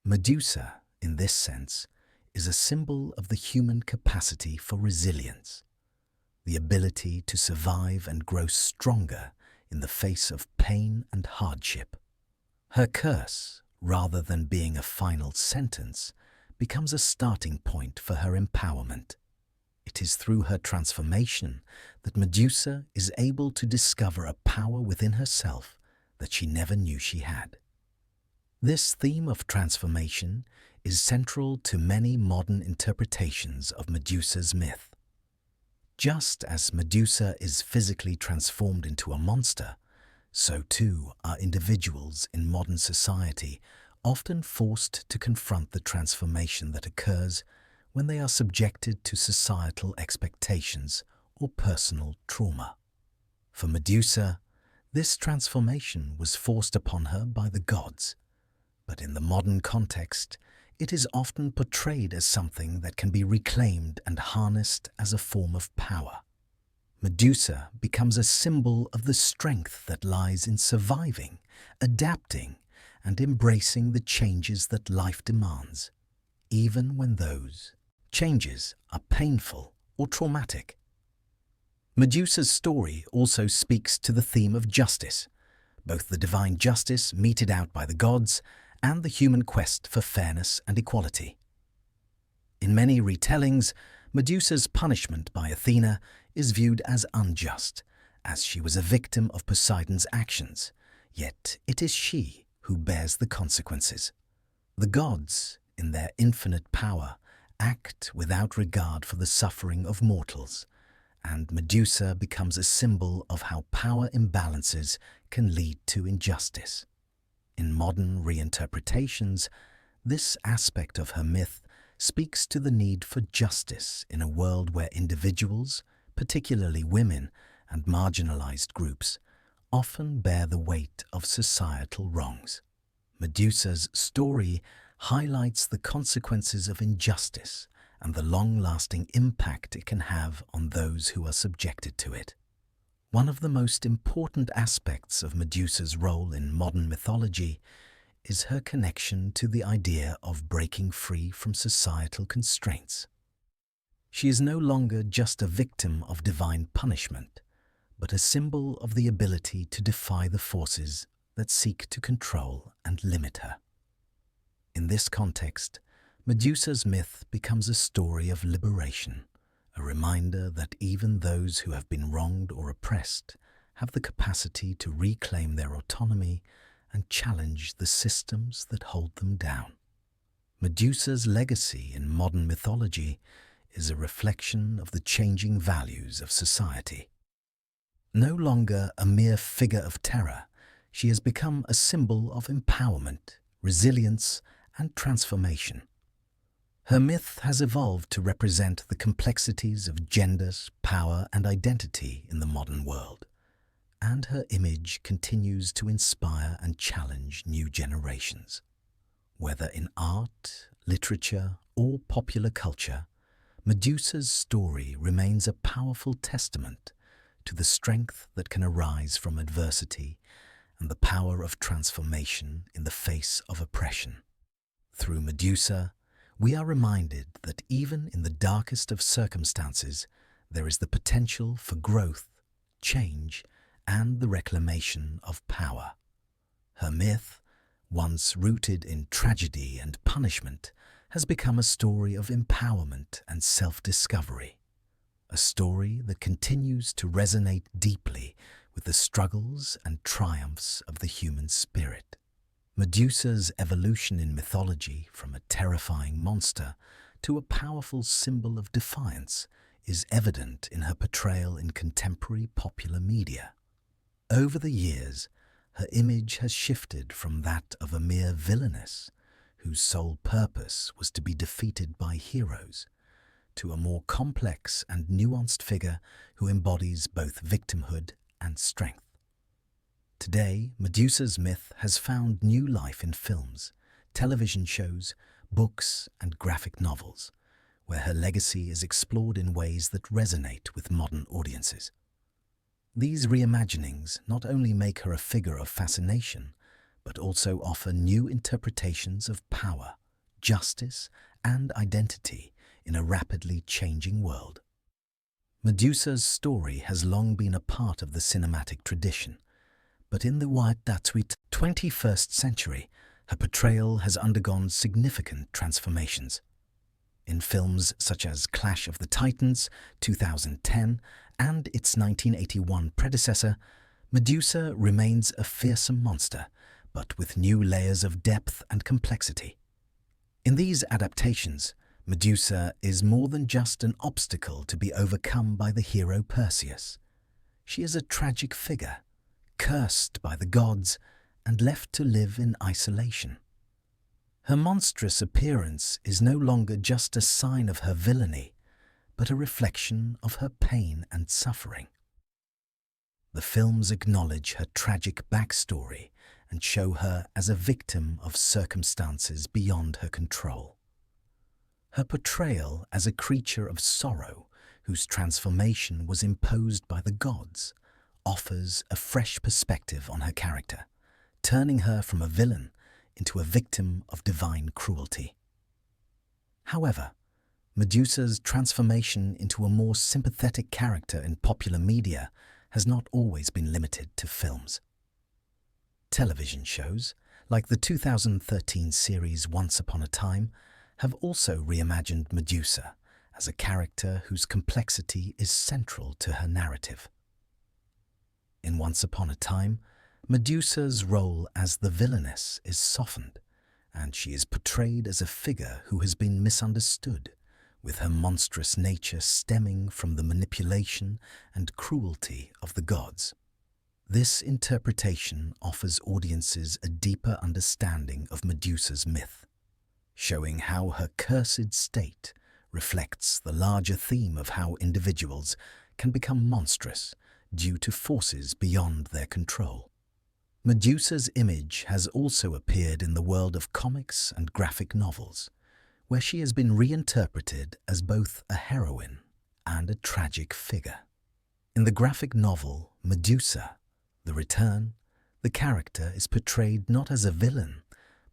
Medusa, in this sense, is a symbol of the human capacity for resilience, the ability to survive and grow stronger in the face of pain and hardship. Her curse, rather than being a final sentence, becomes a starting point for her empowerment. It is through her transformation that Medusa is able to discover a power within herself that she never knew she had. This theme of transformation is central to many modern interpretations of Medusa's myth. Just as Medusa is physically transformed into a monster, so too are individuals in modern society often forced to confront the transformation that occurs when they are subjected to societal expectations or personal trauma. For Medusa, this transformation was forced upon her by the gods, but in the modern context, it is often portrayed as something that can be reclaimed and harnessed as a form of power. Medusa becomes a symbol of the strength that lies in surviving, adapting, and embracing the changes that life demands, even when those changes are painful or traumatic. Medusa's story also speaks to the theme of justice, both the divine justice meted out by the gods and the human quest for fairness and equality. In many retellings, Medusa's punishment by Athena is viewed as unjust, as she was a victim of Poseidon's actions, yet it is she who bears the consequences. The gods, in their infinite power, act without regard for the suffering of mortals, and Medusa becomes a symbol of how power imbalances can lead to injustice. In modern reinterpretations, this aspect of her myth speaks to the need for justice in a world where individuals, particularly women and marginalized groups, often bear the weight of societal wrongs. Medusa's story highlights the consequences of injustice and the long-lasting impact it can have on those who are subjected to it. One of the most important aspects of Medusa's role in modern mythology is her connection to the idea of breaking free from societal constraints. She is no longer just a victim of divine punishment, but a symbol of the ability to defy the forces that seek to control and limit her. In this context, Medusa's myth becomes a story of liberation, a reminder that even those who have been wronged or oppressed have the capacity to reclaim their autonomy and challenge the systems that hold them down. Medusa's legacy in modern mythology is a reflection of the changing values of society. No longer a mere figure of terror, she has become a symbol of empowerment, resilience, and transformation. Her myth has evolved to represent the complexities of gender, power, and identity in the modern world, and her image continues to inspire and challenge new generations. Whether in art, literature, or popular culture, Medusa's story remains a powerful testament to the strength that can arise from adversity and the power of transformation in the face of oppression. Through Medusa, we are reminded that even in the darkest of circumstances, there is the potential for growth, change, and the reclamation of power. Her myth, once rooted in tragedy and punishment, has become a story of empowerment and self-discovery, a story that continues to resonate deeply with the struggles and triumphs of the human spirit. Medusa's evolution in mythology from a terrifying monster to a powerful symbol of defiance is evident in her portrayal in contemporary popular media. Over the years, her image has shifted from that of a mere villainess whose sole purpose was to be defeated by heroes, to a more complex and nuanced figure who embodies both victimhood and strength. Today, Medusa's myth has found new life in films, television shows, books, and graphic novels, where her legacy is explored in ways that resonate with modern audiences. These reimaginings not only make her a figure of fascination, but also offer new interpretations of power, justice, and identity in a rapidly changing world. Medusa's story has long been a part of the cinematic tradition, but in the 21st century, her portrayal has undergone significant transformations. In films such as Clash of the Titans, 2010, and its 1981 predecessor, Medusa remains a fearsome monster, but with new layers of depth and complexity. In these adaptations, Medusa is more than just an obstacle to be overcome by the hero Perseus. She is a tragic figure, cursed by the gods and left to live in isolation. Her monstrous appearance is no longer just a sign of her villainy, but a reflection of her pain and suffering. The films acknowledge her tragic backstory and show her as a victim of circumstances beyond her control. Her portrayal as a creature of sorrow, whose transformation was imposed by the gods, offers a fresh perspective on her character, turning her from a villain into a victim of divine cruelty. However, Medusa's transformation into a more sympathetic character in popular media has not always been limited to films. Television shows, like the 2013 series Once Upon a Time, have also reimagined Medusa as a character whose complexity is central to her narrative. In Once Upon a Time, Medusa's role as the villainess is softened, and she is portrayed as a figure who has been misunderstood, with her monstrous nature stemming from the manipulation and cruelty of the gods. This interpretation offers audiences a deeper understanding of Medusa's myth, showing how her cursed state reflects the larger theme of how individuals can become monstrous due to forces beyond their control. Medusa's image has also appeared in the world of comics and graphic novels, where she has been reinterpreted as both a heroine and a tragic figure. In the graphic novel Medusa, The Return, the character is portrayed not as a villain,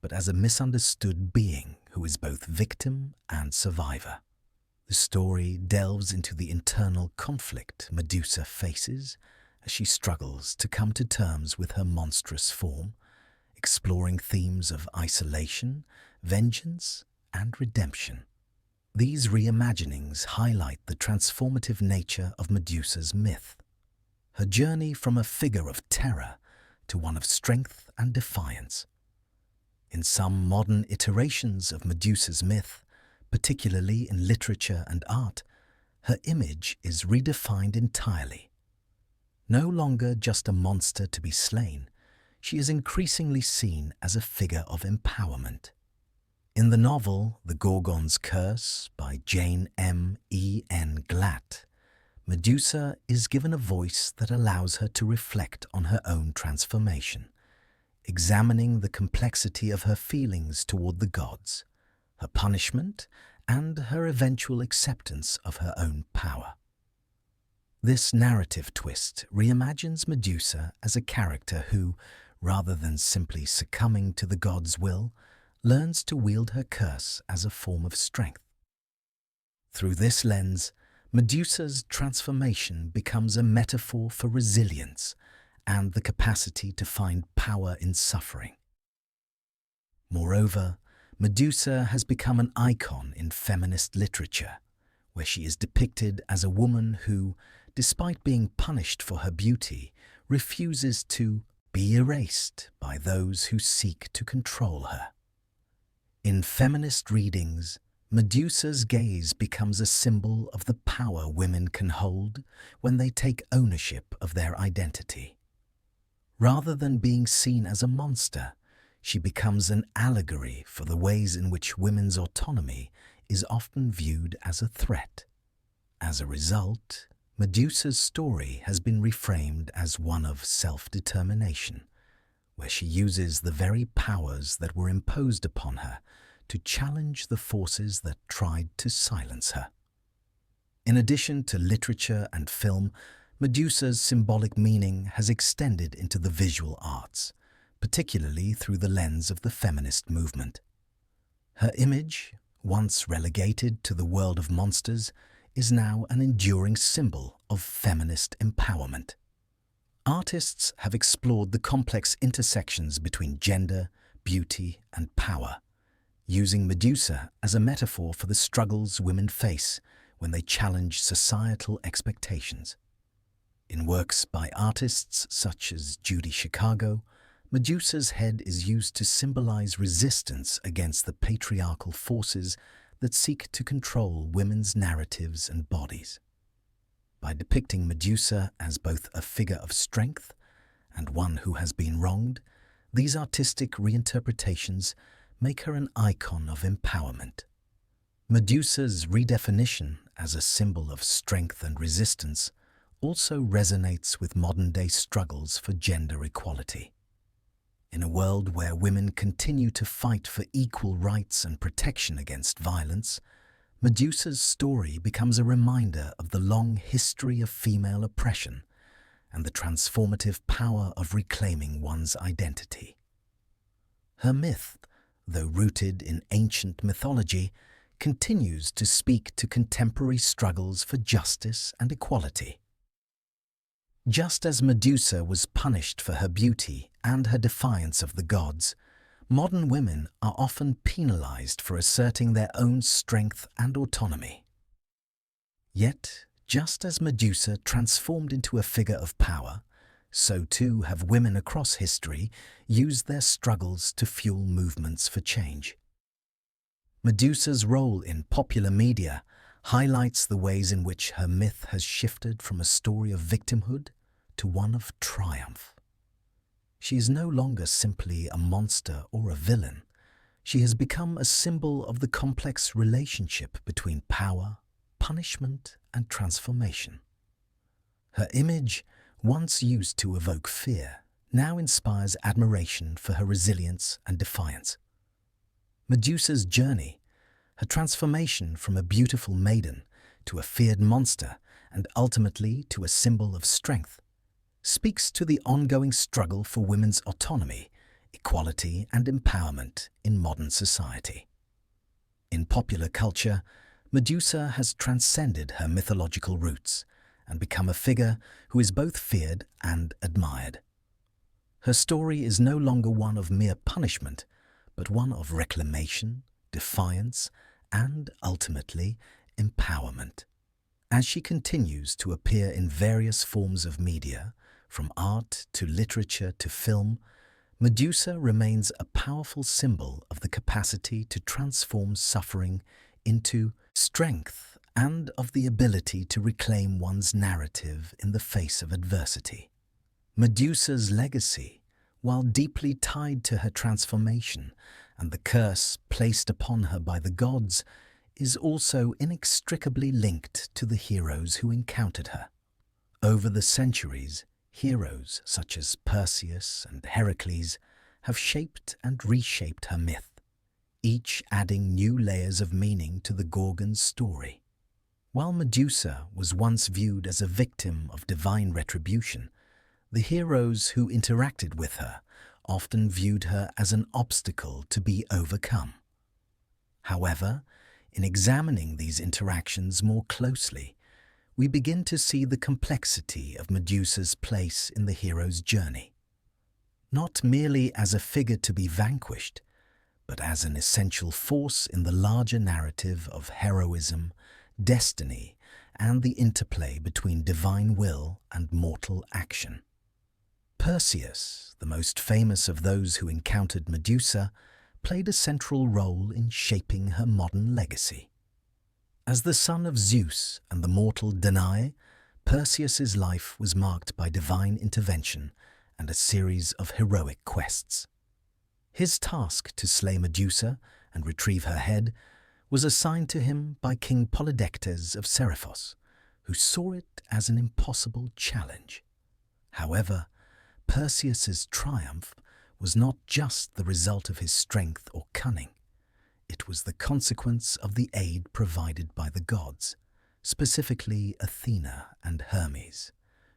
but as a misunderstood being who is both victim and survivor. The story delves into the internal conflict Medusa faces as she struggles to come to terms with her monstrous form, exploring themes of isolation, vengeance, and redemption. These reimaginings highlight the transformative nature of Medusa's myth. Her journey from a figure of terror to one of strength and defiance. In some modern iterations of Medusa's myth, particularly in literature and art, her image is redefined entirely. No longer just a monster to be slain, she is increasingly seen as a figure of empowerment. In the novel The Gorgon's Curse by Jane M. E. N. Glatt, Medusa is given a voice that allows her to reflect on her own transformation, examining the complexity of her feelings toward the gods, her punishment, and her eventual acceptance of her own power. This narrative twist reimagines Medusa as a character who, rather than simply succumbing to the gods' will, learns to wield her curse as a form of strength. Through this lens, Medusa's transformation becomes a metaphor for resilience and the capacity to find power in suffering. Moreover, Medusa has become an icon in feminist literature, where she is depicted as a woman who, despite being punished for her beauty, refuses to be erased by those who seek to control her. In feminist readings, Medusa's gaze becomes a symbol of the power women can hold when they take ownership of their identity. Rather than being seen as a monster, she becomes an allegory for the ways in which women's autonomy is often viewed as a threat. As a result, Medusa's story has been reframed as one of self-determination, where she uses the very powers that were imposed upon her to challenge the forces that tried to silence her. In addition to literature and film, Medusa's symbolic meaning has extended into the visual arts, particularly through the lens of the feminist movement. Her image, once relegated to the world of monsters, is now an enduring symbol of feminist empowerment. Artists have explored the complex intersections between gender, beauty, and power, using Medusa as a metaphor for the struggles women face when they challenge societal expectations. In works by artists such as Judy Chicago, Medusa's head is used to symbolize resistance against the patriarchal forces that seek to control women's narratives and bodies. By depicting Medusa as both a figure of strength and one who has been wronged, these artistic reinterpretations make her an icon of empowerment. Medusa's redefinition as a symbol of strength and resistance also resonates with modern-day struggles for gender equality. In a world where women continue to fight for equal rights and protection against violence, Medusa's story becomes a reminder of the long history of female oppression and the transformative power of reclaiming one's identity. Her myth, though rooted in ancient mythology, continues to speak to contemporary struggles for justice and equality. Just as Medusa was punished for her beauty and her defiance of the gods, modern women are often penalized for asserting their own strength and autonomy. Yet, just as Medusa transformed into a figure of power, so too have women across history used their struggles to fuel movements for change. Medusa's role in popular media highlights the ways in which her myth has shifted from a story of victimhood to one of triumph. She is no longer simply a monster or a villain. She has become a symbol of the complex relationship between power, punishment, and transformation. Her image, once used to evoke fear, now inspires admiration for her resilience and defiance. Medusa's journey, her transformation from a beautiful maiden to a feared monster and ultimately to a symbol of strength, speaks to the ongoing struggle for women's autonomy, equality, and empowerment in modern society. In popular culture, Medusa has transcended her mythological roots and become a figure who is both feared and admired. Her story is no longer one of mere punishment, but one of reclamation, defiance, and, ultimately, empowerment. As she continues to appear in various forms of media, from art to literature to film, Medusa remains a powerful symbol of the capacity to transform suffering into strength and of the ability to reclaim one's narrative in the face of adversity. Medusa's legacy, while deeply tied to her transformation and the curse placed upon her by the gods, is also inextricably linked to the heroes who encountered her. Over the centuries, heroes such as Perseus and Heracles have shaped and reshaped her myth, each adding new layers of meaning to the Gorgon's story. While Medusa was once viewed as a victim of divine retribution, the heroes who interacted with her often viewed her as an obstacle to be overcome. However, in examining these interactions more closely, we begin to see the complexity of Medusa's place in the hero's journey. Not merely as a figure to be vanquished, but as an essential force in the larger narrative of heroism, destiny, and the interplay between divine will and mortal action. Perseus, the most famous of those who encountered Medusa, played a central role in shaping her modern legacy. As the son of Zeus and the mortal Danae, Perseus's life was marked by divine intervention and a series of heroic quests. His task to slay Medusa and retrieve her head was assigned to him by King Polydectes of Seriphos, who saw it as an impossible challenge. However, Perseus's triumph was not just the result of his strength or cunning. It was the consequence of the aid provided by the gods, specifically Athena and Hermes,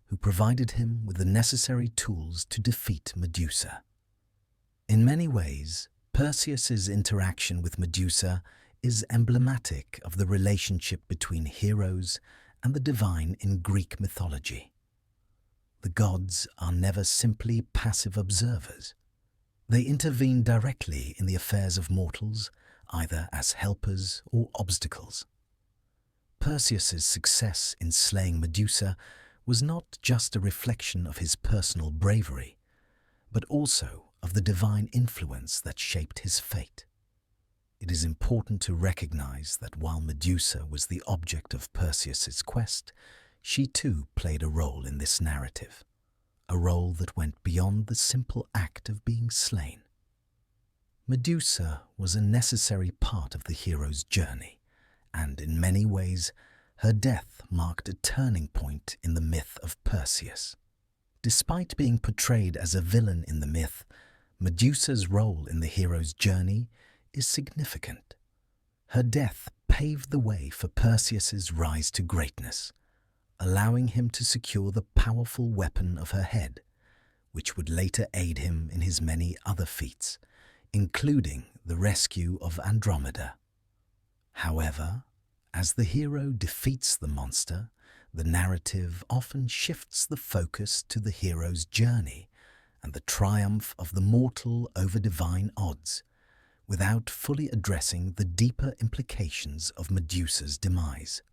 who provided him with the necessary tools to defeat Medusa. In many ways, Perseus's interaction with Medusa is emblematic of the relationship between heroes and the divine in Greek mythology. The gods are never simply passive observers. They intervene directly in the affairs of mortals, either as helpers or obstacles. Perseus's success in slaying Medusa was not just a reflection of his personal bravery, but also of the divine influence that shaped his fate. It is important to recognize that while Medusa was the object of Perseus's quest, she too played a role in this narrative, a role that went beyond the simple act of being slain. Medusa was a necessary part of the hero's journey, and in many ways, her death marked a turning point in the myth of Perseus. Despite being portrayed as a villain in the myth, Medusa's role in the hero's journey is significant. Her death paved the way for Perseus's rise to greatness, allowing him to secure the powerful weapon of her head, which would later aid him in his many other feats, including the rescue of Andromeda. However, as the hero defeats the monster, the narrative often shifts the focus to the hero's journey and the triumph of the mortal over divine odds, without fully addressing the deeper implications of Medusa's demise.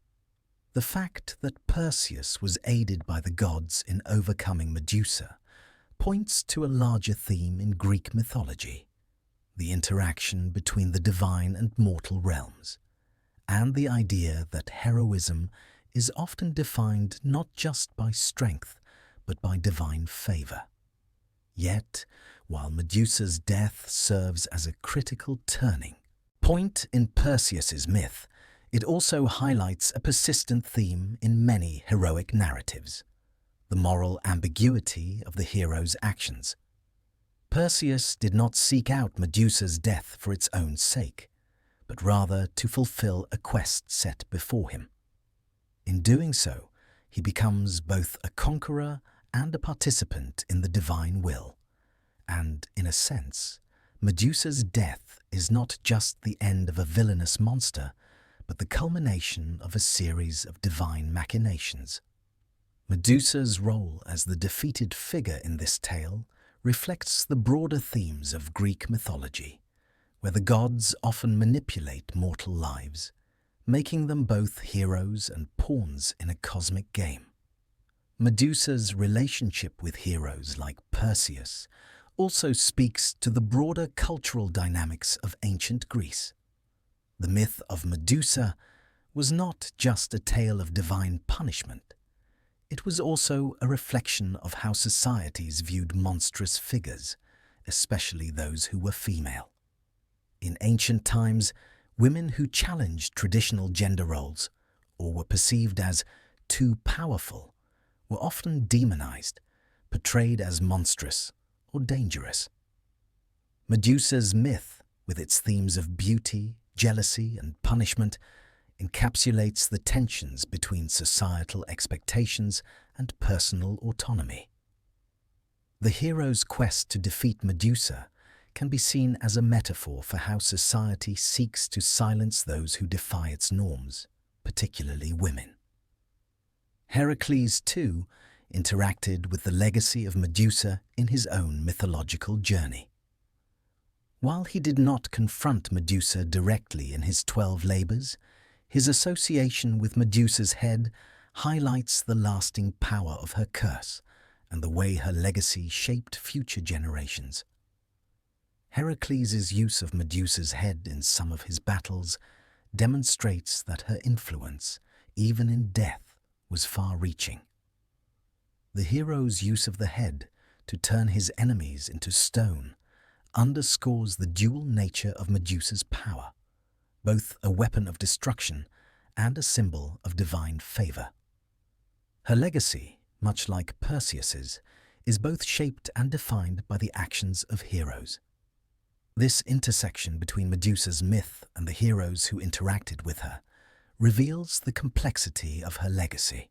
The fact that Perseus was aided by the gods in overcoming Medusa points to a larger theme in Greek mythology: the interaction between the divine and mortal realms, and the idea that heroism is often defined not just by strength, but by divine favor. Yet, while Medusa's death serves as a critical turning point in Perseus's myth, it also highlights a persistent theme in many heroic narratives: the moral ambiguity of the hero's actions. Perseus did not seek out Medusa's death for its own sake, but rather to fulfill a quest set before him. In doing so, he becomes both a conqueror and a participant in the divine will. And, in a sense, Medusa's death is not just the end of a villainous monster, but the culmination of a series of divine machinations. Medusa's role as the defeated figure in this tale reflects the broader themes of Greek mythology, where the gods often manipulate mortal lives, making them both heroes and pawns in a cosmic game. Medusa's relationship with heroes like Perseus also speaks to the broader cultural dynamics of ancient Greece. The myth of Medusa was not just a tale of divine punishment. It was also a reflection of how societies viewed monstrous figures, especially those who were female. In ancient times, women who challenged traditional gender roles or were perceived as too powerful were often demonized, portrayed as monstrous or dangerous. Medusa's myth, with its themes of beauty, jealousy, and punishment, encapsulates the tensions between societal expectations and personal autonomy. The hero's quest to defeat Medusa can be seen as a metaphor for how society seeks to silence those who defy its norms, particularly women. Heracles, too, interacted with the legacy of Medusa in his own mythological journey. While he did not confront Medusa directly in his 12 labors, his association with Medusa's head highlights the lasting power of her curse and the way her legacy shaped future generations. Heracles' use of Medusa's head in some of his battles demonstrates that her influence, even in death, was far-reaching. The hero's use of the head to turn his enemies into stone underscores the dual nature of Medusa's power, both a weapon of destruction and a symbol of divine favor. Her legacy, much like Perseus's, is both shaped and defined by the actions of heroes. This intersection between Medusa's myth and the heroes who interacted with her reveals the complexity of her legacy.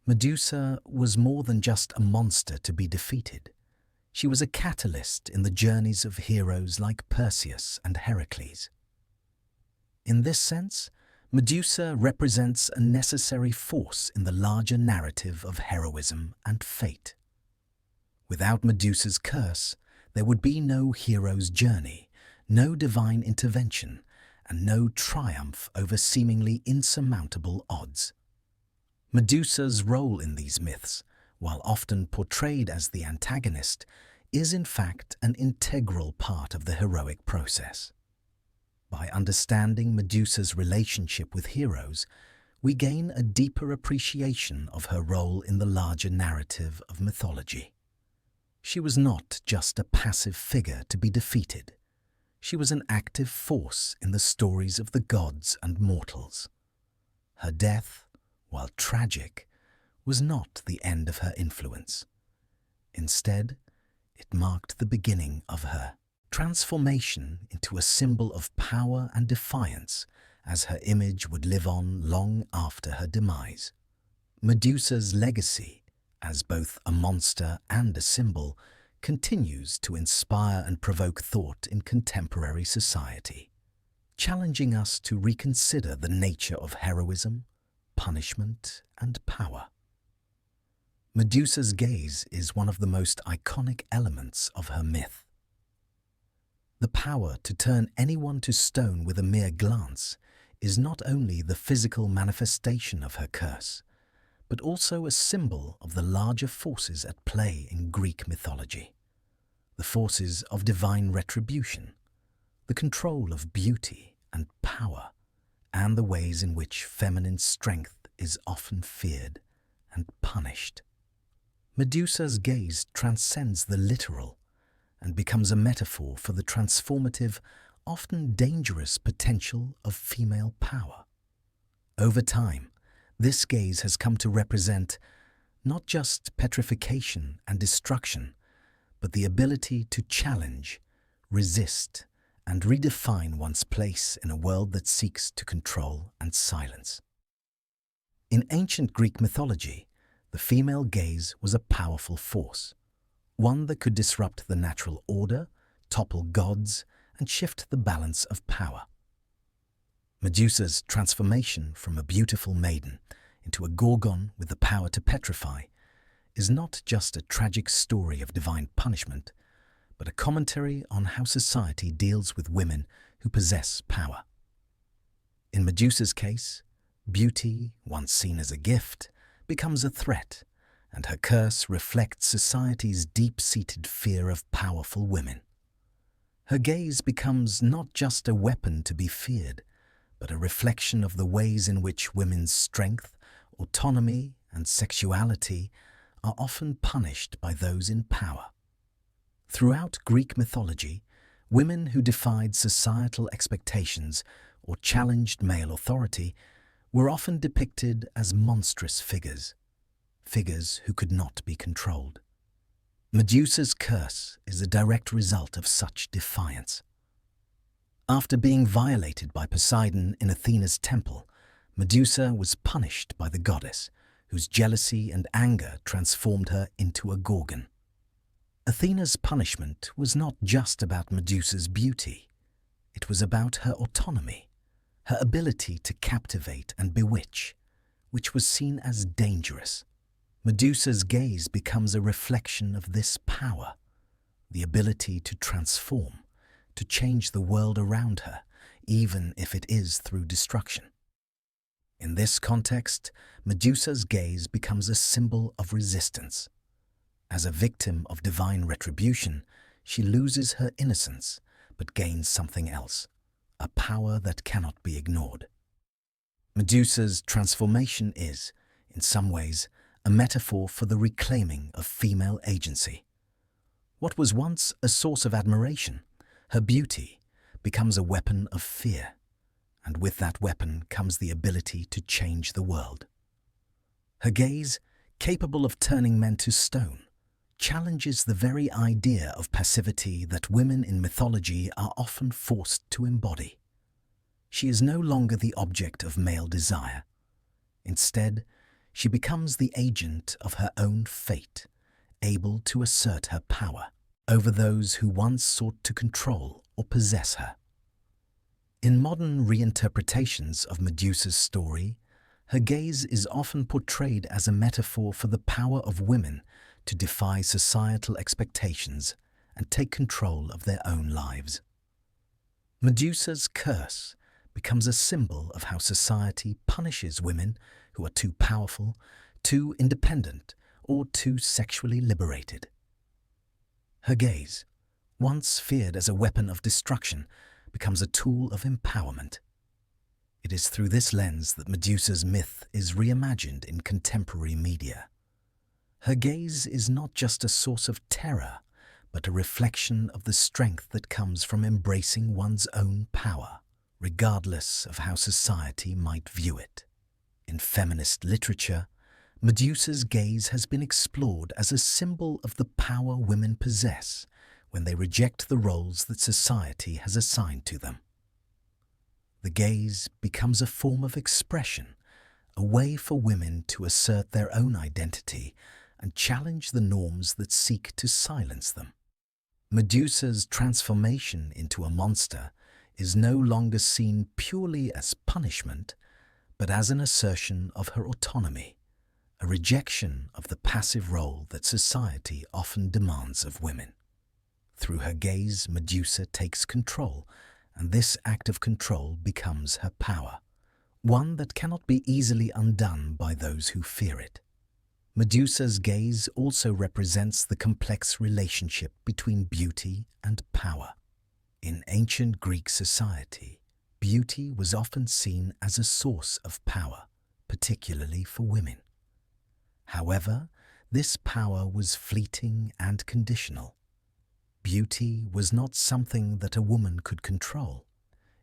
Medusa was more than just a monster to be defeated. She was a catalyst in the journeys of heroes like Perseus and Heracles. In this sense, Medusa represents a necessary force in the larger narrative of heroism and fate. Without Medusa's curse, there would be no hero's journey, no divine intervention, and no triumph over seemingly insurmountable odds. Medusa's role in these myths, while often portrayed as the antagonist, is in fact an integral part of the heroic process. By understanding Medusa's relationship with heroes, we gain a deeper appreciation of her role in the larger narrative of mythology. She was not just a passive figure to be defeated. She was an active force in the stories of the gods and mortals. Her death, while tragic, was not the end of her influence. Instead, it marked the beginning of her transformation into a symbol of power and defiance, as her image would live on long after her demise. Medusa's legacy, as both a monster and a symbol, continues to inspire and provoke thought in contemporary society. challenging us to reconsider the nature of heroism, punishment, and power. Medusa's gaze is one of the most iconic elements of her myth. The power to turn anyone to stone with a mere glance is not only the physical manifestation of her curse, but also a symbol of the larger forces at play in Greek mythology. The forces of divine retribution, the control of beauty and power, and the ways in which feminine strength is often feared and punished. Medusa's gaze transcends the literal and becomes a metaphor for the transformative, often dangerous potential of female power. Over time, this gaze has come to represent not just petrification and destruction, but the ability to challenge, resist, and redefine one's place in a world that seeks to control and silence. In ancient Greek mythology, the female gaze was a powerful force, one that could disrupt the natural order, topple gods, and shift the balance of power. Medusa's transformation from a beautiful maiden into a gorgon with the power to petrify is not just a tragic story of divine punishment, but a commentary on how society deals with women who possess power. In Medusa's case, beauty, once seen as a gift, becomes a threat, and her curse reflects society's deep-seated fear of powerful women. Her gaze becomes not just a weapon to be feared, but a reflection of the ways in which women's strength, autonomy, and sexuality are often punished by those in power. Throughout Greek mythology, women who defied societal expectations or challenged male authority were often depicted as monstrous figures who could not be controlled. Medusa's curse is a direct result of such defiance. After being violated by Poseidon in Athena's temple, Medusa was punished by the goddess, whose jealousy and anger transformed her into a gorgon. Athena's punishment was not just about Medusa's beauty. It was about her autonomy, her ability to captivate and bewitch, which was seen as dangerous. Medusa's gaze becomes a reflection of this power, the ability to transform, to change the world around her, even if it is through destruction. In this context, Medusa's gaze becomes a symbol of resistance. As a victim of divine retribution, she loses her innocence, but gains something else, a power that cannot be ignored. Medusa's transformation is, in some ways, a metaphor for the reclaiming of female agency. What was once a source of admiration, her beauty, becomes a weapon of fear, and with that weapon comes the ability to change the world. Her gaze, capable of turning men to stone, challenges the very idea of passivity that women in mythology are often forced to embody. She is no longer the object of male desire. Instead, she becomes the agent of her own fate, able to assert her power over those who once sought to control or possess her. In modern reinterpretations of Medusa's story, her gaze is often portrayed as a metaphor for the power of women to defy societal expectations and take control of their own lives. Medusa's curse becomes a symbol of how society punishes women who are too powerful, too independent, or too sexually liberated. Her gaze, once feared as a weapon of destruction, becomes a tool of empowerment. It is through this lens that Medusa's myth is reimagined in contemporary media. Her gaze is not just a source of terror, but a reflection of the strength that comes from embracing one's own power, regardless of how society might view it. In feminist literature, Medusa's gaze has been explored as a symbol of the power women possess when they reject the roles that society has assigned to them. The gaze becomes a form of expression, a way for women to assert their own identity and challenge the norms that seek to silence them. Medusa's transformation into a monster is no longer seen purely as punishment, but as an assertion of her autonomy, a rejection of the passive role that society often demands of women. Through her gaze, Medusa takes control, and this act of control becomes her power, one that cannot be easily undone by those who fear it. Medusa's gaze also represents the complex relationship between beauty and power. In ancient Greek society, beauty was often seen as a source of power, particularly for women. However, this power was fleeting and conditional. Beauty was not something that a woman could control.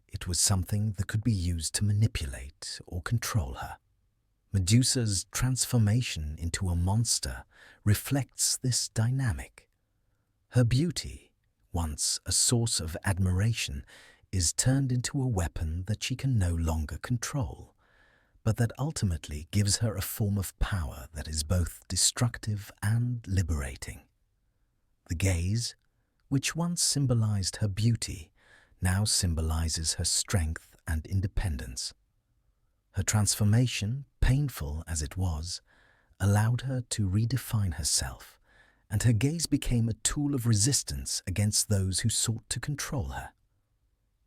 It was something that could be used to manipulate or control her. Medusa's transformation into a monster reflects this dynamic. Her beauty, once a source of admiration, is turned into a weapon that she can no longer control, but that ultimately gives her a form of power that is both destructive and liberating. The gaze, which once symbolized her beauty, now symbolizes her strength and independence. Her transformation, painful as it was, allowed her to redefine herself, and her gaze became a tool of resistance against those who sought to control her.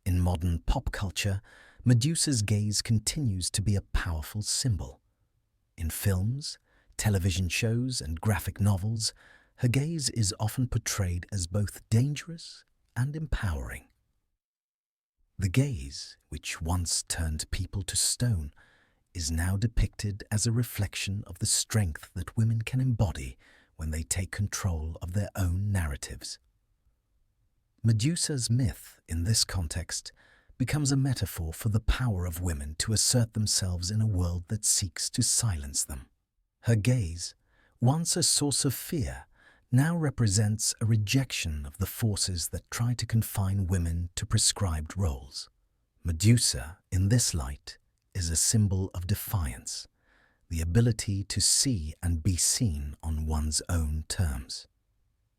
In modern pop culture, Medusa's gaze continues to be a powerful symbol. In films, television shows, and graphic novels, her gaze is often portrayed as both dangerous and empowering. The gaze, which once turned people to stone, is now depicted as a reflection of the strength that women can embody when they take control of their own narratives. Medusa's myth, in this context, becomes a metaphor for the power of women to assert themselves in a world that seeks to silence them. Her gaze, once a source of fear, now represents a rejection of the forces that try to confine women to prescribed roles. Medusa, in this light, is a symbol of defiance, the ability to see and be seen on one's own terms.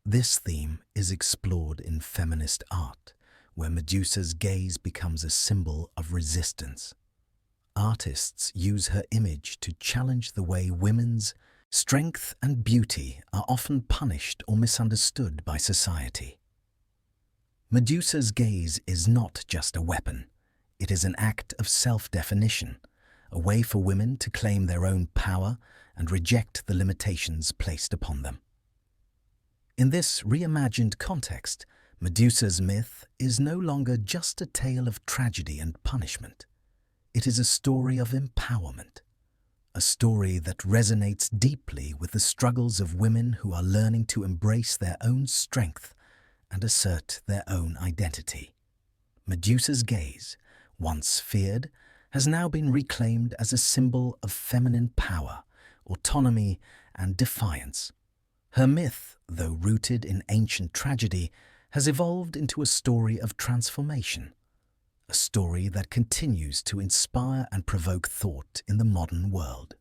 This theme is explored in feminist art, where Medusa's gaze becomes a symbol of resistance. Artists use her image to challenge the way women's strength and beauty are often punished or misunderstood by society. Medusa's gaze is not just a weapon. It is an act of self-definition, a way for women to claim their own power and reject the limitations placed upon them. In this reimagined context, Medusa's myth is no longer just a tale of tragedy and punishment. It is a story of empowerment, a story that resonates deeply with the struggles of women who are learning to embrace their own strength and assert their own identity. Medusa's gaze, once feared, has now been reclaimed as a symbol of feminine power, autonomy, and defiance. Her myth, though rooted in ancient tragedy, has evolved into a story of transformation, a story that continues to inspire and provoke thought in the modern world.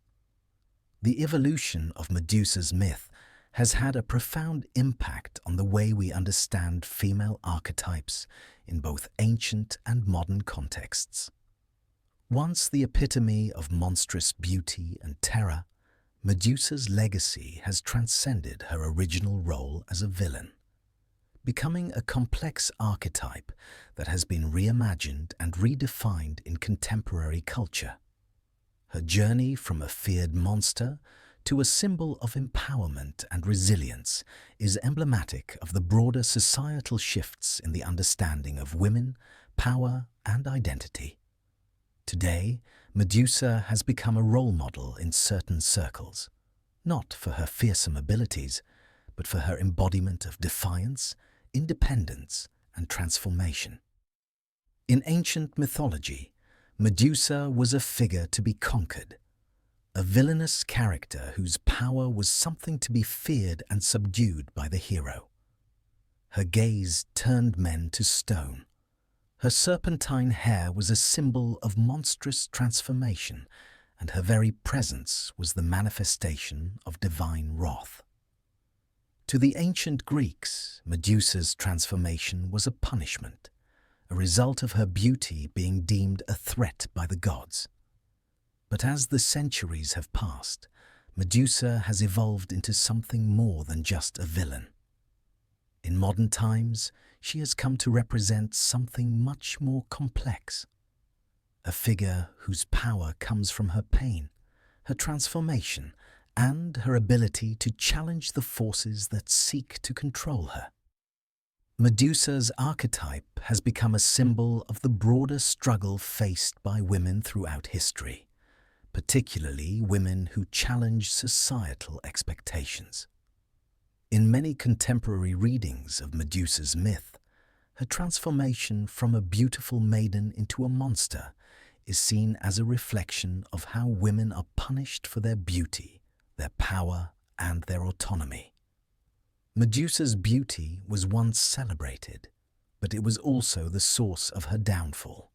The evolution of Medusa's myth has had a profound impact on the way we understand female archetypes in both ancient and modern contexts. Once the epitome of monstrous beauty and terror, Medusa's legacy has transcended her original role as a villain, becoming a complex archetype that has been reimagined and redefined in contemporary culture. Her journey from a feared monster to a symbol of empowerment and resilience is emblematic of the broader societal shifts in the understanding of women, power, and identity. Today, Medusa has become a role model in certain circles, not for her fearsome abilities, but for her embodiment of defiance, independence, and transformation. In ancient mythology, Medusa was a figure to be conquered, a villainous character whose power was something to be feared and subdued by the hero. Her gaze turned men to stone. Her serpentine hair was a symbol of monstrous transformation, and her very presence was the manifestation of divine wrath. To the ancient Greeks, Medusa's transformation was a punishment, a result of her beauty being deemed a threat by the gods. But as the centuries have passed, Medusa has evolved into something more than just a villain. In modern times, she has come to represent something much more complex. A figure whose power comes from her pain, her transformation, and her ability to challenge the forces that seek to control her. Medusa's archetype has become a symbol of the broader struggle faced by women throughout history, particularly women who challenge societal expectations. In many contemporary readings of Medusa's myth, her transformation from a beautiful maiden into a monster is seen as a reflection of how women are punished for their beauty, their power, and their autonomy. Medusa's beauty was once celebrated, but it was also the source of her downfall.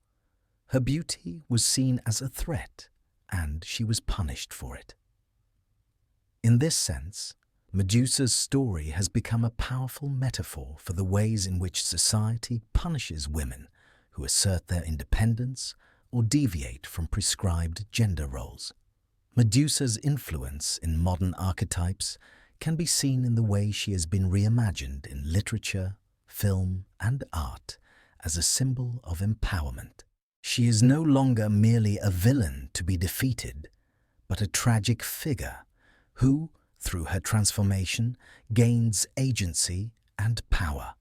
Her beauty was seen as a threat, and she was punished for it. In this sense, Medusa's story has become a powerful metaphor for the ways in which society punishes women who assert their independence or deviate from prescribed gender roles. Medusa's influence in modern archetypes can be seen in the way she has been reimagined in literature, film, and art as a symbol of empowerment. She is no longer merely a villain to be defeated, but a tragic figure who, through her transformation, gains agency and power.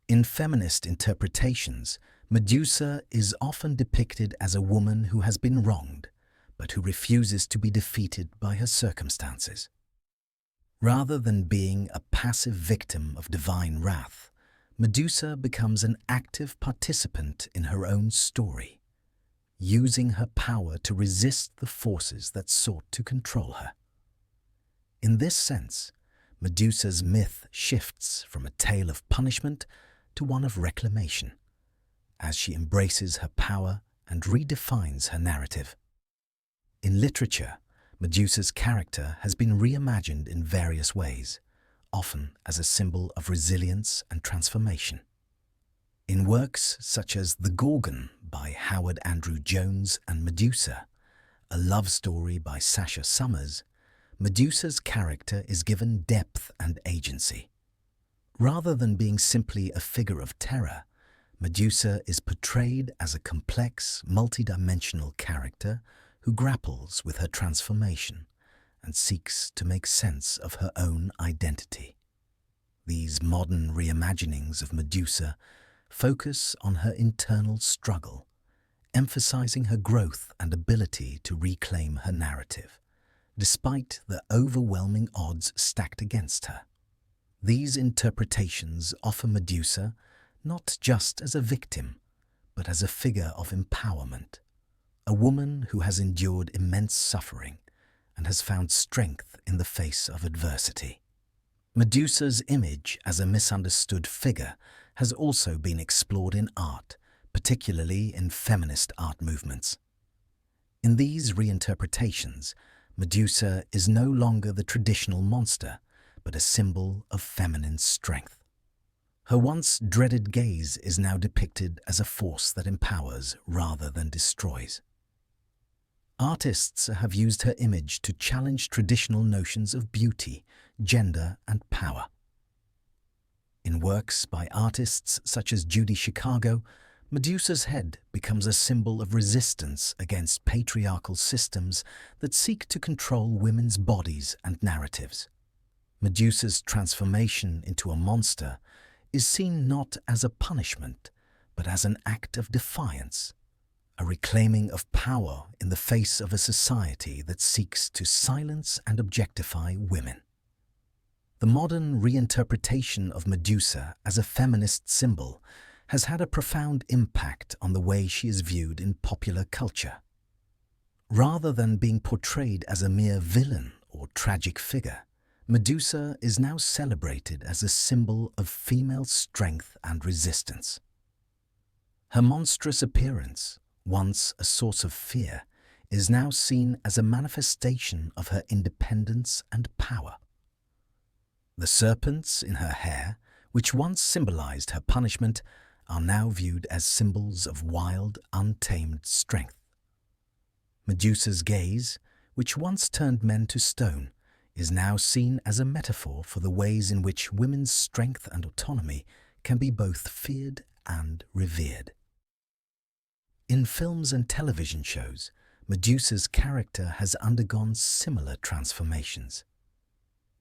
In feminist interpretations, Medusa is often depicted as a woman who has been wronged, but who refuses to be defeated by her circumstances. Rather than being a passive victim of divine wrath, Medusa becomes an active participant in her own story, using her power to resist the forces that sought to control her. In this sense, Medusa's myth shifts from a tale of punishment to one of reclamation, as she embraces her power and redefines her narrative. In literature, Medusa's character has been reimagined in various ways, often as a symbol of resilience and transformation. In works such as The Gorgon by Howard Andrew Jones and Medusa, a love story by Sasha Summers, Medusa's character is given depth and agency. Rather than being simply a figure of terror, Medusa is portrayed as a complex, multidimensional character who grapples with her transformation and seeks to make sense of her own identity. These modern reimaginings of Medusa focus on her internal struggle, emphasizing her growth and ability to reclaim her narrative, despite the overwhelming odds stacked against her. These interpretations offer Medusa not just as a victim, but as a figure of empowerment, a woman who has endured immense suffering and has found strength in the face of adversity. Medusa's image as a misunderstood figure has also been explored in art, particularly in feminist art movements. In these reinterpretations, Medusa is no longer the traditional monster, but a symbol of feminine strength. Her once dreaded gaze is now depicted as a force that empowers rather than destroys. Artists have used her image to challenge traditional notions of beauty, gender, and power. In works by artists such as Judy Chicago, Medusa's head becomes a symbol of resistance against patriarchal systems that seek to control women's bodies and narratives. Medusa's transformation into a monster is seen not as a punishment, but as an act of defiance, a reclaiming of power in the face of a society that seeks to silence and objectify women. The modern reinterpretation of Medusa as a feminist symbol has had a profound impact on the way she is viewed in popular culture. Rather than being portrayed as a mere villain or tragic figure, Medusa is now celebrated as a symbol of female strength and resistance. Her monstrous appearance, once a source of fear, is now seen as a manifestation of her independence and power. The serpents in her hair, which once symbolized her punishment, are now viewed as symbols of wild, untamed strength. Medusa's gaze, which once turned men to stone, is now seen as a metaphor for the ways in which women's strength and autonomy can be both feared and revered. In films and television shows, Medusa's character has undergone similar transformations.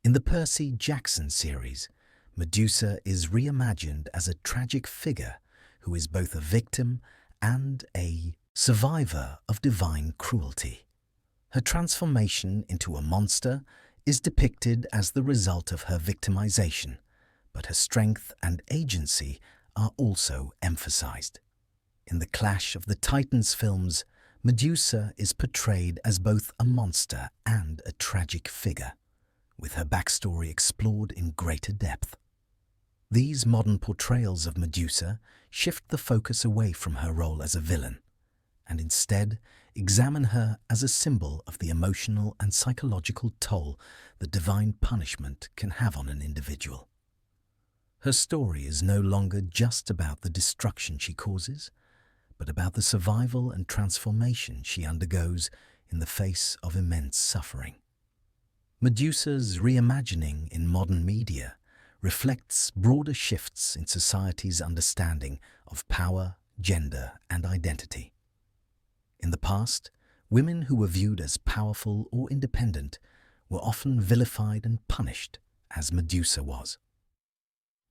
In the Percy Jackson series, Medusa is reimagined as a tragic figure who is both a victim and a survivor of divine cruelty. Her transformation into a monster is depicted as the result of her victimization, but her strength and agency are also emphasized. In the Clash of the Titans films, Medusa is portrayed as both a monster and a tragic figure, with her backstory explored in greater depth. These modern portrayals of Medusa shift the focus away from her role as a villain, and instead examine her as a symbol of the emotional and psychological toll that divine punishment can have on an individual. Her story is no longer just about the destruction she causes, but about the survival and transformation she undergoes in the face of immense suffering. Medusa's reimagining in modern media reflects broader shifts in society's understanding of power, gender, and identity. In the past, women who were viewed as powerful or independent were often vilified and punished, as Medusa was.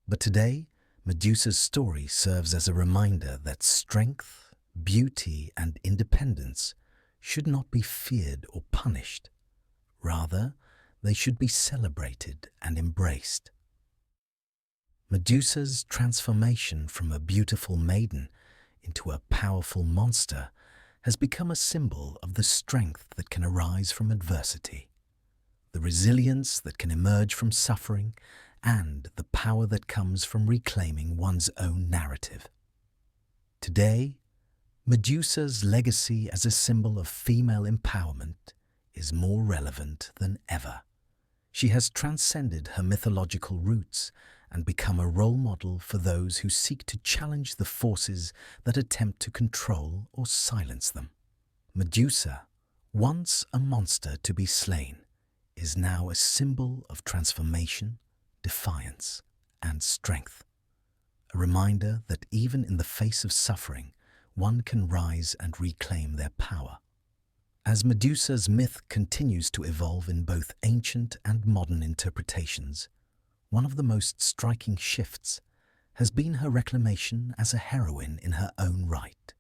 But today, Medusa's story serves as a reminder that strength, beauty, and independence should not be feared or punished. Rather, they should be celebrated and embraced. Medusa's transformation from a beautiful maiden into a powerful monster has become a symbol of the strength that can arise from adversity, the resilience that can emerge from suffering, and the power that comes from reclaiming one's own narrative. Today, Medusa's legacy as a symbol of female empowerment is more relevant than ever. She has transcended her mythological roots and become a role model for those who seek to challenge the forces that attempt to control or silence them. Medusa, once a monster to be slain, is now a symbol of transformation, defiance, and strength. A reminder that even in the face of suffering, one can rise and reclaim their power. As Medusa's myth continues to evolve in both ancient and modern interpretations, one of the most striking shifts has been her reclamation as a heroine in her own right.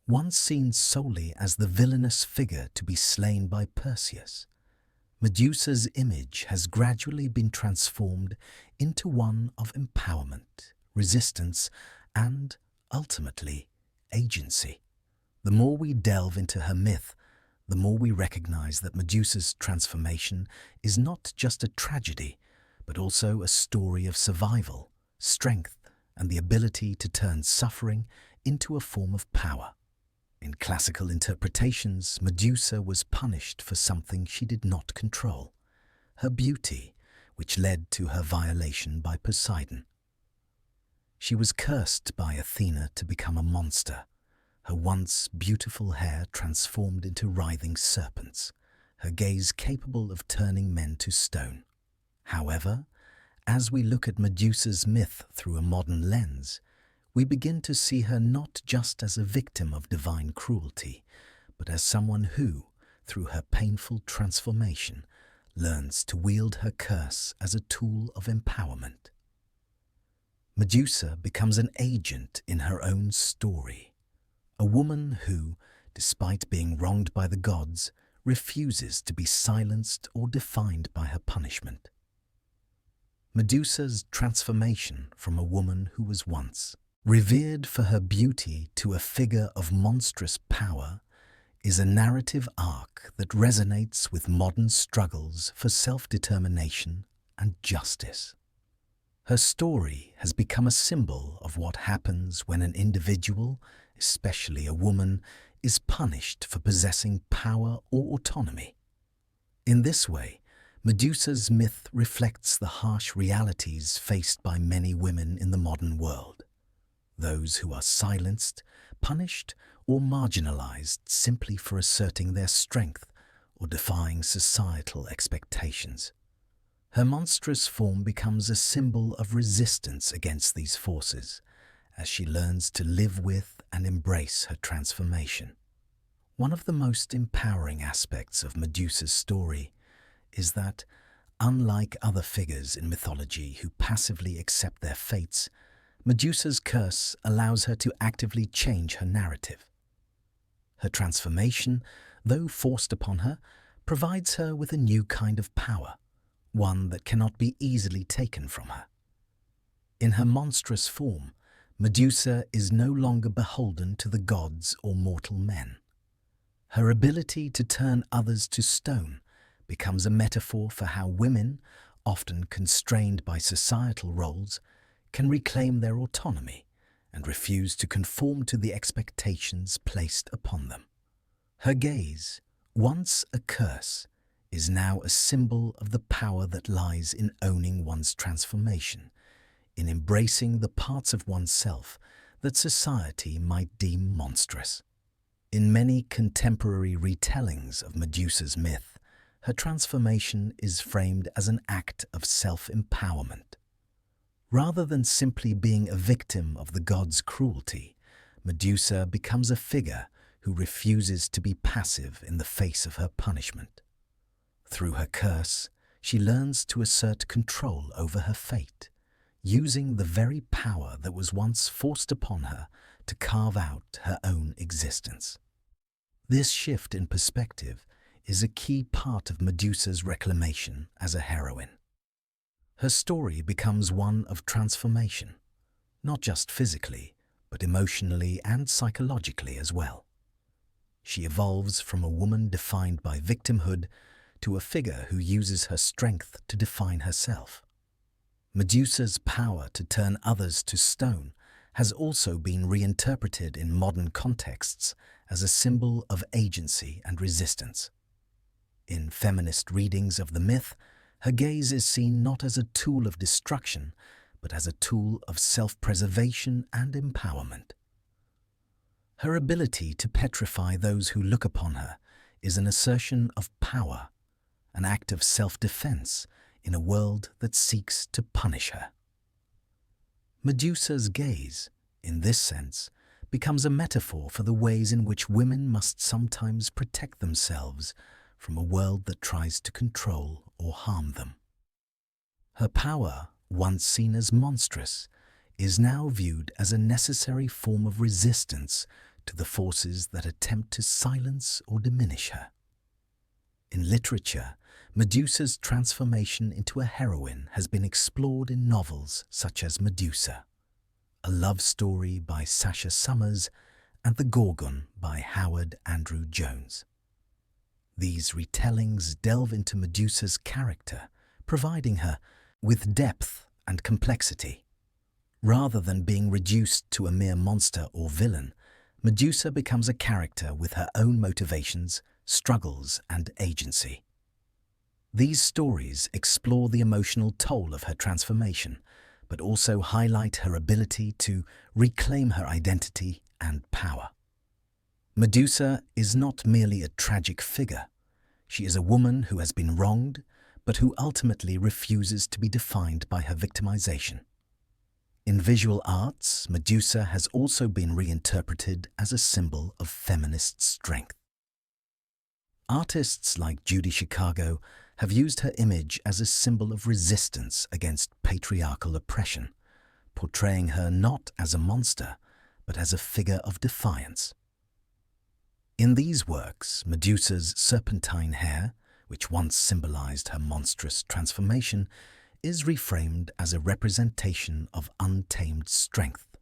Once seen solely as the villainous figure to be slain by Perseus, Medusa's image has gradually been transformed into one of empowerment, resistance, and, ultimately, agency. The more we delve into her myth, the more we recognize that Medusa's transformation is not just a tragedy, but also a story of survival, strength, and the ability to turn suffering into a form of power. In classical interpretations, Medusa was punished for something she did not control, her beauty, which led to her violation by Poseidon. She was cursed by Athena to become a monster, her once beautiful hair transformed into writhing serpents, her gaze capable of turning men to stone. However, as we look at Medusa's myth through a modern lens, we begin to see her not just as a victim of divine cruelty, but as someone who, through her painful transformation, learns to wield her curse as a tool of empowerment. Medusa becomes an agent in her own story, a woman who, despite being wronged by the gods, refuses to be silenced or defined by her punishment. Medusa's transformation from a woman who was once revered for her beauty to a figure of monstrous power is a narrative arc that resonates with modern struggles for self-determination and justice. Her story has become a symbol of what happens when an individual, especially a woman, is punished for possessing power or autonomy. In this way, Medusa's myth reflects the harsh realities faced by many women in the modern world. those who are silenced, punished, or marginalized simply for asserting their strength or defying societal expectations. Her monstrous form becomes a symbol of resistance against these forces as she learns to live with and embrace her transformation. One of the most empowering aspects of Medusa's story is that, unlike other figures in mythology who passively accept their fates, Medusa's curse allows her to actively change her narrative. Her transformation, though forced upon her, provides her with a new kind of power, one that cannot be easily taken from her. In her monstrous form, Medusa is no longer beholden to the gods or mortal men. Her ability to turn others to stone becomes a metaphor for how women, often constrained by societal roles, can reclaim their autonomy and refuse to conform to the expectations placed upon them. Her gaze, once a curse, is now a symbol of the power that lies in owning one's transformation, in embracing the parts of oneself that society might deem monstrous. In many contemporary retellings of Medusa's myth, her transformation is framed as an act of self-empowerment. Rather than simply being a victim of the gods' cruelty, Medusa becomes a figure who refuses to be passive in the face of her punishment. Through her curse, she learns to assert control over her fate, using the very power that was once forced upon her to carve out her own existence. This shift in perspective is a key part of Medusa's reclamation as a heroine. Her story becomes one of transformation, not just physically, but emotionally and psychologically as well. She evolves from a woman defined by victimhood to a figure who uses her strength to define herself. Medusa's power to turn others to stone has also been reinterpreted in modern contexts as a symbol of agency and resistance. In feminist readings of the myth, her gaze is seen not as a tool of destruction, but as a tool of self-preservation and empowerment. Her ability to petrify those who look upon her is an assertion of power, an act of self-defense in a world that seeks to punish her. Medusa's gaze, in this sense, becomes a metaphor for the ways in which women must sometimes protect themselves from a world that tries to control or harm them. Her power, once seen as monstrous, is now viewed as a necessary form of resistance to the forces that attempt to silence or diminish her. In literature, Medusa's transformation into a heroine has been explored in novels such as Medusa, A Love Story by Sasha Summers, and The Gorgon by Howard Andrew Jones. These retellings delve into Medusa's character, providing her with depth and complexity. Rather than being reduced to a mere monster or villain, Medusa becomes a character with her own motivations, struggles, and agency. These stories explore the emotional toll of her transformation, but also highlight her ability to reclaim her identity and power. Medusa is not merely a tragic figure. She is a woman who has been wronged, but who ultimately refuses to be defined by her victimization. In visual arts, Medusa has also been reinterpreted as a symbol of feminist strength. Artists like Judy Chicago have used her image as a symbol of resistance against patriarchal oppression, portraying her not as a monster, but as a figure of defiance. In these works, Medusa's serpentine hair, which once symbolized her monstrous transformation, is reframed as a representation of untamed strength,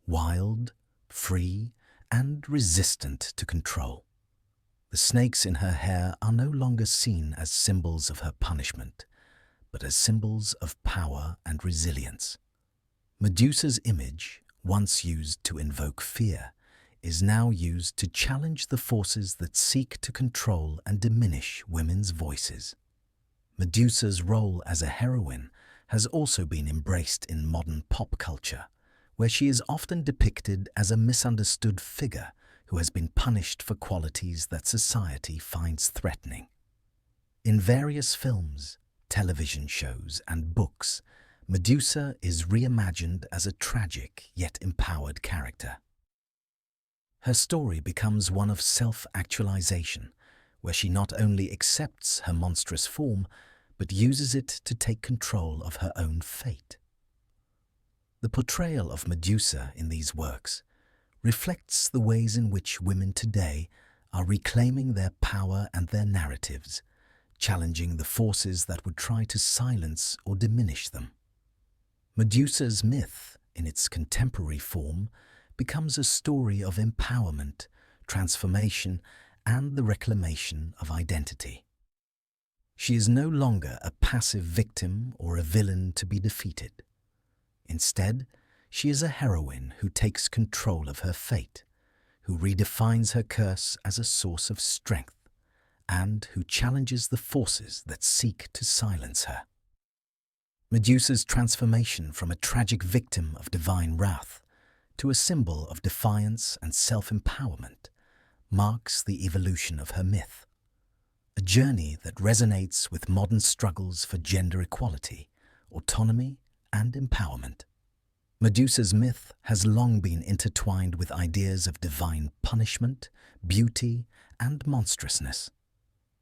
wild, free, and resistant to control. The snakes in her hair are no longer seen as symbols of her punishment, but as symbols of power and resilience. Medusa's image, once used to invoke fear, is now used to challenge the forces that seek to control and diminish women's voices. Medusa's role as a heroine has also been embraced in modern pop culture, where she is often depicted as a misunderstood figure who has been punished for qualities that society finds threatening. In various films, television shows, and books, Medusa is reimagined as a tragic yet empowered character. Her story becomes one of self-actualization, where she not only accepts her monstrous form, but uses it to take control of her own fate. The portrayal of Medusa in these works reflects the ways in which women today are reclaiming their power and their narratives, challenging the forces that would try to silence or diminish them. Medusa's myth, in its contemporary form, becomes a story of empowerment, transformation, and the reclamation of identity. She is no longer a passive victim or a villain to be defeated. Instead, she is a heroine who takes control of her fate, who redefines her curse as a source of strength, and who challenges the forces that seek to silence her. Medusa's transformation from a tragic victim of divine wrath to a symbol of defiance and self-empowerment marks the evolution of her myth, a journey that resonates with modern struggles for gender equality, autonomy, and empowerment. Medusa's myth has long been intertwined with ideas of divine punishment, beauty, and monstrousness.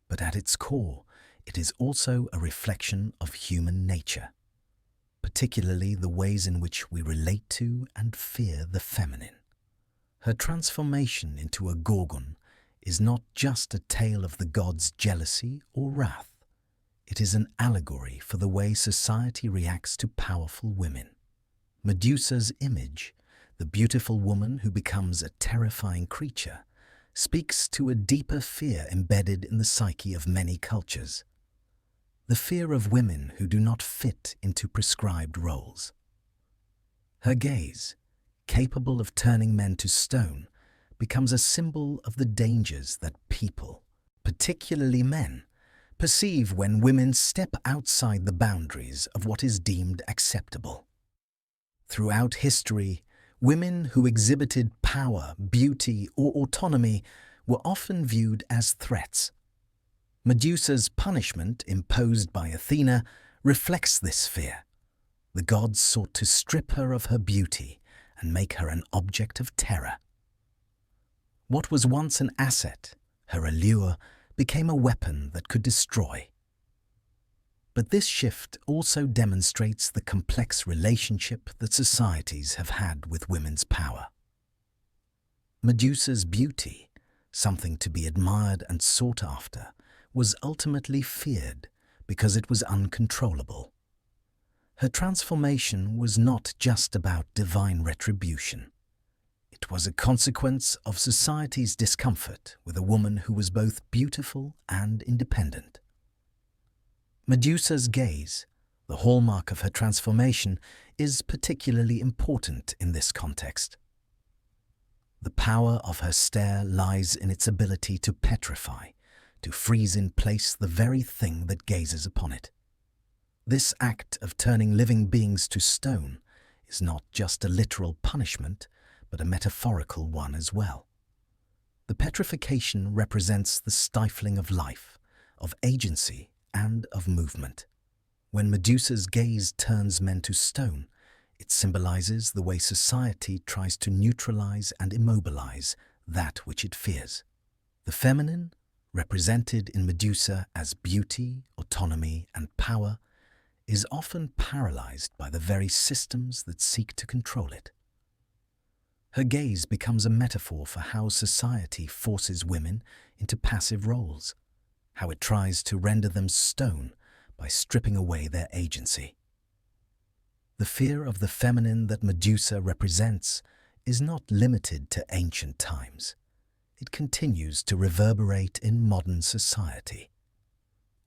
But at its core, it is also a reflection of human nature, particularly the ways in which we relate to and fear the feminine. Her transformation into a Gorgon is not just a tale of the gods' jealousy or wrath. It is an allegory for the way society reacts to powerful women. Medusa's image, the beautiful woman who becomes a terrifying creature, speaks to a deeper fear embedded in the psyche of many cultures. The fear of women who do not fit into prescribed roles. Her gaze, capable of turning men to stone, becomes a symbol of the dangers that people, particularly men, perceive when women step outside the boundaries of what is deemed acceptable. Throughout history, women who exhibited power, beauty, or autonomy were often viewed as threats. Medusa's punishment imposed by Athena reflects this fear. The gods sought to strip her of her beauty and make her an object of terror. What was once an asset, her allure, became a weapon that could destroy. But this shift also demonstrates the complex relationship that societies have had with women's power. Medusa's beauty, something to be admired and sought after, was ultimately feared because it was uncontrollable. Her transformation was not just about divine retribution. It was a consequence of society's discomfort with a woman who was both beautiful and independent. Medusa's gaze, the hallmark of her transformation, is particularly important in this context. The power of her stare lies in its ability to petrify, to freeze in place the very thing that gazes upon it. This act of turning living beings to stone is not just a literal punishment, but a metaphorical one as well. The petrification represents the stifling of life, of agency, and of movement. When Medusa's gaze turns men to stone, it symbolizes the way society tries to neutralize and immobilize that which it fears. The feminine, represented in Medusa as beauty, autonomy, and power, is often paralyzed by the very systems that seek to control it. Her gaze becomes a metaphor for how society forces women into passive roles, how it tries to render them stone by stripping away their agency. The fear of the feminine that Medusa represents is not limited to ancient times. It continues to reverberate in modern society.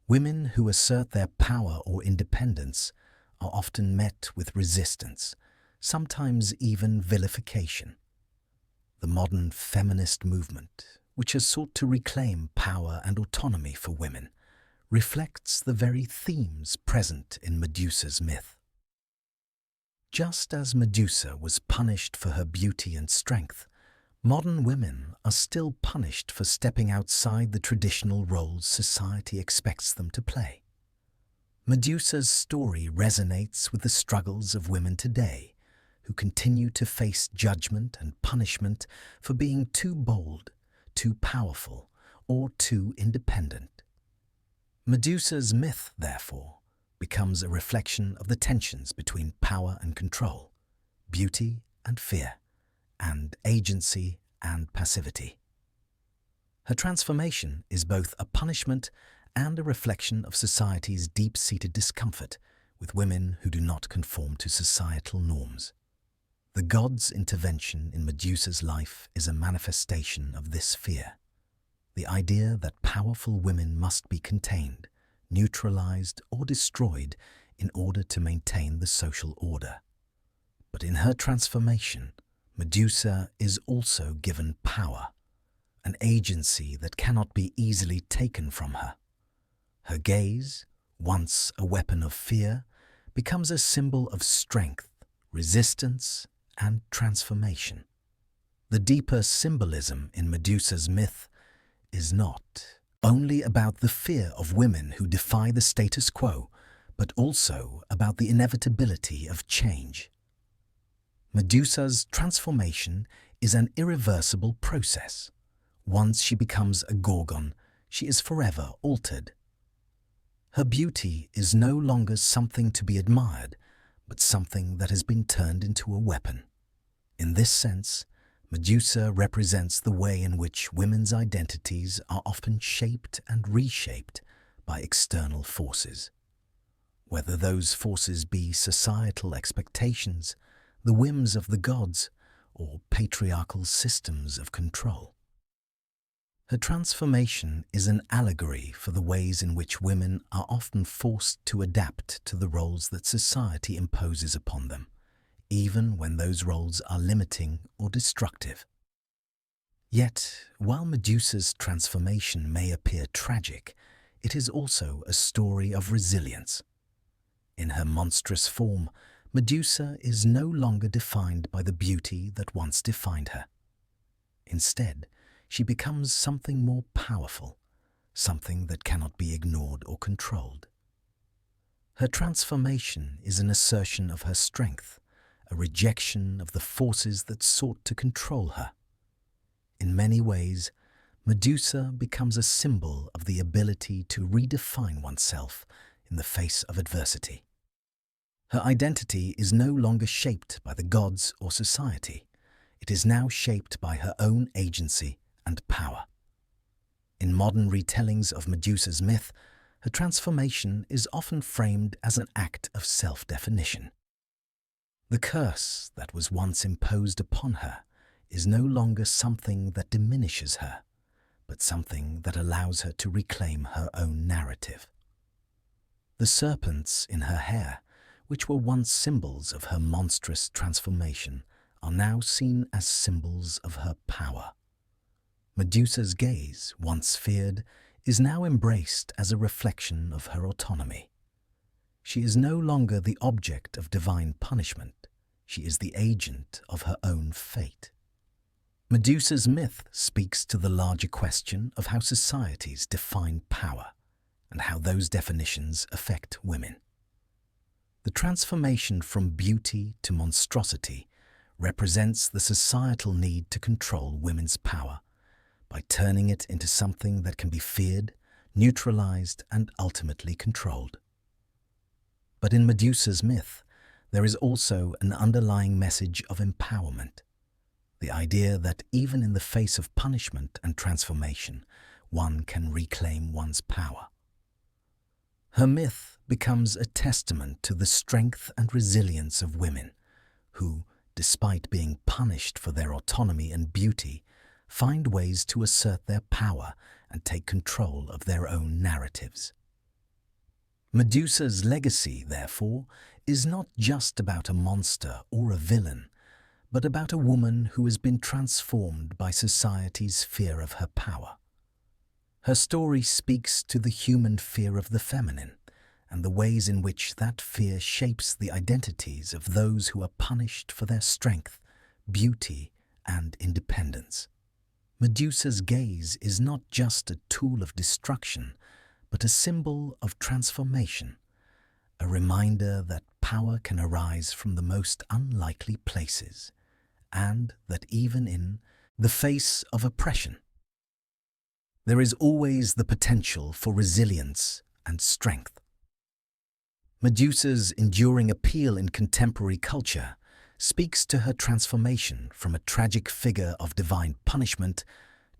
Women who assert their power or independence are often met with resistance, sometimes even vilification. The modern feminist movement, which has sought to reclaim power and autonomy for women, reflects the very themes present in Medusa's myth. Just as Medusa was punished for her beauty and strength, modern women are still punished for stepping outside the traditional roles society expects them to play. Medusa's story resonates with the struggles of women today, who continue to face judgment and punishment for being too bold, too powerful, or too independent. Medusa's myth, therefore, becomes a reflection of the tensions between power and control, beauty and fear, and agency and passivity. Her transformation is both a punishment and a reflection of society's deep-seated discomfort with women who do not conform to societal norms. The god's intervention in Medusa's life is a manifestation of this fear. The idea that powerful women must be contained, neutralized, or destroyed in order to maintain the social order. But in her transformation, Medusa is also given power, an agency that cannot be easily taken from her. Her gaze, once a weapon of fear, becomes a symbol of strength, resistance, and transformation. The deeper symbolism in Medusa's myth is not only about the fear of women who defy the status quo, but also about the inevitability of change. Medusa's transformation is an irreversible process. Once she becomes a Gorgon, she is forever altered. Her beauty is no longer something to be admired, but something that has been turned into a weapon. In this sense, Medusa represents the way in which women's identities are often shaped and reshaped by external forces. Whether those forces be societal expectations, the whims of the gods, or patriarchal systems of control. Her transformation is an allegory for the ways in which women are often forced to adapt to the roles that society imposes upon them, even when those roles are limiting or destructive. Yet, while Medusa's transformation may appear tragic, it is also a story of resilience. In her monstrous form, Medusa is no longer defined by the beauty that once defined her. Instead, she becomes something more powerful, something that cannot be ignored or controlled. Her transformation is an assertion of her strength, a rejection of the forces that sought to control her. In many ways, Medusa becomes a symbol of the ability to redefine oneself in the face of adversity. Her identity is no longer shaped by the gods or society. It is now shaped by her own agency and power. In modern retellings of Medusa's myth, her transformation is often framed as an act of self-definition. The curse that was once imposed upon her is no longer something that diminishes her, but something that allows her to reclaim her own narrative. The serpents in her hair, which were once symbols of her monstrous transformation, are now seen as symbols of her power. Medusa's gaze, once feared, is now embraced as a reflection of her autonomy. She is no longer the object of divine punishment. She is the agent of her own fate. Medusa's myth speaks to the larger question of how societies define power and how those definitions affect women. The transformation from beauty to monstrosity represents the societal need to control women's power by turning it into something that can be feared, neutralized, and ultimately controlled. But in Medusa's myth, there is also an underlying message of empowerment, the idea that even in the face of punishment and transformation, one can reclaim one's power. Her myth becomes a testament to the strength and resilience of women who, despite being punished for their autonomy and beauty, find ways to assert their power and take control of their own narratives. Medusa's legacy, therefore, is not just about a monster or a villain, but about a woman who has been transformed by society's fear of her power. Her story speaks to the human fear of the feminine and the ways in which that fear shapes the identities of those who are punished for their strength, beauty, and independence. Medusa's gaze is not just a tool of destruction, but a symbol of transformation, a reminder that power can arise from the most unlikely places, and that even in the face of oppression, there is always the potential for resilience and strength. Medusa's enduring appeal in contemporary culture speaks to her transformation from a tragic figure of divine punishment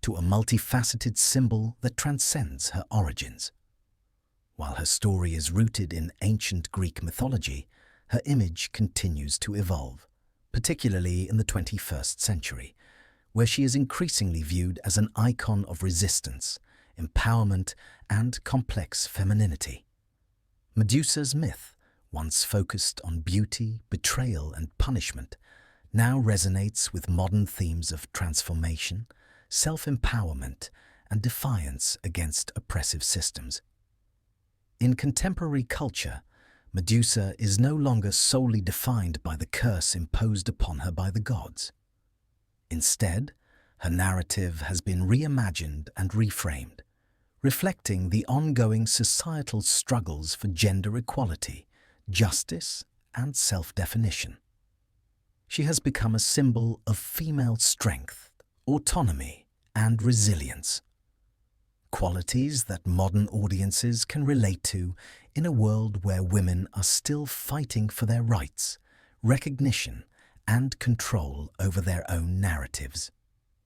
to a multifaceted symbol that transcends her origins. While her story is rooted in ancient Greek mythology, her image continues to evolve, particularly in the 21st century, where she is increasingly viewed as an icon of resistance, empowerment, and complex femininity. Medusa's myth, once focused on beauty, betrayal, and punishment, now resonates with modern themes of transformation, self-empowerment, and defiance against oppressive systems. In contemporary culture, Medusa is no longer solely defined by the curse imposed upon her by the gods. Instead, her narrative has been reimagined and reframed, reflecting the ongoing societal struggles for gender equality, justice, and self-definition. She has become a symbol of female strength, autonomy, and resilience, qualities that modern audiences can relate to in a world where women are still fighting for their rights, recognition, and control over their own narratives.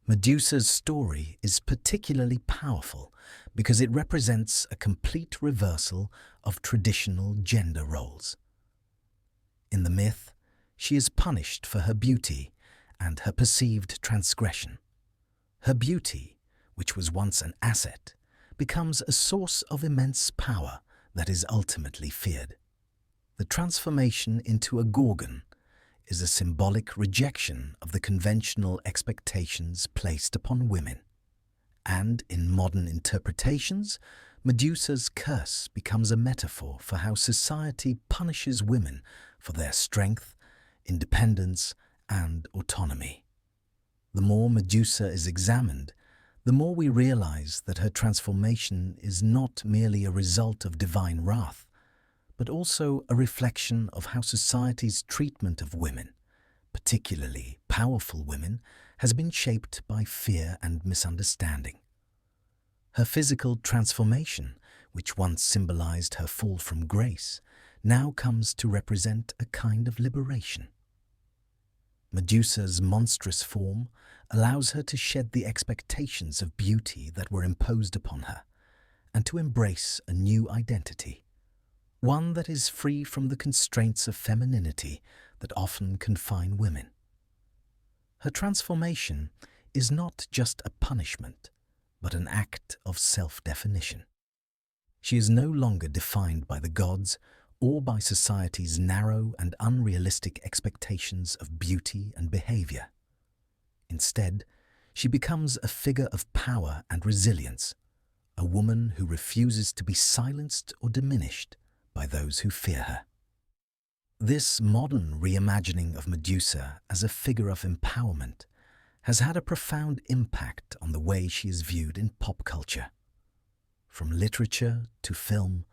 Medusa's story is particularly powerful because it represents a complete reversal of traditional gender roles. In the myth, she is punished for her beauty and her perceived transgression. Her beauty, which was once an asset, becomes a source of immense power that is ultimately feared. The transformation into a Gorgon is a symbolic rejection of the conventional expectations placed upon women. And in modern interpretations, Medusa's curse becomes a metaphor for how society punishes women for their strength, independence, and autonomy. The more Medusa is examined, the more we realize that her transformation is not merely a result of divine wrath, but also a reflection of how society's treatment of women, particularly powerful women, has been shaped by fear and misunderstanding. Her physical transformation, which once symbolized her fall from grace, now comes to represent a kind of liberation. Medusa's monstrous form allows her to shed the expectations of beauty that were imposed upon her, and to embrace a new identity, one that is free from the constraints of femininity that often confine women. Her transformation is not just a punishment, but an act of self-definition. She is no longer defined by the gods or by society's narrow and unrealistic expectations of beauty and behavior. Instead, she becomes a figure of power and resilience, a woman who refuses to be silenced or diminished by those who fear her. This modern reimagining of Medusa as a figure of empowerment has had a profound impact on the way she is viewed in pop culture. From literature to film,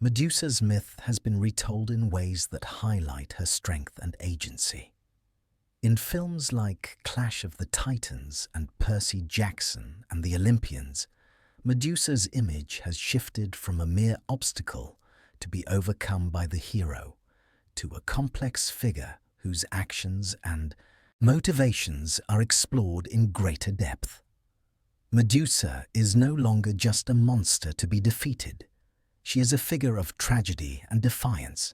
Medusa's myth has been retold in ways that highlight her strength and agency. In films like Clash of the Titans and Percy Jackson and the Olympians, Medusa's image has shifted from a mere obstacle to be overcome by the hero, to a complex figure whose actions and motivations are explored in greater depth. Medusa is no longer just a monster to be defeated. She is a figure of tragedy and defiance,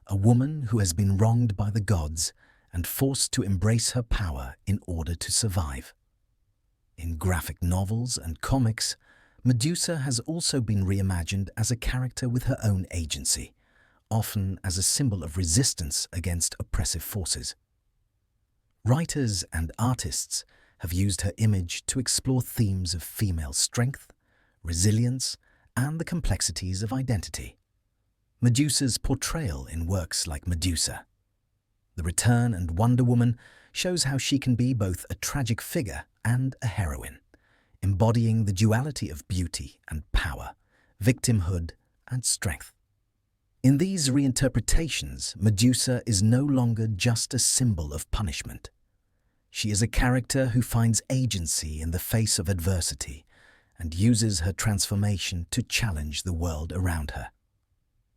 a woman who has been wronged by the gods and forced to embrace her power in order to survive. In graphic novels and comics, Medusa has also been reimagined as a character with her own agency, often as a symbol of resistance against oppressive forces. Writers and artists have used her image to explore themes of female strength, resilience, and the complexities of identity. Medusa's portrayal in works like Medusa, The Return and Wonder Woman shows how she can be both a tragic figure and a heroine, embodying the duality of beauty and power, victimhood and strength. In these reinterpretations, Medusa is no longer just a symbol of punishment. She is a character who finds agency in the face of adversity and uses her transformation to challenge the world around her.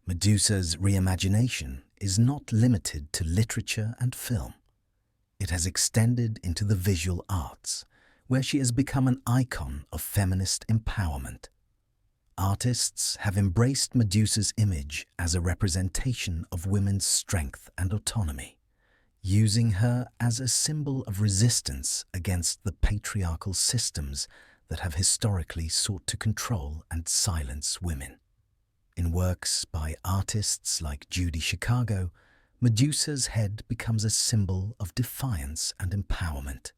Medusa's reimagination is not limited to literature and film. It has extended into the visual arts, where she has become an icon of feminist empowerment. Artists have embraced Medusa's image as a representation of women's strength and autonomy, using her as a symbol of resistance against the patriarchal systems that have historically sought to control and silence women. In works by artists like Judy Chicago, Medusa's head becomes a symbol of defiance and empowerment,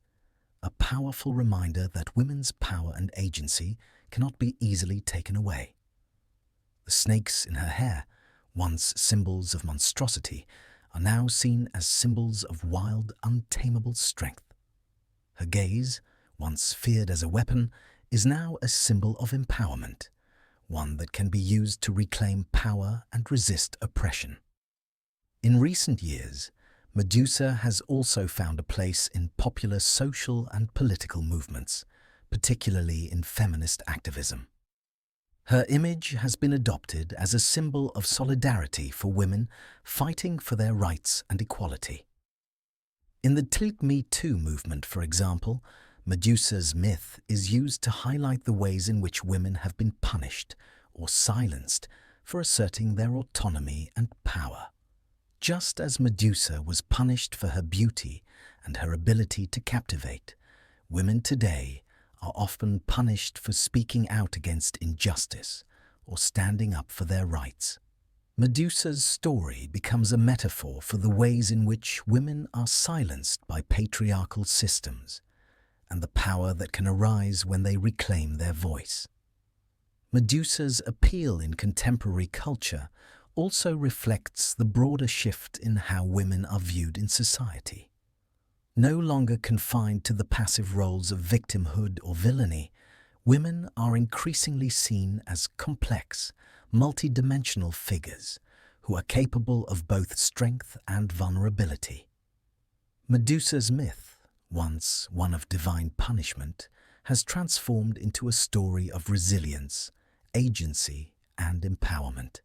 a powerful reminder that women's power and agency cannot be easily taken away. The snakes in her hair, once symbols of monstrosity, are now seen as symbols of wild, untamable strength. Her gaze, once feared as a weapon, is now a symbol of empowerment, one that can be used to reclaim power and resist oppression. In recent years, Medusa has also found a place in popular social and political movements, particularly in feminist activism. Her image has been adopted as a symbol of solidarity for women fighting for their rights and equality. In the Me Too movement, for example, Medusa's myth is used to highlight the ways in which women have been punished or silenced for asserting their autonomy and power. Just as Medusa was punished for her beauty and her ability to captivate, women today are often punished for speaking out against injustice or standing up for their rights. Medusa's story becomes a metaphor for the ways in which women are silenced by patriarchal systems and the power that can arise when they reclaim their voice. Medusa's appeal in contemporary culture also reflects the broader shift in how women are viewed in society. No longer confined to the passive roles of victimhood or villainy, women are increasingly seen as complex, multidimensional figures who are capable of both strength and vulnerability. Medusa's myth, once one of divine punishment, has transformed into a story of resilience, agency, and empowerment.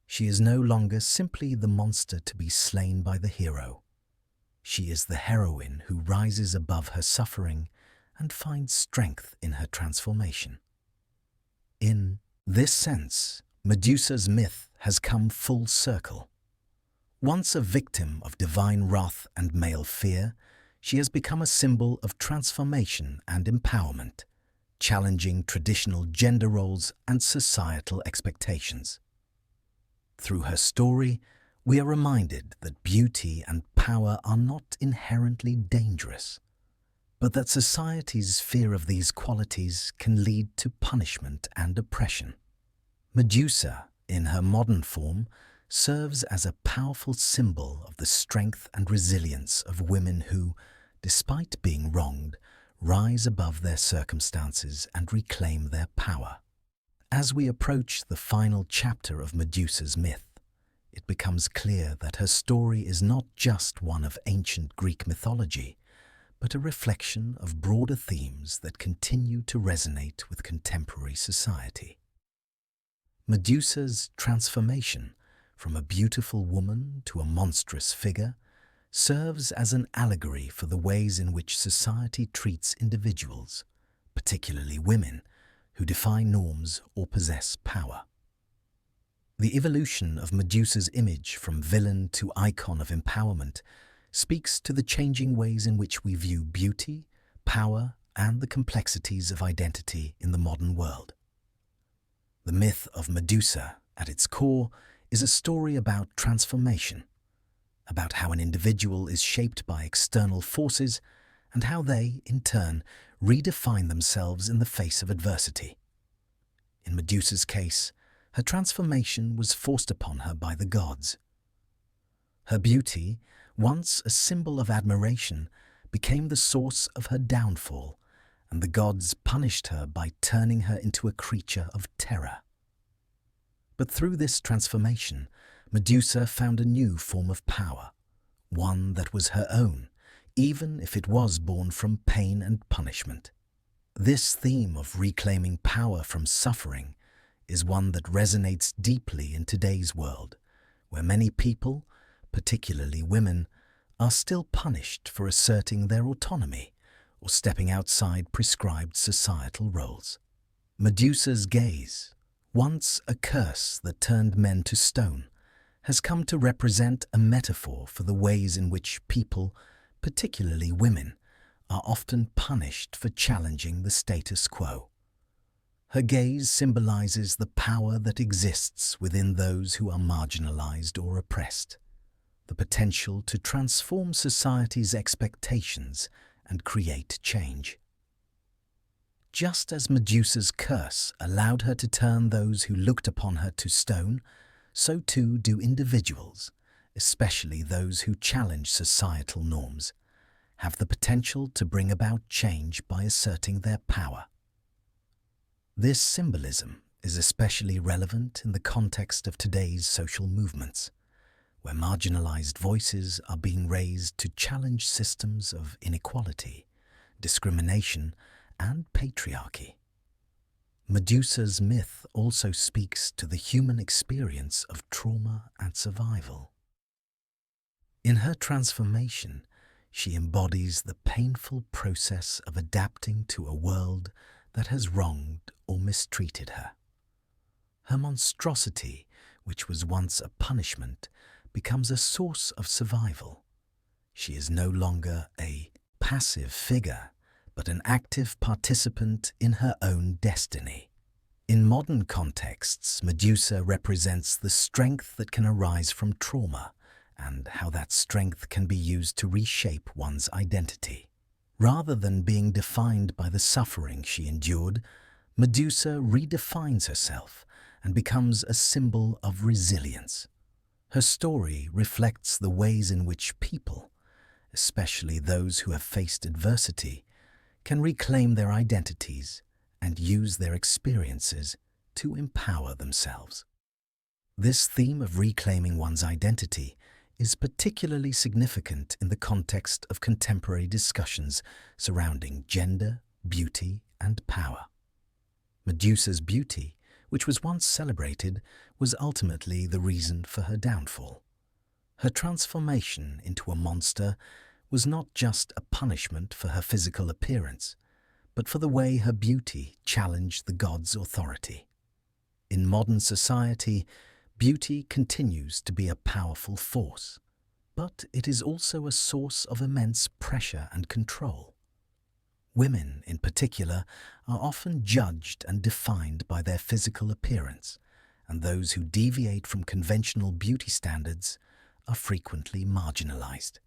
She is no longer simply the monster to be slain by the hero. She is the heroine who rises above her suffering and finds strength in her transformation. In this sense, Medusa's myth has come full circle. Once a victim of divine wrath and male fear, she has become a symbol of transformation and empowerment, challenging traditional gender roles and societal expectations. Through her story, we are reminded that beauty and power are not inherently dangerous, but that society's fear of these qualities can lead to punishment and oppression. Medusa, in her modern form, serves as a powerful symbol of the strength and resilience of women who, despite being wronged, rise above their circumstances and reclaim their power. As we approach the final chapter of Medusa's myth, it becomes clear that her story is not just one of ancient Greek mythology, but a reflection of broader themes that continue to resonate with contemporary society. Medusa's transformation from a beautiful woman to a monstrous figure serves as an allegory for the ways in which society treats individuals, particularly women, who defy norms or possess power. The evolution of Medusa's image from villain to icon of empowerment speaks to the changing ways in which we view beauty, power, and the complexities of identity in the modern world. The myth of Medusa, at its core, is a story about transformation, about how an individual is shaped by external forces and how they, in turn, redefine themselves in the face of adversity. In Medusa's case, Her transformation was forced upon her by the gods. Her beauty, once a symbol of admiration, became the source of her downfall, and the gods punished her by turning her into a creature of terror. But through this transformation, Medusa found a new form of power, one that was her own, even if it was born from pain and punishment. This theme of reclaiming power from suffering is one that resonates deeply in today's world, where many people, particularly women, are still punished for asserting their autonomy or stepping outside prescribed societal roles. Medusa's gaze, once a curse that turned men to stone, has come to represent a metaphor for the ways in which people, particularly women, are often punished for challenging the status quo. Her gaze symbolizes the power that exists within those who are marginalized or oppressed, the potential to transform society's expectations and create change. Just as Medusa's curse allowed her to turn those who looked upon her to stone, so too do individuals, especially those who challenge societal norms, have the potential to bring about change by asserting their power. This symbolism is especially relevant in the context of today's social movements, where marginalized voices are being raised to challenge systems of inequality, discrimination, and patriarchy. Medusa's myth also speaks to the human experience of trauma and survival. In her transformation, she embodies the painful process of adapting to a world that has wronged or mistreated her. Her monstrosity, which was once a punishment, becomes a source of survival. She is no longer a passive figure, but an active participant in her own destiny. In modern contexts, Medusa represents the strength that can arise from trauma and how that strength can be used to reshape one's identity. Rather than being defined by the suffering she endured, Medusa redefines herself and becomes a symbol of resilience. Her story reflects the ways in which people, especially those who have faced adversity, can reclaim their identities and use their experiences to empower themselves. This theme of reclaiming one's identity is particularly significant in the context of contemporary discussions surrounding gender, beauty, and power. Medusa's beauty, which was once celebrated, was ultimately the reason for her downfall. Her transformation into a monster was not just a punishment for her physical appearance, but for the way her beauty challenged the gods' authority. In modern society, beauty continues to be a powerful force, but it is also a source of immense pressure and control. Women, in particular, are often judged and defined by their physical appearance, and those who deviate from conventional beauty standards are frequently marginalized.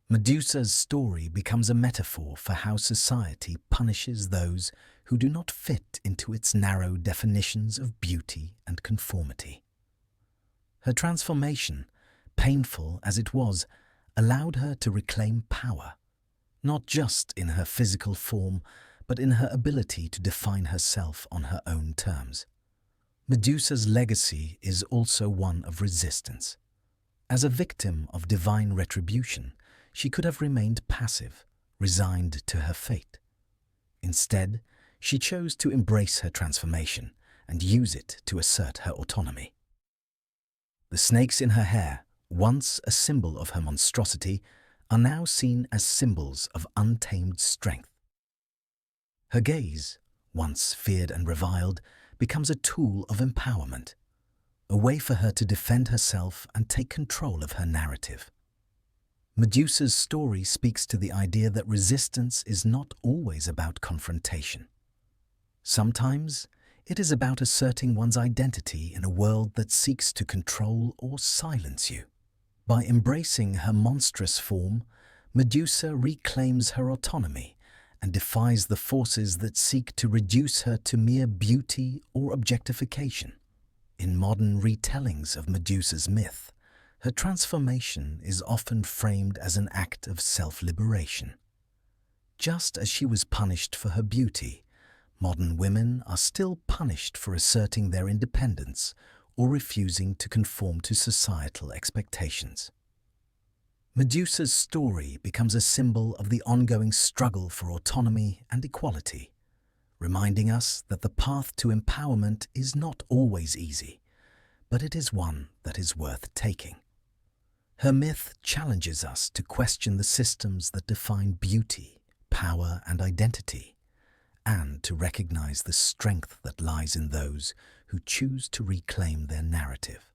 Medusa's story becomes a metaphor for how society punishes those who do not fit into its narrow definitions of beauty and conformity. Her transformation, painful as it was, allowed her to reclaim power, not just in her physical form, but in her ability to define herself on her own terms. Medusa's legacy is also one of resistance. As a victim of divine retribution, she could have remained passive, resigned to her fate. Instead, she chose to embrace her transformation and use it to assert her autonomy. The snakes in her hair, once a symbol of her monstrosity, are now seen as symbols of untamed strength. Her gaze, once feared and reviled, becomes a tool of empowerment, a way for her to defend herself and take control of her narrative. Medusa's story speaks to the idea that resistance is not always about confrontation. Sometimes, it is about asserting one's identity in a world that seeks to control or silence you. By embracing her monstrous form, Medusa reclaims her autonomy and defies the forces that seek to reduce her to mere beauty or objectification. In modern retellings of Medusa's myth, her transformation is often framed as an act of self-liberation. Just as she was punished for her beauty, modern women are still punished for asserting their independence or refusing to conform to societal expectations. Medusa's story becomes a symbol of the ongoing struggle for autonomy and equality, reminding us that the path to empowerment is not always easy, but it is one that is worth taking. Her myth challenges us to question the systems that define beauty, power, and identity, and to recognize the strength that lies in those who choose to reclaim their narrative.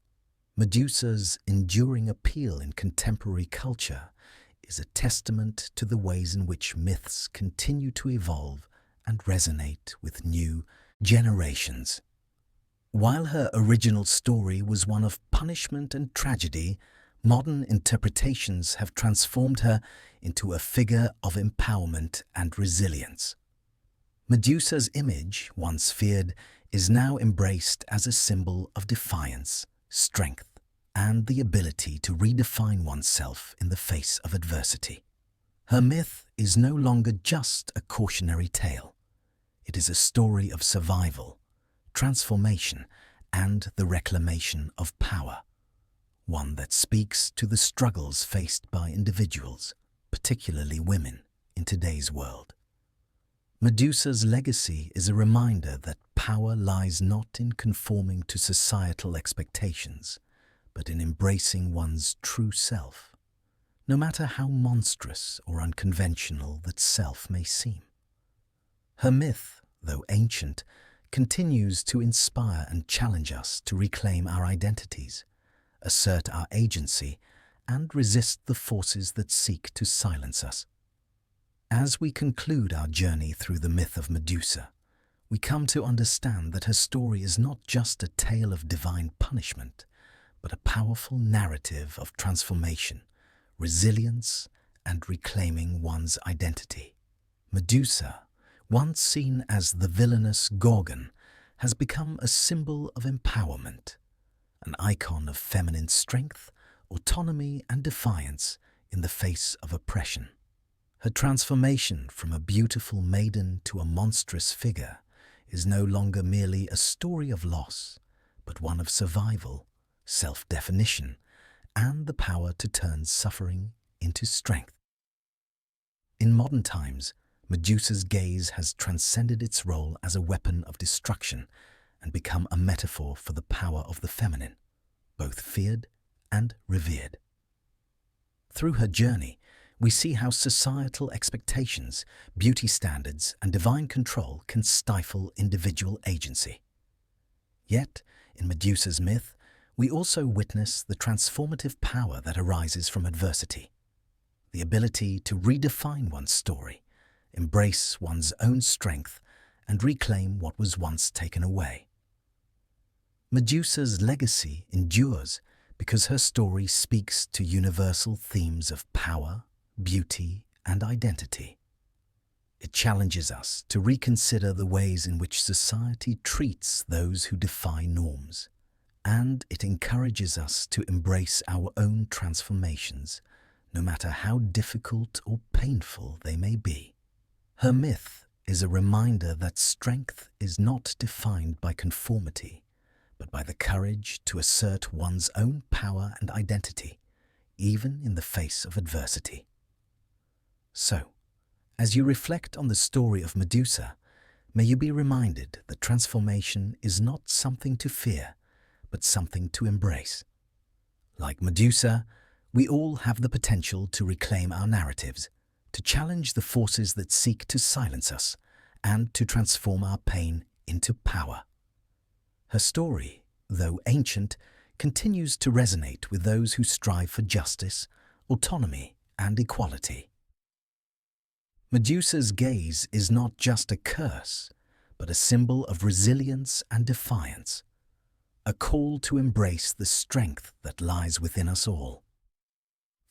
Medusa's enduring appeal in contemporary culture is a testament to the ways in which myths continue to evolve and resonate with new generations. While her original story was one of punishment and tragedy, modern interpretations have transformed her into a figure of empowerment and resilience. Medusa's image, once feared, is now embraced as a symbol of defiance, strength, and the ability to redefine oneself in the face of adversity. Her myth is no longer just a cautionary tale. It is a story of survival, transformation, and the reclamation of power, one that speaks to the struggles faced by individuals, particularly women, in today's world. Medusa's legacy is a reminder that power lies not in conforming to societal expectations, but in embracing one's true self, no matter how monstrous or unconventional that self may seem. Her myth, though ancient, continues to inspire and challenge us to reclaim our identities, assert our agency, and resist the forces that seek to silence us. As we conclude our journey through the myth of Medusa, we come to understand that her story is not just a tale of divine punishment, but a powerful narrative of transformation, resilience, and reclaiming one's identity. Medusa, once seen as the villainous Gorgon, has become a symbol of empowerment, an icon of feminine strength, autonomy, and defiance in the face of oppression. Her transformation from a beautiful maiden to a monstrous figure is no longer merely a story of loss, but one of survival, self-definition, and the power to turn suffering into strength. In modern times, Medusa's gaze has transcended its role as a weapon of destruction and become a metaphor for the power of the feminine, both feared and revered. Through her journey, we see how societal expectations, beauty standards, and divine control can stifle individual agency. Yet, in Medusa's myth, we also witness the transformative power that arises from adversity, the ability to redefine one's story, embrace one's own strength, and reclaim what was once taken away. Medusa's legacy endures because her story speaks to universal themes of power, beauty, and identity. It challenges us to reconsider the ways in which society treats those who defy norms, and it encourages us to embrace our own transformations, no matter how difficult or painful they may be. Her myth is a reminder that strength is not defined by conformity, but by the courage to assert one's own power and identity, even in the face of adversity. So, as you reflect on the story of Medusa, may you be reminded that transformation is not something to fear, but something to embrace. Like Medusa, we all have the potential to reclaim our narratives, to challenge the forces that seek to silence us, and to transform our pain into power. Her story, though ancient, continues to resonate with those who strive for justice, autonomy, and equality. Medusa's gaze is not just a curse, but a symbol of resilience and defiance, a call to embrace the strength that lies within us all.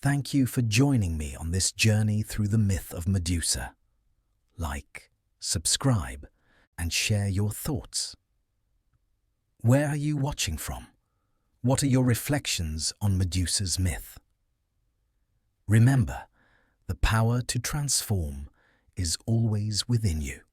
Thank you for joining me on this journey through the myth of Medusa. Like, subscribe, and share your thoughts. Where are you watching from? What are your reflections on Medusa's myth? Remember, the power to transform is always within you.